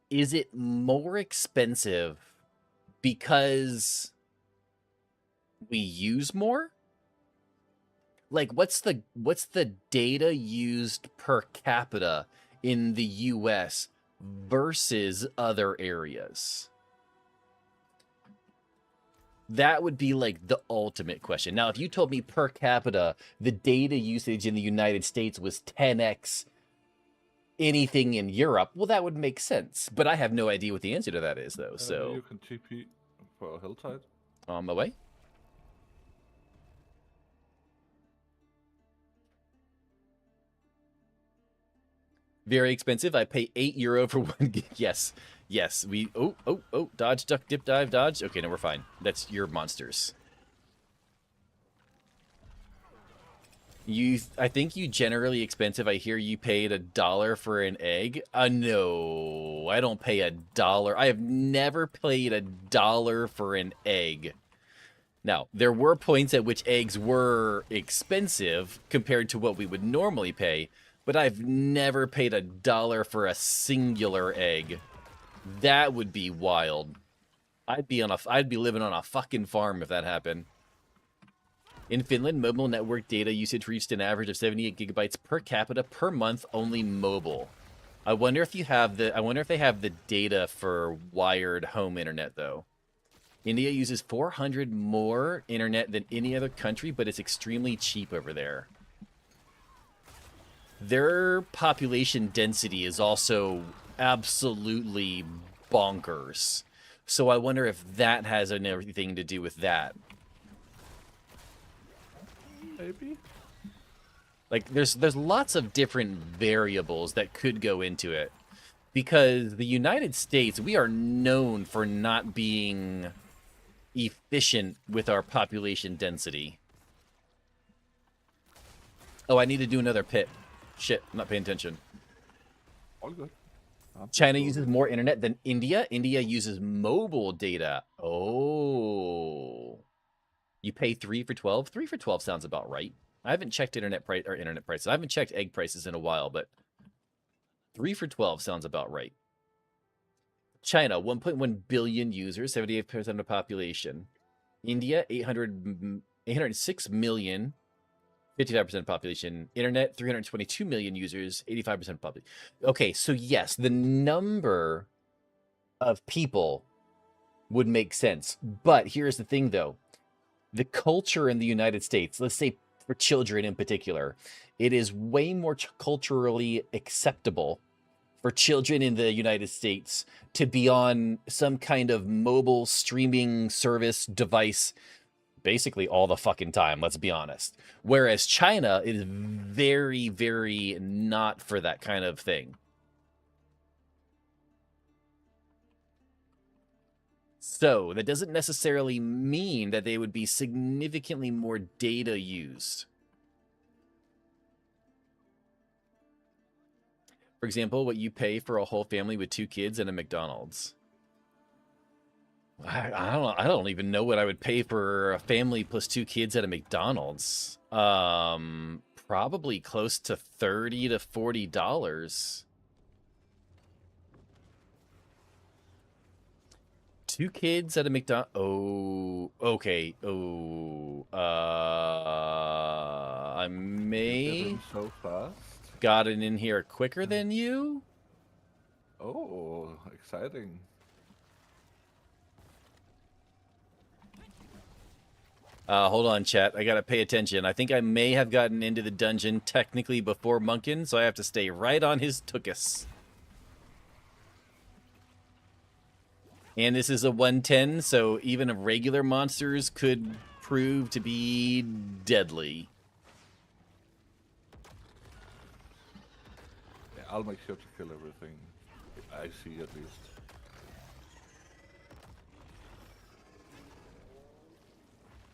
Is it more expensive because we use more? Like, what's the data used per capita in the US versus other areas? That would be like the ultimate question. Now, if you told me per capita, the data usage in the United States was 10x anything in Europe, well, that would make sense. But I have no idea what the answer to that is, though. So You can TP for Helltide. on my way. Very expensive. I pay €8 for 1 gig. Yes. Yes. We oh, dodge, duck, dip, dive, dodge. Okay, no, we're fine. That's your monsters. I think you generally expensive. I hear you paid $1 for an egg. No, I don't pay $1. I have never paid $1 for an egg. Now, there were points at which eggs were expensive compared to what we would normally pay, but I've never paid $1 for a singular egg. That would be wild. I'd be living on a fucking farm if that happened. In Finland, mobile network data usage reached an average of 78 gigabytes per capita per month, only mobile. I wonder if they have the data for wired home internet though. India uses 400 more internet than any other country, but it's extremely cheap over there. Their population density is also absolutely bonkers. So I wonder if that has anything to do with that. Maybe. Like, there's lots of different variables that could go into it. Because the United States, we are known for not being efficient with our population density. Oh, I need to do another pit. Shit, I'm not paying attention. All good. China uses more internet than India. India uses mobile data. Oh. You pay 3 for 12? 3 for 12 sounds about right. I haven't checked internet prices. I haven't checked egg prices in a while, but 3 for 12 sounds about right. China, 1.1 billion users, 78% of the population. India, 806 million, 55% population. Internet, 322 million users, 85% population. Okay, so yes, the number of people would make sense. But here's the thing, though. The culture in the United States, let's say for children in particular, it is way more culturally acceptable for children in the United States to be on some kind of mobile streaming service device basically all the fucking time, let's be honest. Whereas China is very, very not for that kind of thing. So that doesn't necessarily mean that they would be significantly more data used. For example, what you pay for a whole family with 2 kids and a McDonald's. I don't even know what I would pay for a family plus 2 kids at a McDonald's. Probably close to $30 to $40. 2 kids at a McDonald's. Oh, okay. Oh, I You get may in so fast. gotten in here quicker than you. Oh, exciting. Hold on, chat. I gotta pay attention. I think I may have gotten into the dungeon technically before Munkin, so I have to stay right on his tookus. And this is a 110, so even regular monsters could prove to be deadly. Yeah, I'll make sure to kill everything I see at least.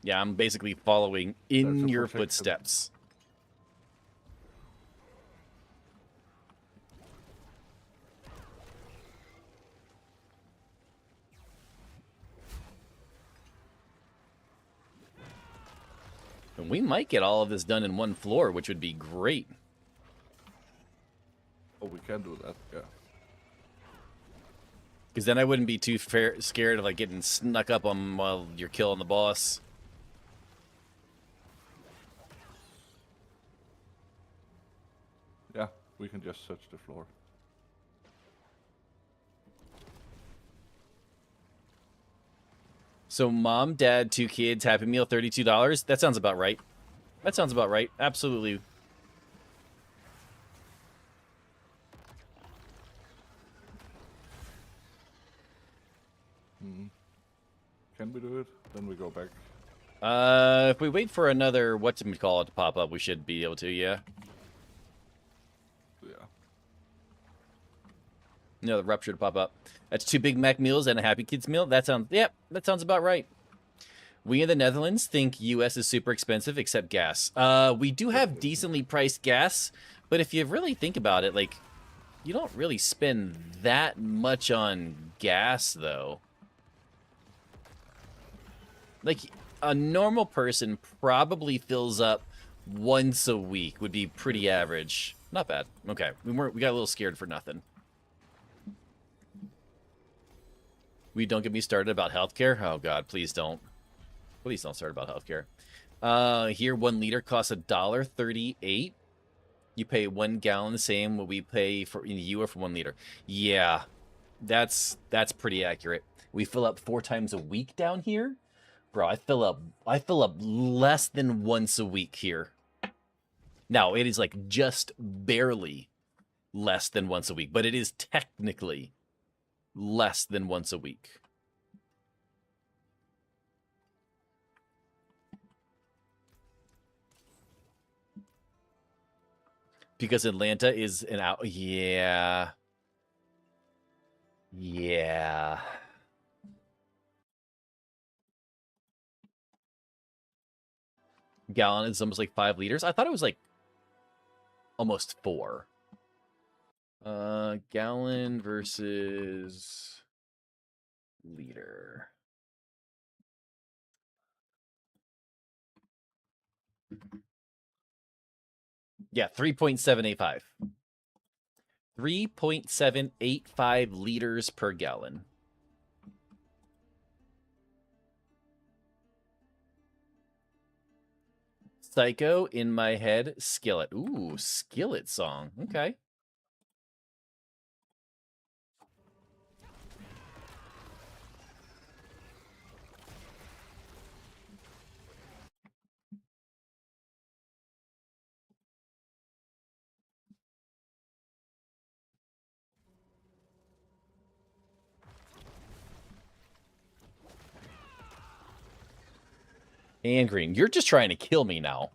Yeah, I'm basically following There's in a your protection. footsteps. And we might get all of this done in one floor, which would be great. Oh, we can do that, yeah. Because then I wouldn't be too scared of like getting snuck up on while you're killing the boss. Yeah, we can just search the floor. So mom, dad, 2 kids, Happy Meal, $32. That sounds about right. That sounds about right. Absolutely. Can we do it? Then we go back. If we wait for another whatchamacallit to pop up, we should be able to, yeah. Yeah. No, the rupture to pop up. That's 2 Big Mac meals and a Happy Kids meal. That sounds, yep, that sounds about right. We in the Netherlands think US is super expensive, except gas. We do have decently priced gas, but if you really think about it, like, you don't really spend that much on gas, though. Like, a normal person probably fills up once a week, would be pretty average. Not bad. Okay, we got a little scared for nothing. We don't get me started about healthcare. Oh God, please don't. Please don't start about healthcare. Here 1 liter costs $1.38. You pay 1 gallon the same what we pay for in the EU for 1 liter. Yeah, that's pretty accurate. We fill up 4 times a week down here. Bro, I fill up less than once a week here. Now, it is like just barely less than once a week, but it is technically less than once a week. Because Atlanta is an out. Yeah. Yeah. Gallon is almost like 5 liters. I thought it was like almost 4. Gallon versus liter. Yeah, 3.785. 3.785 liters per gallon. Psycho in my head, Skillet. Ooh, Skillet song. Okay. And green. You're just trying to kill me now.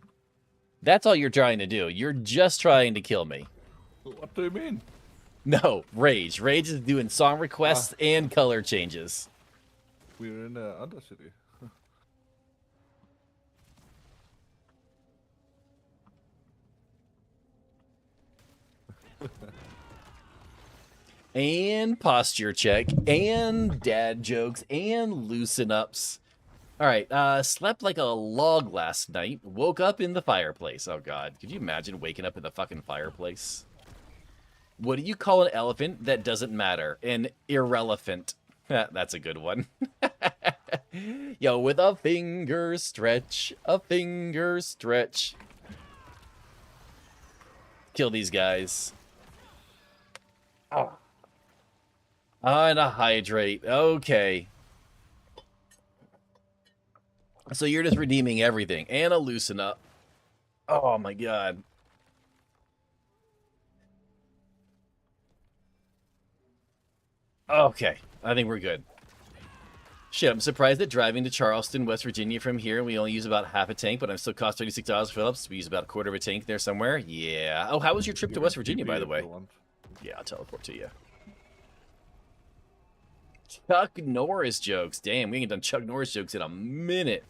That's all you're trying to do. You're just trying to kill me. What do you mean? No, Rage. Rage is doing song requests and color changes. We're in Undercity. And posture check, and dad jokes, and loosen ups. All right, slept like a log last night. Woke up in the fireplace. Oh god, could you imagine waking up in the fucking fireplace? What do you call an elephant that doesn't matter? An irrelevant. That's a good one. Yo, with a finger stretch, a finger stretch. Kill these guys. Oh. And a hydrate. Okay. So you're just redeeming everything. And a loosen up. Oh my god. Okay. I think we're good. Shit, I'm surprised that driving to Charleston, West Virginia from here, we only use about half a tank, but I'm still cost $36 for Phillips. We use about a quarter of a tank there somewhere. Yeah. Oh, how was your trip to West Virginia, by the way? Yeah, I'll teleport to you. Chuck Norris jokes. Damn, we ain't done Chuck Norris jokes in a minute.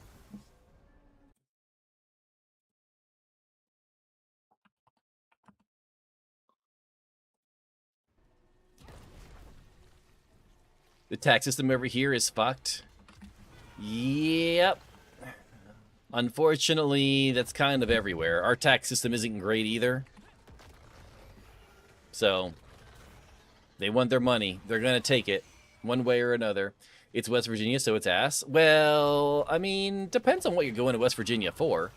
The tax system over here is fucked. Yep. Unfortunately, that's kind of everywhere. Our tax system isn't great either. So, they want their money. They're going to take it one way or another. It's West Virginia, so it's ass. Well, I mean, depends on what you're going to West Virginia for.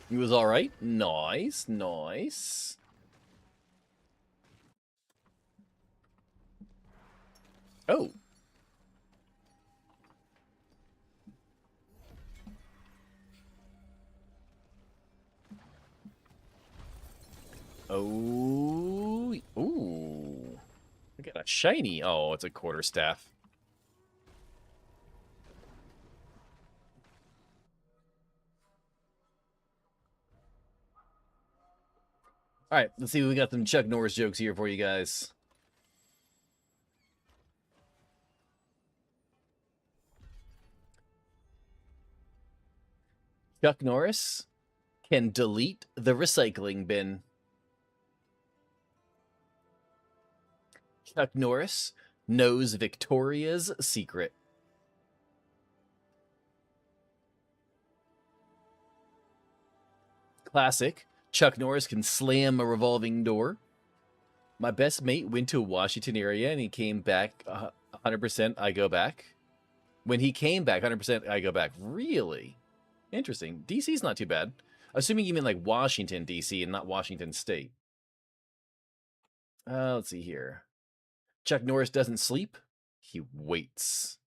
He was all right. Nice, nice. Oh. Oh. Ooh. I got a shiny. Oh, it's a quarterstaff. All right, let's see. We got some Chuck Norris jokes here for you guys. Chuck Norris can delete the recycling bin. Chuck Norris knows Victoria's secret. Classic. Chuck Norris can slam a revolving door. My best mate went to a Washington area and he came back 100%. I go back. When he came back 100%, I go back. Really? Interesting. DC's not too bad. Assuming you mean like Washington, DC, and not Washington State. Let's see here. Chuck Norris doesn't sleep. He waits.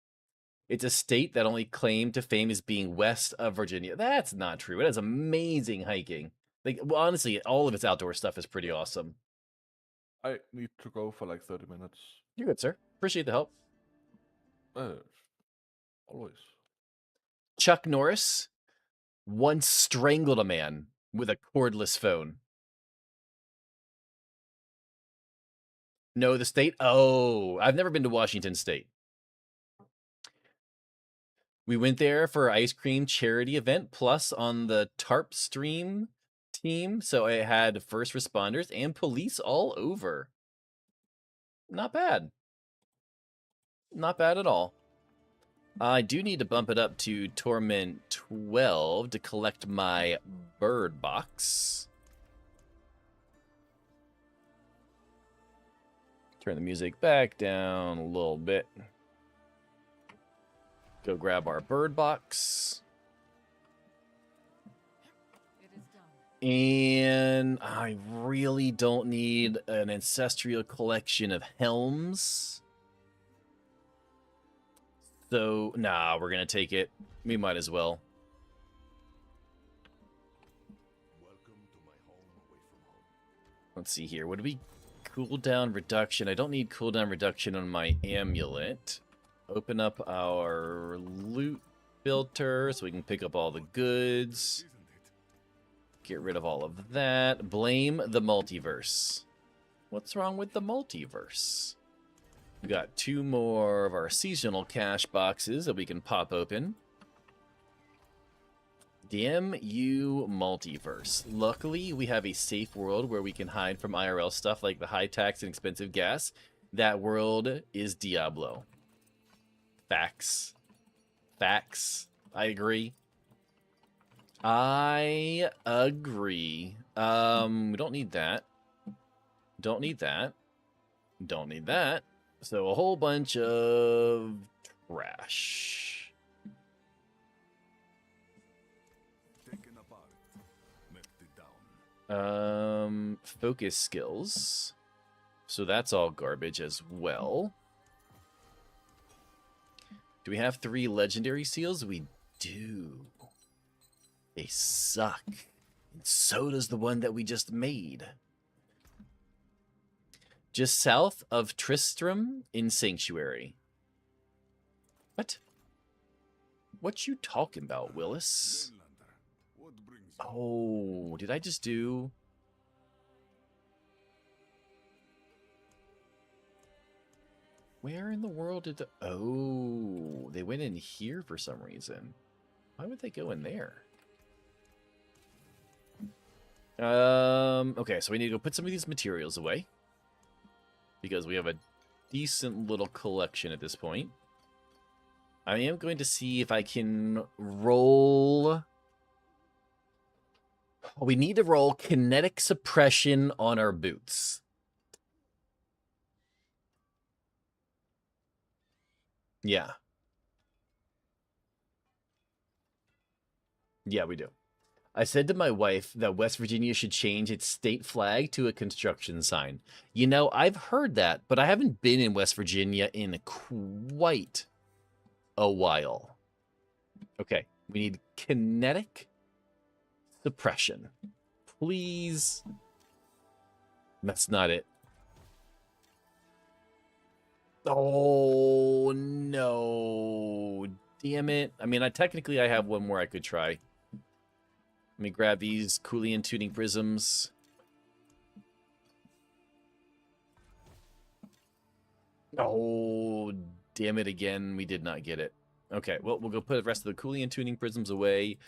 It's a state that only claimed to fame as being west of Virginia. That's not true. It has amazing hiking. Like, well, honestly, all of its outdoor stuff is pretty awesome. I need to go for like 30 minutes. You're good, sir. Appreciate the help. Always. Chuck Norris once strangled a man with a cordless phone. No, the state? Oh, I've never been to Washington State. We went there for an ice cream charity event, plus on the TARP stream team, so it had first responders and police all over. Not bad. Not bad at all. I do need to bump it up to Torment 12 to collect my bird box. Turn the music back down a little bit. Go grab our bird box. It is done. And I really don't need an ancestral collection of helms. So, nah, we're going to take it. We might as well. Let's see here. What do we... Cooldown reduction. I don't need cooldown reduction on my amulet. Open up our loot filter so we can pick up all the goods. Get rid of all of that. Blame the multiverse. What's wrong with the multiverse? We got 2 more of our seasonal cash boxes that we can pop open. Damn you, multiverse. Luckily, we have a safe world where we can hide from IRL stuff like the high tax and expensive gas. That world is Diablo. Facts. Facts. I agree. I agree. We don't need that. Don't need that. Don't need that. So a whole bunch of trash. Focus skills. So that's all garbage as well. Do we have 3 legendary seals? We do. They suck. And so does the one that we just made. Just south of Tristram in Sanctuary. What? What you talking about, Willis? Oh, did I just do... Where in the world did the... Oh, they went in here for some reason. Why would they go in there? Okay, so we need to go put some of these materials away. Because we have a decent little collection at this point. I am going to see if I can roll... We need to roll kinetic suppression on our boots. Yeah. Yeah, we do. I said to my wife that West Virginia should change its state flag to a construction sign. You know, I've heard that, but I haven't been in West Virginia in quite a while. Okay, we need kinetic suppression. Please. That's not it. Oh, no. Damn it. I mean, technically I have one more I could try. Let me grab these Coolian tuning prisms. Oh, damn it again. We did not get it. Okay, well, we'll go put the rest of the Coolian tuning prisms away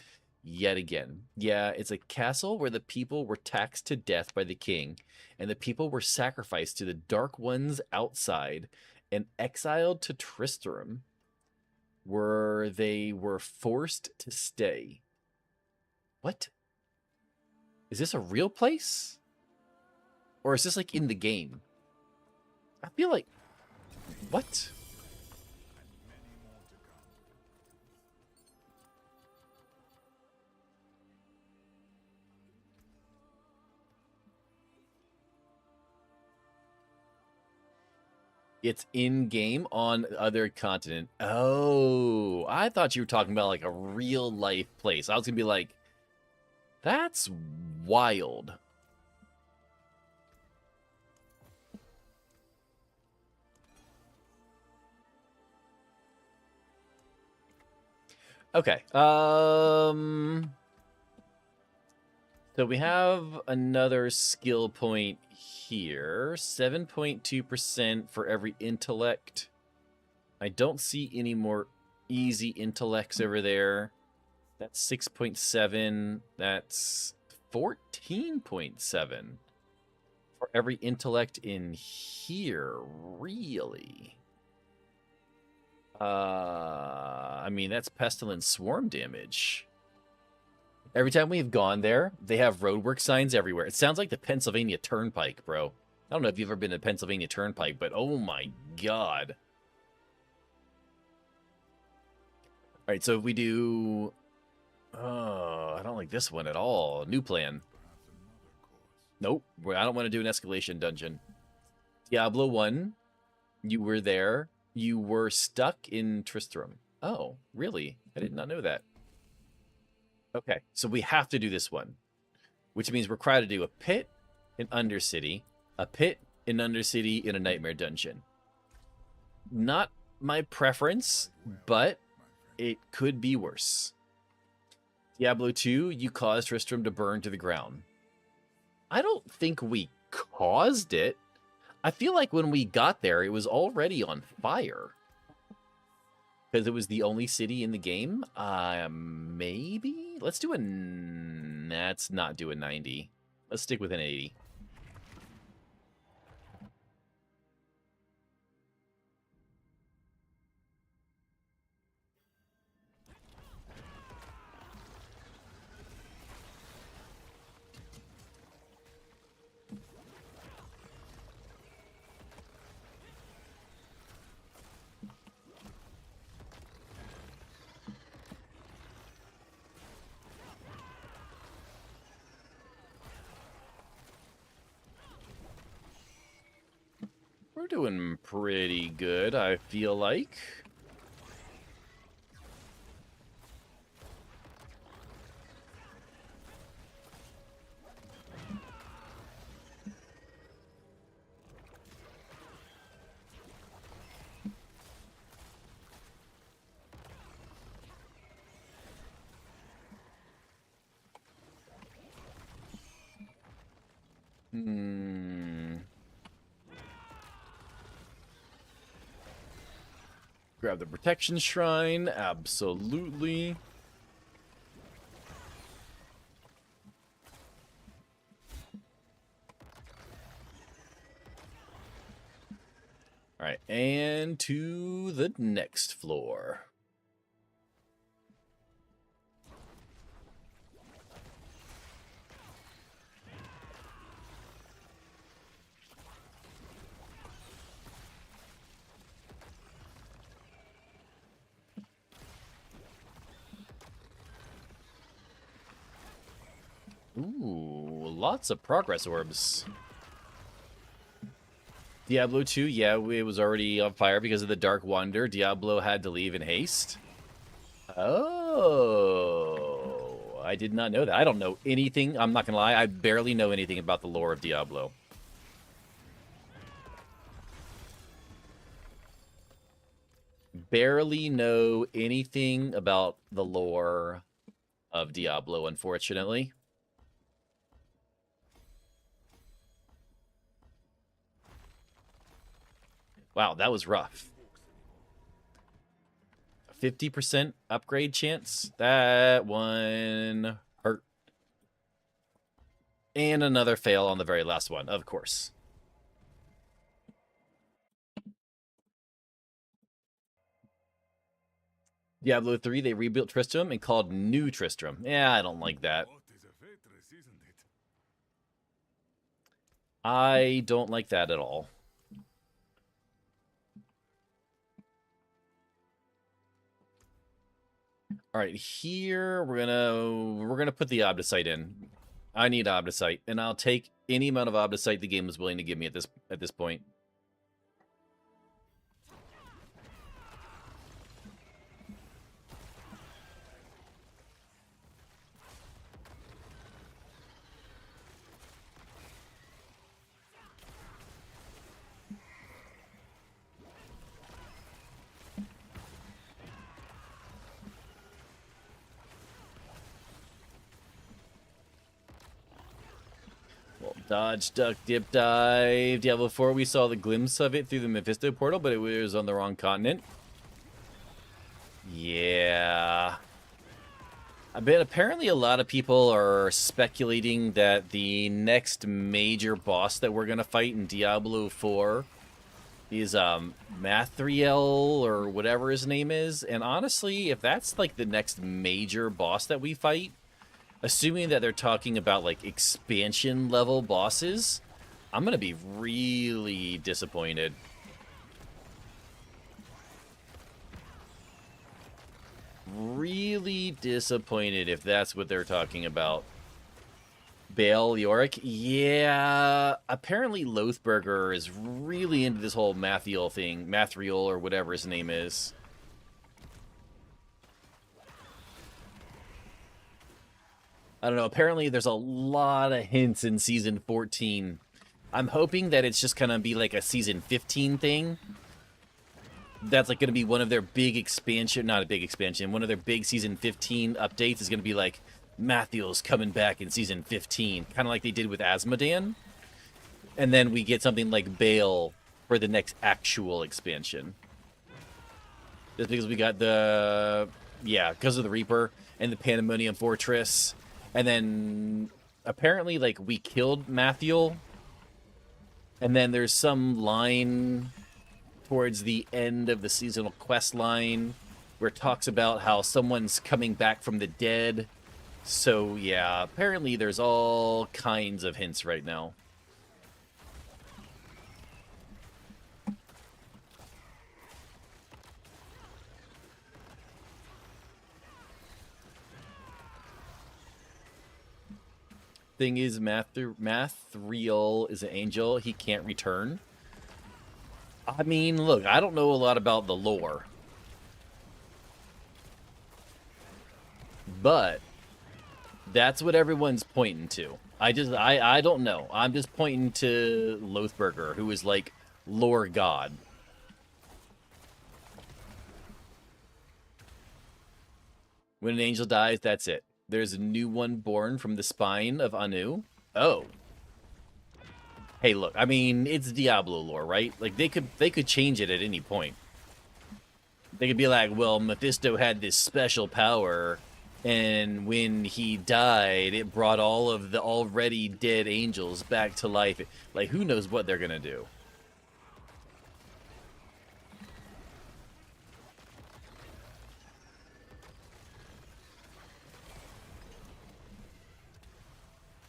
yet again. Yeah, it's a castle where the people were taxed to death by the king, and the people were sacrificed to the dark ones outside and exiled to Tristram, where they were forced to stay. What? Is this a real place? Or is this like in the game? I feel like... What? It's in-game on other continent. Oh, I thought you were talking about like a real-life place. I was gonna be like, that's wild. Okay. So we have another skill point here. 7.2% for every intellect. I don't see any more easy intellects over there. That's 6.7. That's 14.7 for every intellect in here. Really? I mean, that's Pestilence Swarm damage. Every time we've gone there, they have roadwork signs everywhere. It sounds like the Pennsylvania Turnpike, bro. I don't know if you've ever been to Pennsylvania Turnpike, but oh my god. Alright, so if we do... Oh, I don't like this one at all. New plan. Nope, I don't want to do an escalation dungeon. Diablo 1, you were there. You were stuck in Tristram. Oh, really? I did not know that. Okay, so we have to do this one, which means we're required to do a pit in Undercity, a pit in Undercity in a Nightmare Dungeon. Not my preference, but it could be worse. Diablo 2, you caused Tristram to burn to the ground. I don't think we caused it. I feel like when we got there, it was already on fire. Because it was the only city in the game? Maybe? Let's do a... Let's not do a 90. Let's stick with an 80. We're doing pretty good, I feel like. Grab the protection shrine, absolutely. All right, and to the next floor. Ooh, lots of progress orbs. Diablo 2, yeah, it was already on fire because of the Dark Wander. Diablo had to leave in haste. Oh, I did not know that. I don't know anything. I'm not going to lie. I barely know anything about the lore of Diablo. Barely know anything about the lore of Diablo, unfortunately. Wow, that was rough. 50% upgrade chance? That one hurt. And another fail on the very last one, of course. Diablo 3, they rebuilt Tristram and called New Tristram. Yeah, I don't like that. I don't like that at all. All right, here we're gonna put the Obdicite in. I need Obdicite, and I'll take any amount of Obdicite the game is willing to give me at this point. Dodge, duck, dip, dive. Diablo 4, we saw the glimpse of it through the Mephisto portal, but it was on the wrong continent. Yeah. But apparently a lot of people are speculating that the next major boss that we're going to fight in Diablo 4 He's Mathriel or whatever his name is. And honestly, if that's like the next major boss that we fight, assuming that they're talking about like expansion level bosses, I'm gonna be really disappointed. Really disappointed if that's what they're talking about. Bale Yorick? Yeah, apparently Lothburger is really into this whole Mathiel thing. Mathriel or whatever his name is. I don't know, apparently there's a lot of hints in Season 14. I'm hoping that it's just gonna be like a Season 15 thing. That's like gonna be one of their big expansion, not a big expansion, one of their big Season 15 updates is gonna be like, Mathiel's coming back in Season 15, kind of like they did with Asmodan. And then we get something like Bale for the next actual expansion. Just because we got the, yeah, because of the Reaper and the Pandemonium Fortress. And then apparently, like, we killed Mathiel. And then there's some line towards the end of the seasonal quest line where it talks about how someone's coming back from the dead. So, yeah, apparently there's all kinds of hints right now. Thing is, Mathriel is an angel. He can't return. I mean, look, I don't know a lot about the lore. But that's what everyone's pointing to. I don't know. I'm just pointing to Lothburger, who is like lore god. When an angel dies, that's it. There's a new one born from the spine of Anu. Oh. Hey, look, I mean, it's Diablo lore, right? Like, they could change it at any point. They could be like, well, Mephisto had this special power, and when he died, it brought all of the already dead angels back to life. Like, who knows what they're gonna do?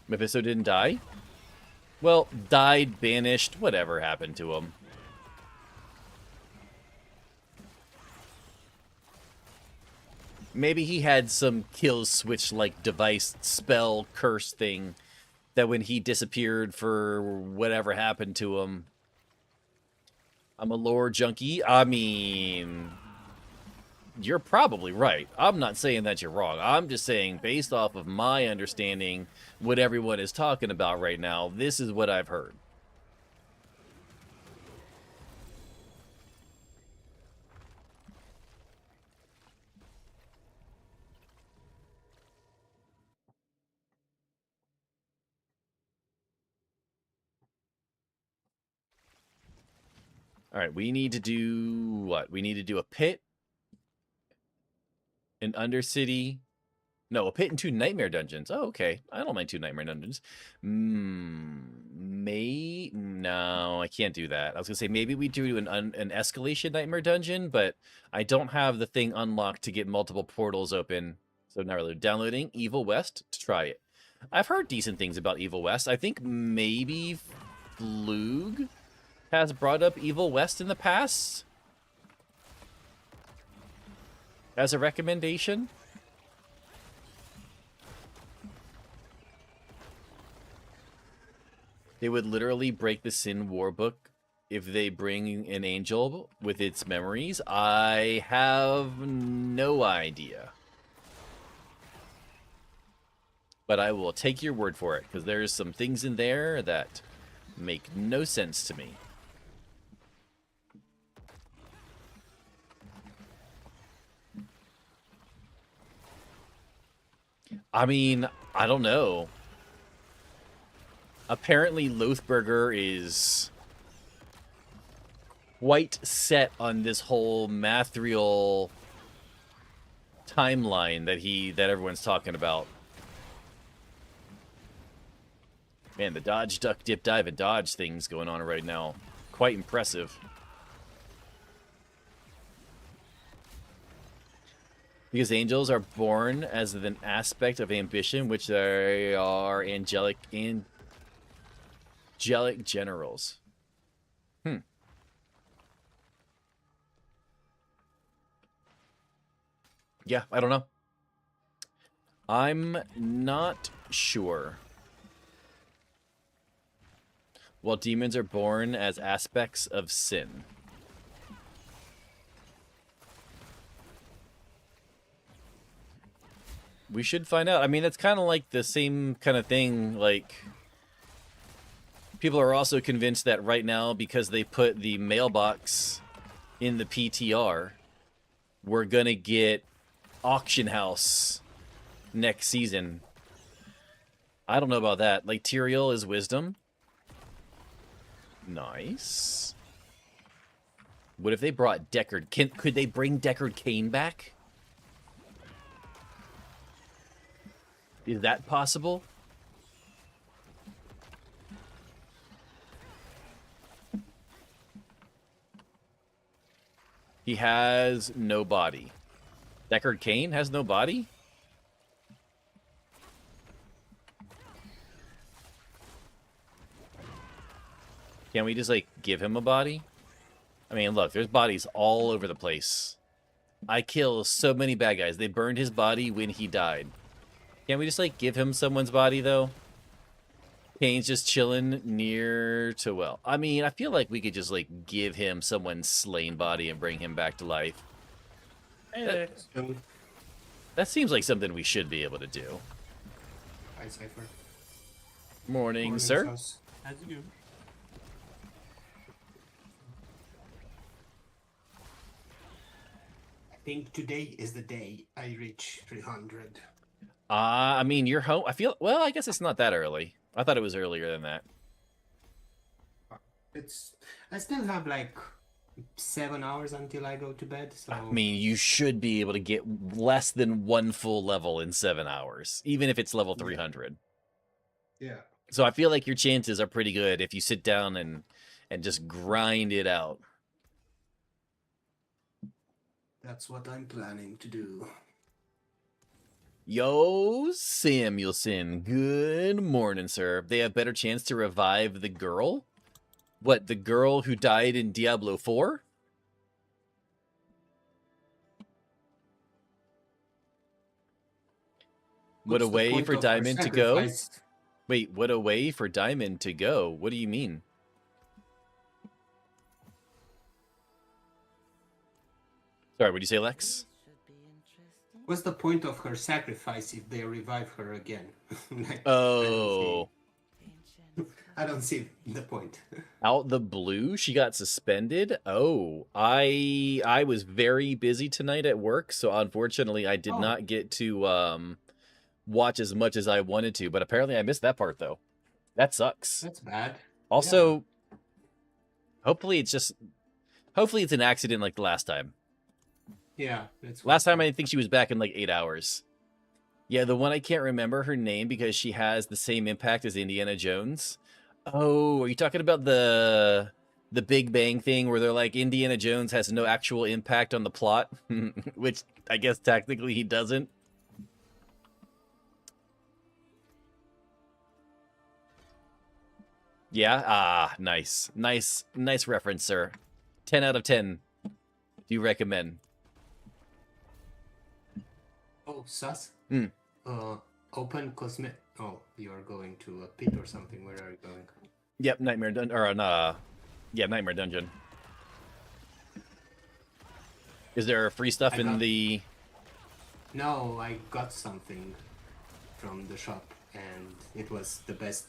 Mephisto didn't die? Well, died, banished, whatever happened to him. Maybe he had some kill switch like device spell curse thing that when he disappeared for whatever happened to him. I'm a lore junkie. I mean, you're probably right. I'm not saying that you're wrong. I'm just saying, based off of my understanding, what everyone is talking about right now, this is what I've heard. All right, we need to do what? We need to do a pit, an undercity. No, a pit and 2 nightmare dungeons. Oh, okay. I don't mind 2 nightmare dungeons. No, I can't do that. I was gonna say maybe we do an escalation nightmare dungeon, but I don't have the thing unlocked to get multiple portals open. So not really. Downloading Evil West to try it. I've heard decent things about Evil West. I think maybe Flug has brought up Evil West in the past as a recommendation. They would literally break the Sin War book if they bring an angel with its memories. I have no idea. But I will take your word for it, because there's some things in there that make no sense to me. I mean, I don't know. Apparently, Lothburger is quite set on this whole Mathriel timeline that everyone's talking about. Man, the dodge, duck, dip, dive, and dodge things going on right now. Quite impressive. Because angels are born as an aspect of ambition, which they are angelic generals. Yeah, I don't know. I'm not sure. While demons are born as aspects of sin. We should find out. I mean, it's kind of like the same kind of thing, like... People are also convinced that right now, because they put the mailbox in the PTR, we're gonna get Auction House next season. I don't know about that. Like, Tyrael is wisdom. Nice. What if they brought Deckard? Could they bring Deckard Cain back? Is that possible? He has no body. Deckard Cain has no body? Can we just, like, give him a body? I mean, look, there's bodies all over the place. I kill so many bad guys. They burned his body when he died. Can't we just, like, give him someone's body, though? Cain's just chilling near to, well, I mean, I feel like we could just, like, give him someone's slain body and bring him back to life. Hey there. That seems like something we should be able to do. Hi, Cypher. Morning, sir. Sus. How's it going? I think today is the day I reach 300. I mean, you're home. I feel, well, I guess it's not that early. I thought it was earlier than that. I still have like 7 hours until I go to bed, so... I mean, you should be able to get less than one full level in 7 hours, even if it's level 300. Yeah. So I feel like your chances are pretty good if you sit down and just grind it out. That's what I'm planning to do. Yo, Samuelson. Good morning, sir. They have better chance to revive the girl? What, the girl who died in Diablo 4? What a What's the way point for of her Diamond to go? sacrifice? Wait, what a way for Diamond to go? What do you mean? Sorry, what did you say, Lex? What's the point of her sacrifice if they revive her again? Like, Oh, I don't see the point. out the blue, she got suspended. Oh, I was very busy tonight at work, so unfortunately I did Oh. not get to watch as much as I wanted to. But apparently I missed that part though. That sucks. That's bad. Also, hopefully it's an accident like the last time. Yeah. That's Last time I think she was back in like 8 hours. Yeah, the one I can't remember her name because she has the same impact as Indiana Jones. Oh, are you talking about the Big Bang thing where they're like Indiana Jones has no actual impact on the plot, which I guess technically he doesn't. Yeah, nice reference, sir. 10 out of 10. Do you recommend? Oh, sus. Hmm. Open cosmet. Oh, you are going to a pit or something. Where are you going? Yep, Nightmare Nightmare Dungeon. Is there free stuff I in got- the? No, I got something from the shop, and it was the best.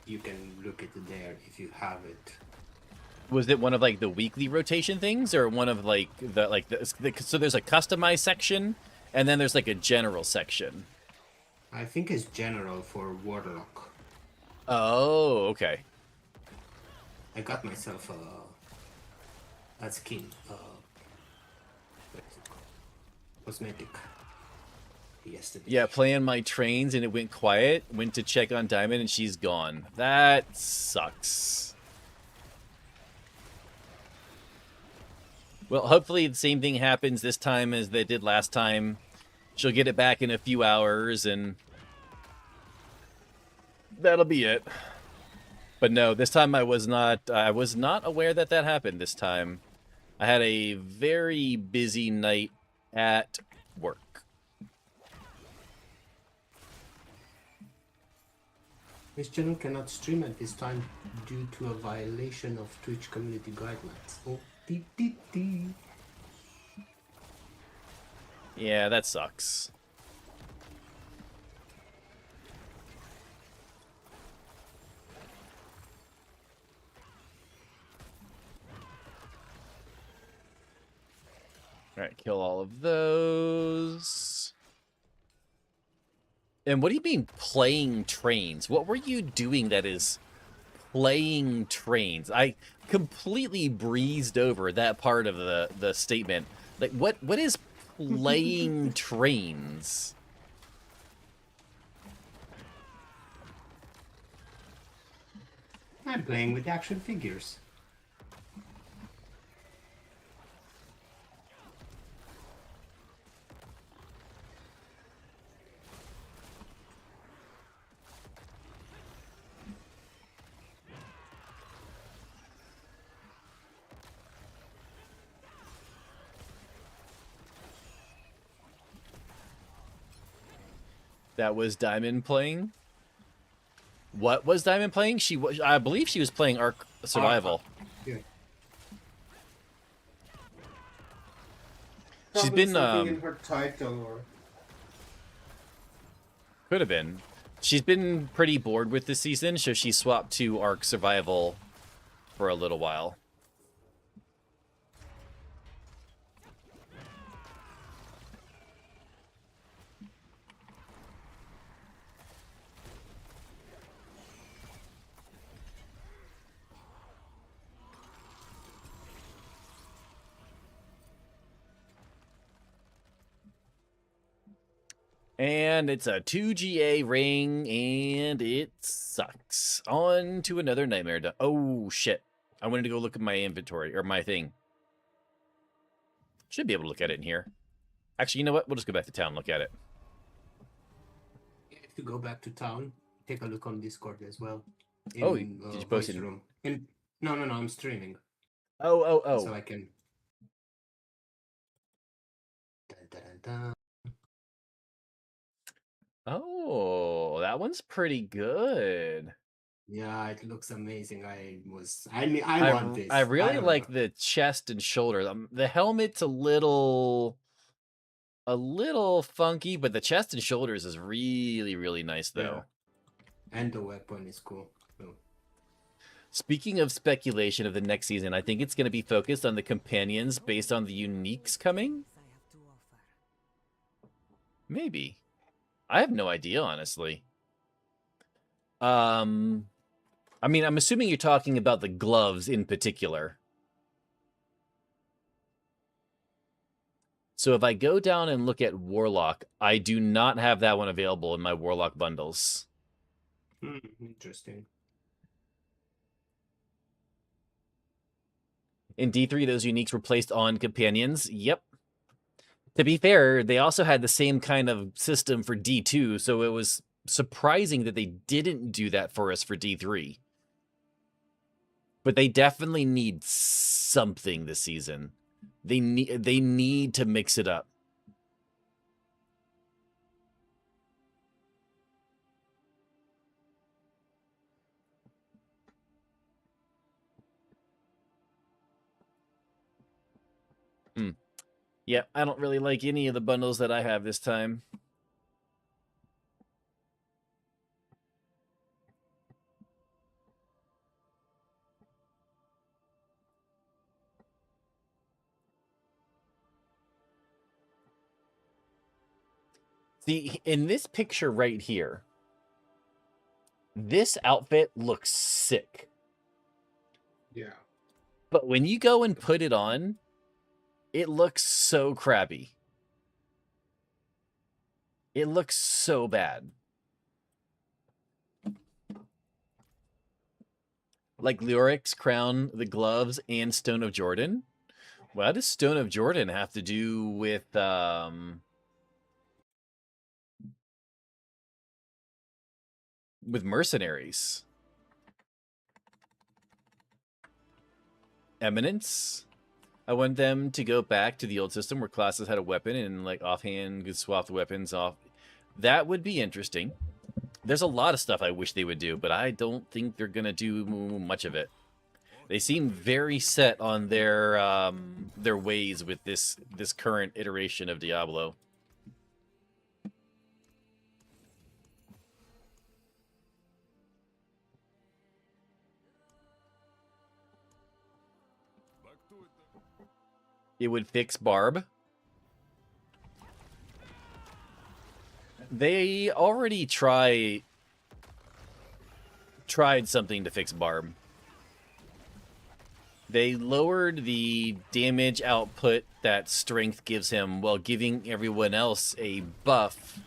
You can look at it there if you have it. Was it one of like the weekly rotation things, or one of like so there's a customized section, and then there's like a general section. I think it's general for Warlock. Oh, okay. I got myself a skin, what is it called? Cosmetic. Yesterday. Yeah, playing my trains and it went quiet. Went to check on Diamond and she's gone. That sucks. Well, hopefully the same thing happens this time as they did last time. She'll get it back in a few hours, and that'll be it. But no, this time I was not aware that that happened this time. I had a very busy night at work. This channel cannot stream at this time due to a violation of Twitch community guidelines. Oh, dee, dee, dee. Yeah, that sucks. All right, kill all of those. And what do you mean playing trains? What were you doing that is playing trains? I completely breezed over that part of the statement. Like, what is playing trains? I'm playing with action figures. That was Diamond playing? What was Diamond playing? I believe she was playing Ark Survival. Yeah. She's Probably been something in her title or could have been. She's been pretty bored with this season, so she swapped to Ark Survival for a little while. And it's a 2GA ring, and it sucks. On to another nightmare. Oh, shit. I wanted to go look at my inventory, or my thing. Should be able to look at it in here. Actually, you know what? We'll just go back to town and look at it. If you go back to town, take a look on Discord as well. Oh, did you post voice it? room. No, I'm streaming. Oh. So I can. Dun, dun, dun, dun. Oh, that one's pretty good. Yeah, it looks amazing. I want this. I really don't like know. the chest and shoulder. The helmet's a little funky, but the chest and shoulders is really, really nice, though. Yeah. And the weapon is cool. So. Speaking of speculation of the next season, I think it's going to be focused on the companions based on the uniques coming. Maybe. I have no idea, honestly. I mean, I'm assuming you're talking about the gloves in particular. So if I go down and look at Warlock, I do not have that one available in my Warlock bundles. Interesting. In D3, those uniques were placed on companions. Yep. To be fair, they also had the same kind of system for D2, so it was surprising that they didn't do that for us for D3. But they definitely need something this season. They need to mix it up. Yeah, I don't really like any of the bundles that I have this time. See, in this picture right here, this outfit looks sick. yeah. But when you go and put it on, it looks so crabby. It looks so bad. Like Lyrics, Crown, the gloves, and Stone of Jordan. Well, how does Stone of Jordan have to do with mercenaries? Eminence? I want them to go back to the old system where classes had a weapon and like offhand could swap the weapons off. That would be interesting. There's a lot of stuff I wish they would do, but I don't think they're gonna do much of it. They seem very set on their ways with this current iteration of Diablo. It would fix Barb. They already tried something to fix Barb. They lowered the damage output that strength gives him while giving everyone else a buff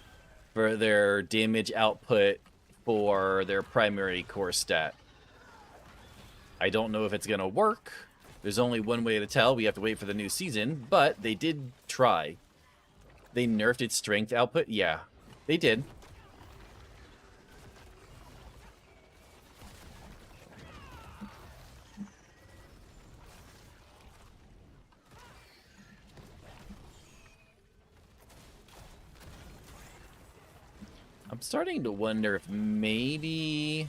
for their damage output for their primary core stat. I don't know if it's going to work. There's only one way to tell. We have to wait for the new season, but they did try. They nerfed its strength output? Yeah, they did. I'm starting to wonder if maybe...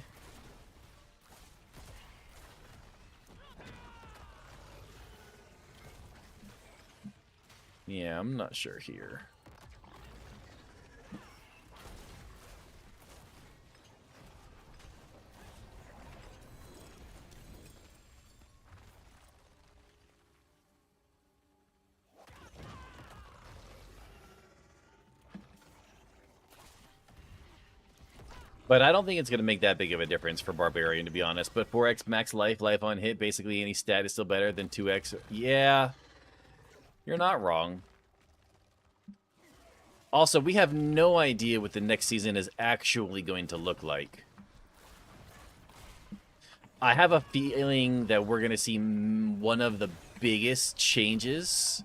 Yeah, I'm not sure here. But I don't think it's going to make that big of a difference for Barbarian, to be honest. But 4x max life, life on hit, basically any stat is still better than 2x. Yeah, you're not wrong. Also, we have no idea what the next season is actually going to look like. I have a feeling that we're going to see one of the biggest changes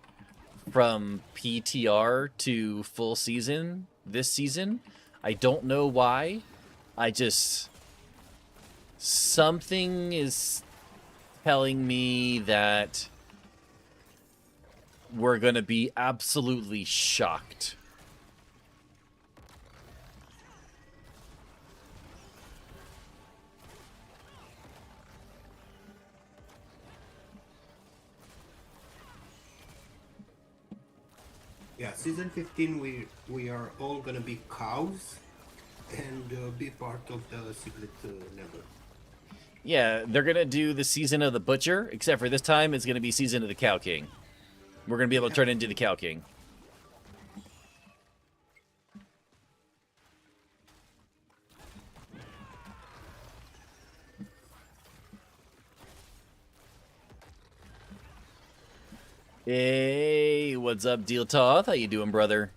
from PTR to full season this season. I don't know why. Something is telling me that we're going to be absolutely shocked. Yeah, season 15 we are all gonna be cows and be part of the secret network. Yeah, they're going to do the season of the Butcher, except for this time it's going to be season of the Cow King. We're going to be able to turn into the Cow King. Hey, what's up, Deal Toth? How you doing, brother?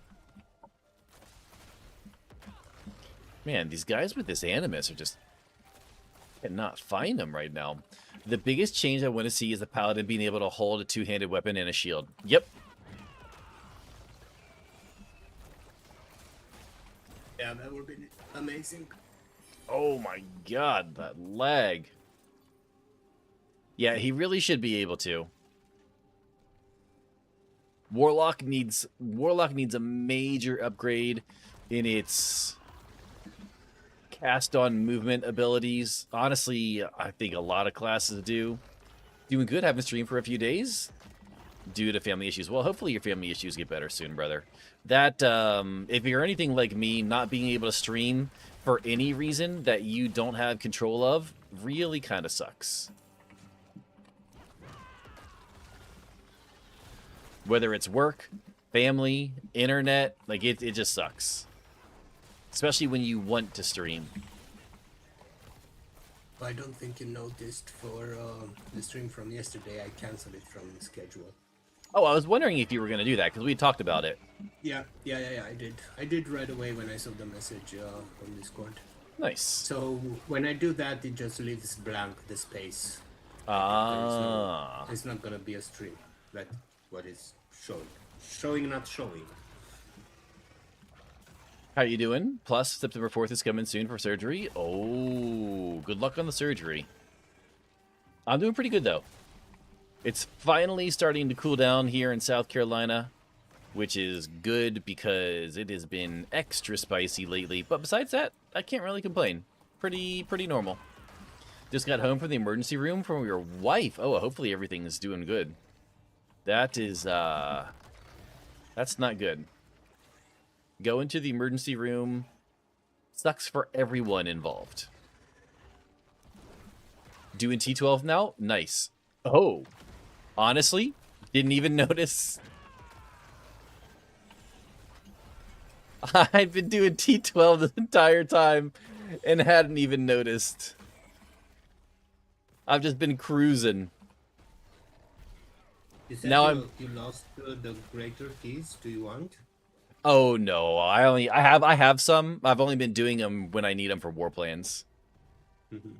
Man, these guys with this Animus are just... I cannot find them right now. The biggest change I want to see is the Paladin being able to hold a two-handed weapon and a shield. Yep. Yeah, that would be amazing. Oh my god, that lag. Yeah, he really should be able to. Warlock needs a major upgrade in its cast on movement abilities. Honestly, I think a lot of classes do. Doing good, haven't streamed for a few days due to family issues. Well, hopefully your family issues get better soon, brother. That, if you're anything like me, not being able to stream for any reason that you don't have control of really kind of sucks. Whether it's work, family, internet, like it just sucks. Especially when you want to stream. I don't think you noticed for the stream from yesterday, I canceled it from the schedule. Oh, I was wondering if you were going to do that, because we talked about it. Yeah, I did. I did right away when I saw the message from Discord. Nice. So when I do that, it just leaves blank the space. Ah. It's not gonna be a stream, but what is showing. Showing, not showing. How you doing? Plus, September 4th is coming soon for surgery. Oh, good luck on the surgery. I'm doing pretty good, though. It's finally starting to cool down here in South Carolina, which is good because it has been extra spicy lately. But besides that, I can't really complain. Pretty normal. Just got home from the emergency room from your wife. Oh, hopefully everything is doing good. That is, that's not good. Going to the emergency room sucks for everyone involved. Doing T12 now? Nice. Oh, honestly, didn't even notice. I've been doing T12 the entire time and hadn't even noticed. I've just been cruising. You said Now you lost the greater keys. Do you want? Oh no, I have some. I've only been doing them when I need them for war plans. Mhm.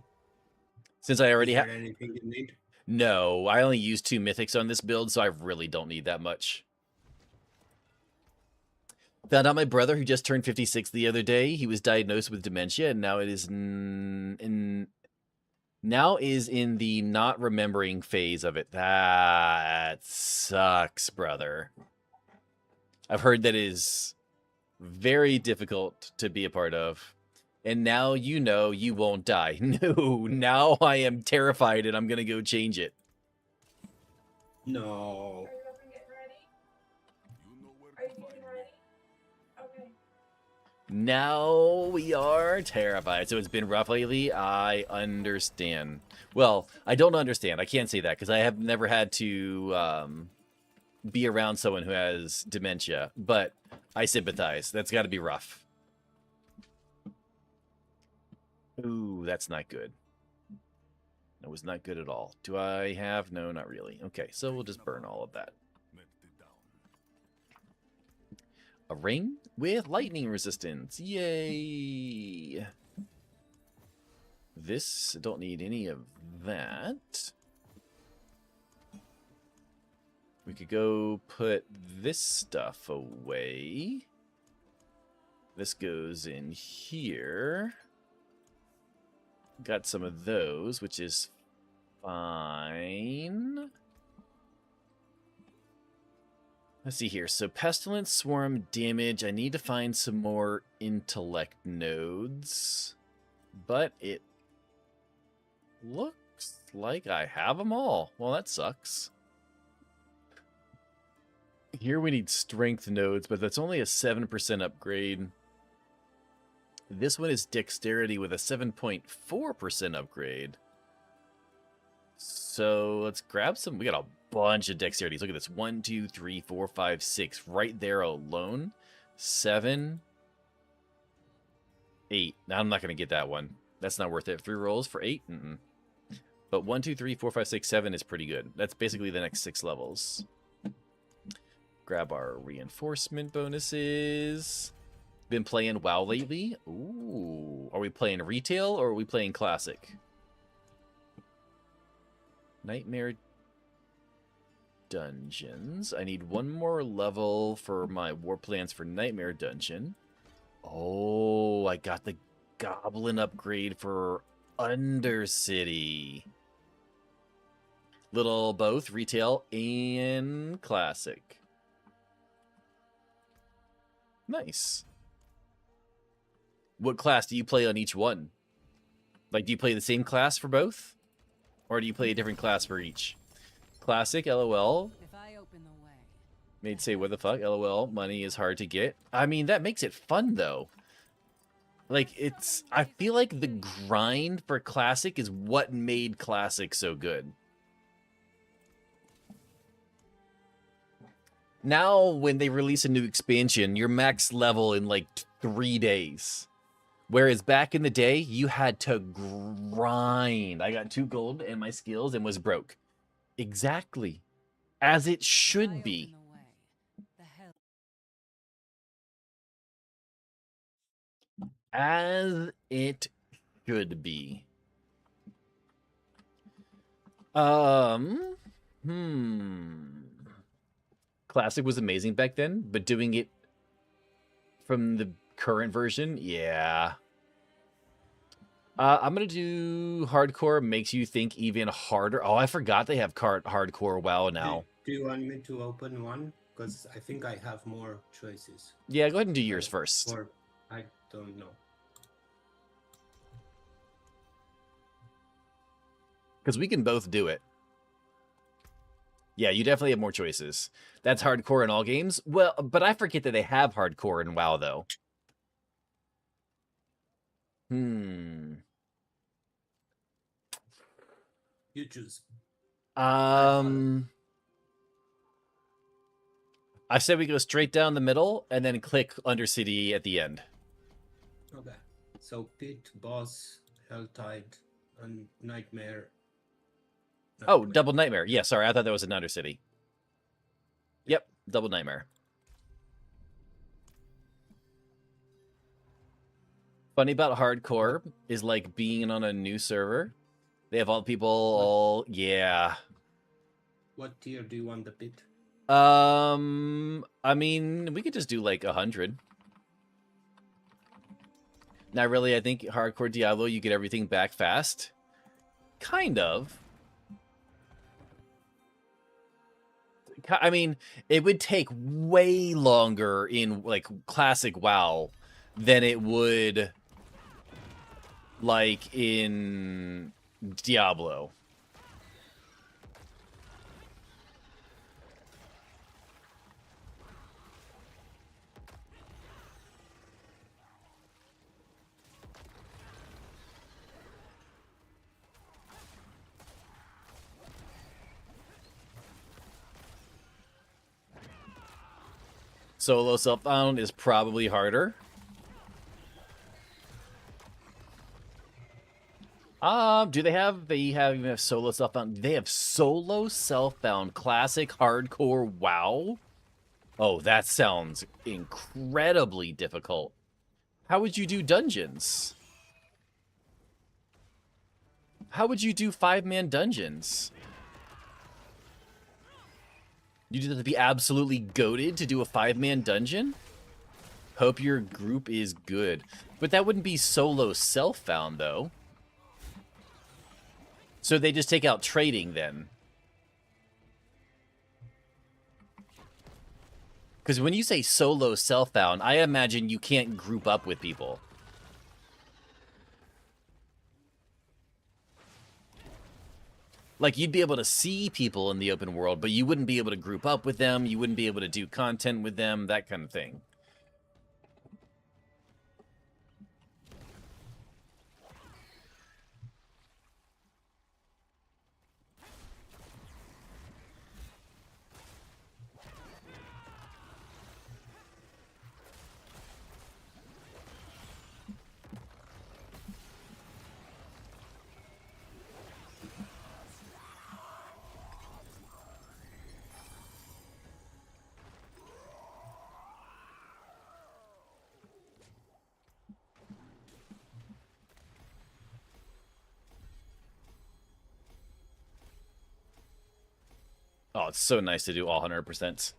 Since I already Is have. there anything you need? No, I only use 2 mythics on this build, so I really don't need that much. Found out my brother, who just turned 56 the other day, he was diagnosed with dementia, and now it is now is in the not remembering phase of it. That sucks, brother. I've heard that is very difficult to be a part of. And now you know you won't die. No, now I am terrified and I'm going to go change it. No. Now we are terrified. So it's been rough lately. I understand. Well, I don't understand. I can't say that because I have never had to be around someone who has dementia. But I sympathize. That's got to be rough. Ooh, that's not good. That was not good at all. Do I have? No, not really. Okay, so we'll just burn all of that. A ring with lightning resistance. Yay! This, don't need any of that. We could go put this stuff away. This goes in here. Got some of those, which is fine. Let's see here. So Pestilence, Swarm, Damage. I need to find some more Intellect nodes. But it looks like I have them all. Well, that sucks. Here we need Strength nodes, but that's only a 7% upgrade. This one is Dexterity with a 7.4% upgrade. So let's grab some. We got a bunch of dexterities. Look at this. 1, 2, 3, 4, 5, 6. Right there alone. 7, 8. Now I'm not going to get that one. That's not worth it. 3 rolls for 8? Mm-mm. But 1, 2, 3, 4, 5, 6, 7 is pretty good. That's basically the next 6 levels. Grab our reinforcement bonuses. Been playing WoW lately? Ooh. Are we playing retail or are we playing classic? Nightmare Dungeons. I need 1 more level for my war plans for Nightmare Dungeon. Oh, I got the Goblin upgrade for Undercity. Little both retail and classic. Nice. What class do you play on each one? Like, do you play the same class for both? Or do you play a different class for each? Classic, LOL. If I open the way. Made say, what the fuck? LOL, money is hard to get. I mean, that makes it fun, though. Like, it's... I feel like the grind for Classic is what made Classic so good. Now, when they release a new expansion, you're max level in, like, 3 days. Whereas back in the day, you had to grind. I got 2 gold and my skills and was broke. Exactly. As it If I should be. open the way, the hell. As it should be. Hmm. Classic was amazing back then, but doing it from the current version, yeah. I'm gonna do hardcore. Makes you think even harder. Oh, I forgot they have hardcore WoW now. Do you want me to open one? Because I think I have more choices. Yeah, go ahead and do yours first. Or I don't know. Because we can both do it. Yeah, you definitely have more choices. That's hardcore in all games. Well, but I forget that they have hardcore in WoW, though. You choose. I said we go straight down the middle and then click Undercity at the end. Okay. So Pit, Boss, Helltide, and Nightmare. Oh, Double Nightmare. Yeah, sorry, I thought that was an Undercity. Yep, Double Nightmare. Funny about hardcore is like being on a new server. They have all the people all yeah. What tier do you want the Pit? I mean, we could just do like 100. Not really. I think hardcore Diablo, you get everything back fast. Kind of. I mean, it would take way longer in like classic WoW than it would like in Diablo. Solo self-found is probably harder. Do they have solo self-found? They have solo self-found classic hardcore WoW? Oh, that sounds incredibly difficult. How would you do dungeons? How would you do 5-man dungeons? You'd have to be absolutely goated to do a 5-man dungeon? Hope your group is good. But that wouldn't be solo self-found, though. So they just take out trading, then. Because when you say solo self-found, I imagine you can't group up with people. Like, you'd be able to see people in the open world, but you wouldn't be able to group up with them, you wouldn't be able to do content with them, that kind of thing. Oh, it's so nice to do all 100%.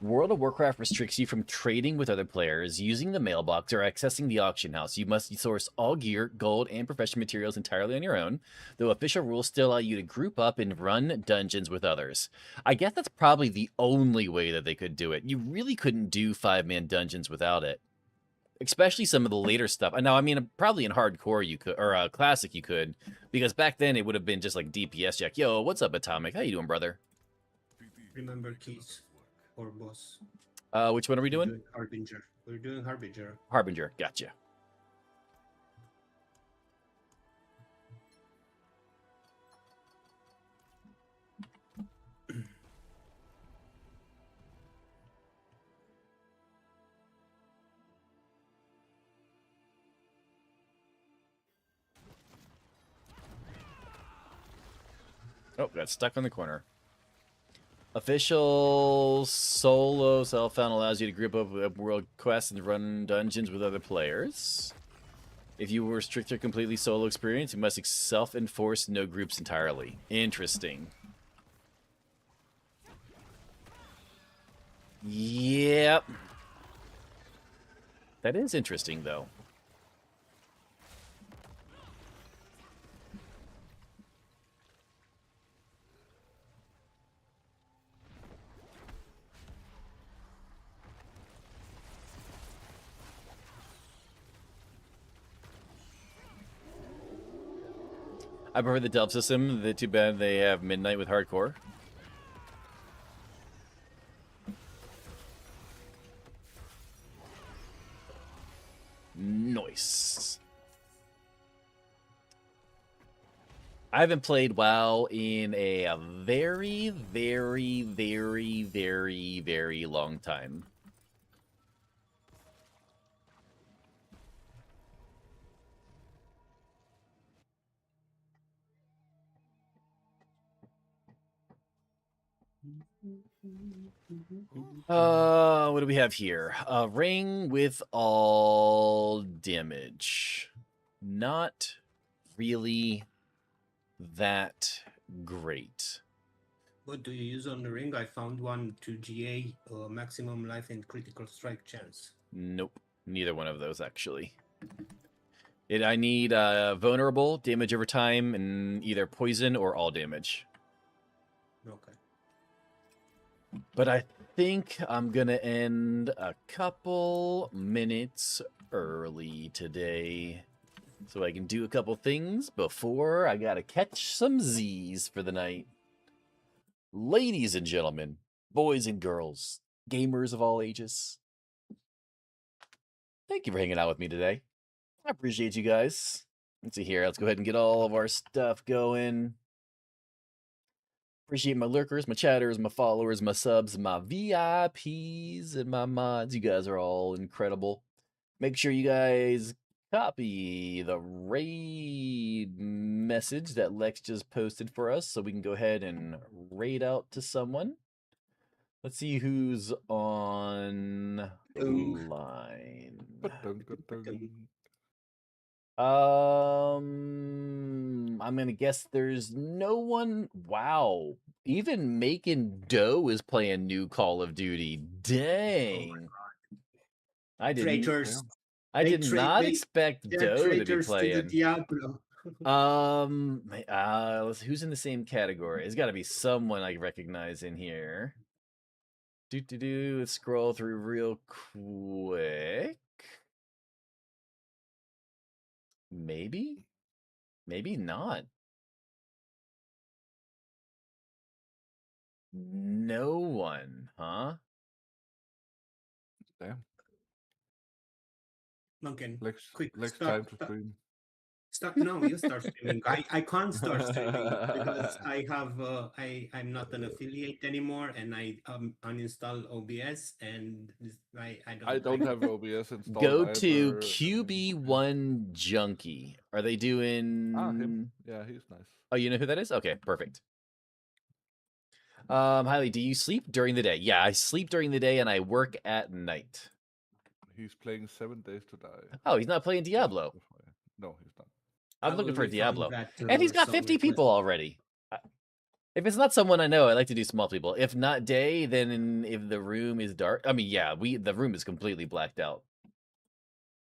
World of Warcraft restricts you from trading with other players, using the mailbox, or accessing the auction house. You must source all gear, gold, and professional materials entirely on your own, though official rules still allow you to group up and run dungeons with others. I guess that's probably the only way that they could do it. You really couldn't do 5-man dungeons without it. Especially some of the later stuff. Now, I mean, probably in hardcore you could, or classic you could, because back then it would have been just like DPS check. Yo, what's up, Atomic? How you doing, brother? Remember keys or boss? Which one are we doing? Harbinger. We're doing Harbinger. Harbinger, gotcha. Oh, got stuck on the corner. Official solo self-found allows you to group up with world quests and run dungeons with other players. If you restrict your completely solo experience, you must self-enforce no groups entirely. Interesting. Yep. That is interesting, though. I prefer the delve system. Too bad they have midnight with hardcore. Nice. I haven't played WoW in a very, very, very, very, very long time. What do we have here? A ring with all damage. Not really that great. What do you use on the ring? I found one to GA, maximum life and critical strike chance. Nope, neither one of those actually. I need vulnerable, damage over time, and either poison or all damage. Okay. But I think I'm gonna end a couple minutes early today, so I can do a couple things before I gotta catch some Z's for the night. Ladies and gentlemen, boys and girls, gamers of all ages, thank you for hanging out with me today. I appreciate you guys. Let's see here. Let's go ahead and get all of our stuff going. Appreciate my lurkers, my chatters, my followers, my subs, my VIPs, and my mods. You guys are all incredible. Make sure you guys copy the raid message that Lex just posted for us so we can go ahead and raid out to someone. Let's see who's on line. I'm gonna guess there's no one. Wow, even Making Dough is playing new Call of Duty. Dang, I didn't. Traitors. I did not They're expect Dough to be traitors to the playing. Diablo. Who's in the same category? There's got to be someone I recognize in here. Let's scroll through real quick. Maybe not. No one, huh? Damn. Duncan, Lex, quick, Lex stop, time to stop. stream. No, you start streaming. I can't start streaming because I have I'm not an affiliate anymore, and I uninstall OBS, and I don't have OBS installed. Go either, to and- QB1 Junkie. Are they doing? him. Yeah, he's nice. Oh, you know who that is? Okay, perfect. Hailey, do you sleep during the day? Yeah, I sleep during the day and I work at night. He's playing 7 Days to Die. Oh, he's not playing Diablo. No, he's not. I'm I looking will for refund Diablo. that, And he's got song 50 request. people already. If it's not someone I know, I like to do small people. If not day, then if the room is dark. I mean, yeah, the room is completely blacked out.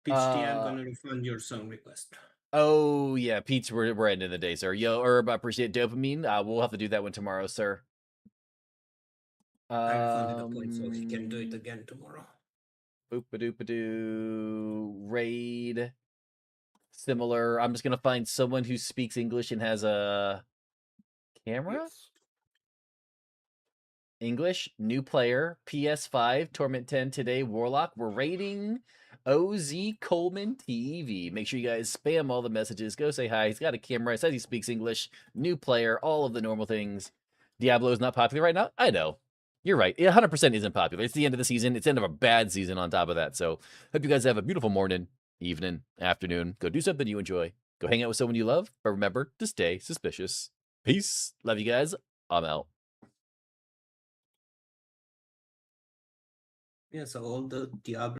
Peach Tea, I'm gonna refund your song request. Oh, yeah, Pete's, we're ending the day, sir. Yo, Herb, I appreciate dopamine. We'll have to do that one tomorrow, sir. I refunded the point, so he can do it again tomorrow. Boop-a-doop-a-doo. Raid. Similar. I'm just going to find someone who speaks English and has a camera? Yes. English, new player, PS5, Torment 10 today, Warlock. We're raiding OZ Coleman TV. Make sure you guys spam all the messages. Go say hi. He's got a camera. Says he speaks English. New player. All of the normal things. Diablo is not popular right now. I know. You're right. It 100% isn't popular. It's the end of the season. It's the end of a bad season on top of that. So hope you guys have a beautiful morning, evening, afternoon. Go do something you enjoy. Go hang out with someone you love. But remember to stay suspicious. Peace. Love you guys. I'm out. Yeah, so all the Diablo